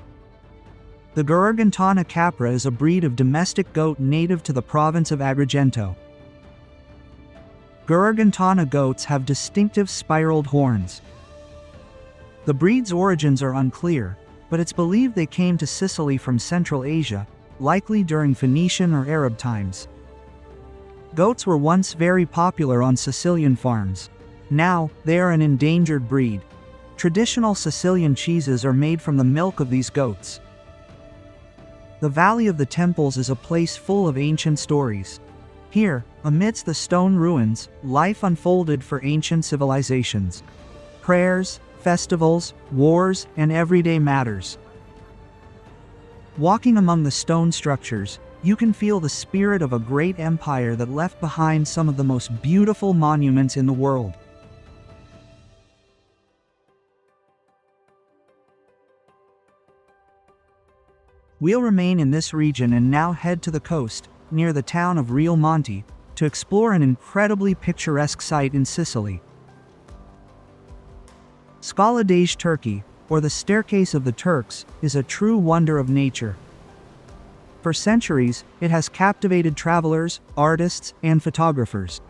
The Gargantana capra is a breed of domestic goat native to the province of Agrigento. Gargantana goats have distinctive spiraled horns. The breed's origins are unclear, but it's believed they came to Sicily from Central Asia, likely during Phoenician or Arab times. Goats were once very popular on Sicilian farms. Now, they are an endangered breed. Traditional Sicilian cheeses are made from the milk of these goats. The Valley of the Temples is a place full of ancient stories. Here, amidst the stone ruins, life unfolded for ancient civilizations. Prayers, festivals, wars, and everyday matters. Walking among the stone structures, you can feel the spirit of a great empire that left behind some of the most beautiful monuments in the world. We'll remain in this region and now head to the coast, near the town of Real Monte, to explore an incredibly picturesque site in Sicily. Scala dei Turchi, or the Staircase of the Turks, is a true wonder of nature. For centuries, it has captivated travelers, artists, and photographers.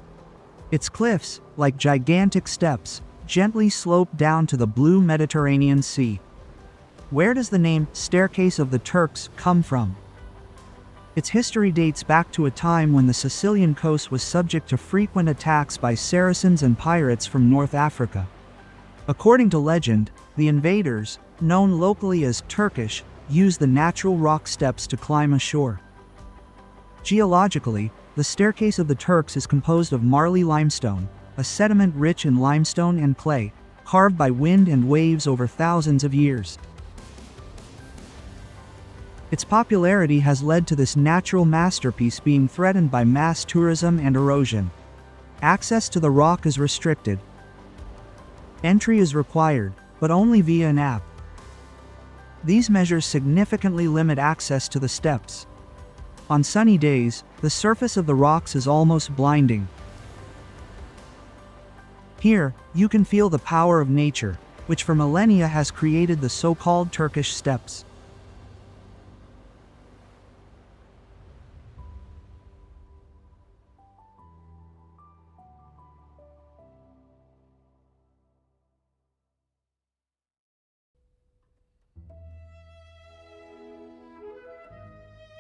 Its cliffs, like gigantic steps, gently slope down to the blue Mediterranean Sea. Where does the name Staircase of the Turks come from? Its history dates back to a time when the Sicilian coast was subject to frequent attacks by Saracens and pirates from North Africa. According to legend, the invaders, known locally as Turkish, used the natural rock steps to climb ashore. Geologically, the Staircase of the Turks is composed of marly limestone, a sediment rich in limestone and clay, carved by wind and waves over thousands of years. Its popularity has led to this natural masterpiece being threatened by mass tourism and erosion. Access to the rock is restricted. Entry is required, but only via an app. These measures significantly limit access to the steps. On sunny days, the surface of the rocks is almost blinding. Here, you can feel the power of nature, which for millennia has created the so-called Turkish steps.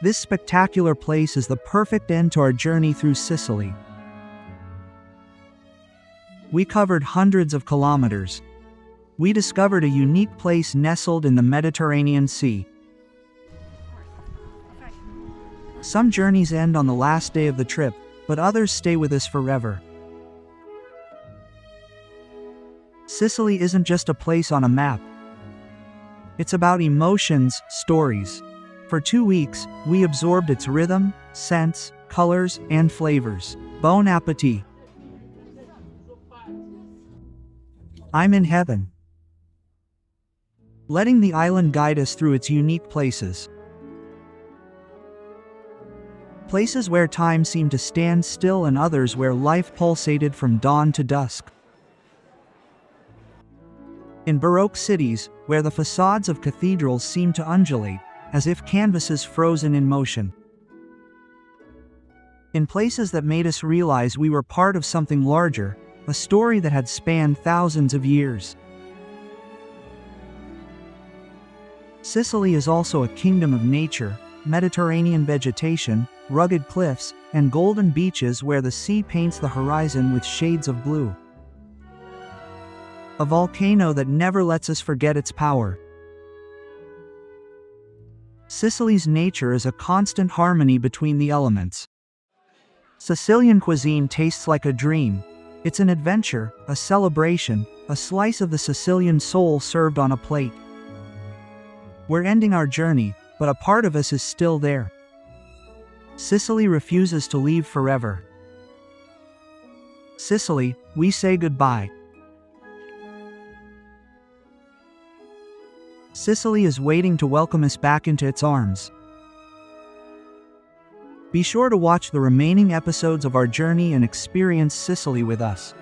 This spectacular place is the perfect end to our journey through Sicily. We covered hundreds of kilometers. We discovered a unique place nestled in the Mediterranean Sea. Some journeys end on the last day of the trip, but others stay with us forever. Sicily isn't just a place on a map. It's about emotions, stories, For 2 weeks, we absorbed its rhythm, scents, colors, and flavors. Bon appetit! I'm in heaven. Letting the island guide us through its unique places. Places where time seemed to stand still and others where life pulsated from dawn to dusk. In Baroque cities, where the facades of cathedrals seemed to undulate, as if canvases frozen in motion. In places that made us realize we were part of something larger, a story that had spanned thousands of years. Sicily is also a kingdom of nature, Mediterranean vegetation, rugged cliffs, and golden beaches where the sea paints the horizon with shades of blue. A volcano that never lets us forget its power. Sicily's nature is a constant harmony between the elements. Sicilian cuisine tastes like a dream. It's an adventure, a celebration, a slice of the Sicilian soul served on a plate. We're ending our journey, but a part of us is still there. Sicily refuses to leave forever. Sicily, we say goodbye. Sicily is waiting to welcome us back into its arms. Be sure to watch the remaining episodes of our journey and experience Sicily with us.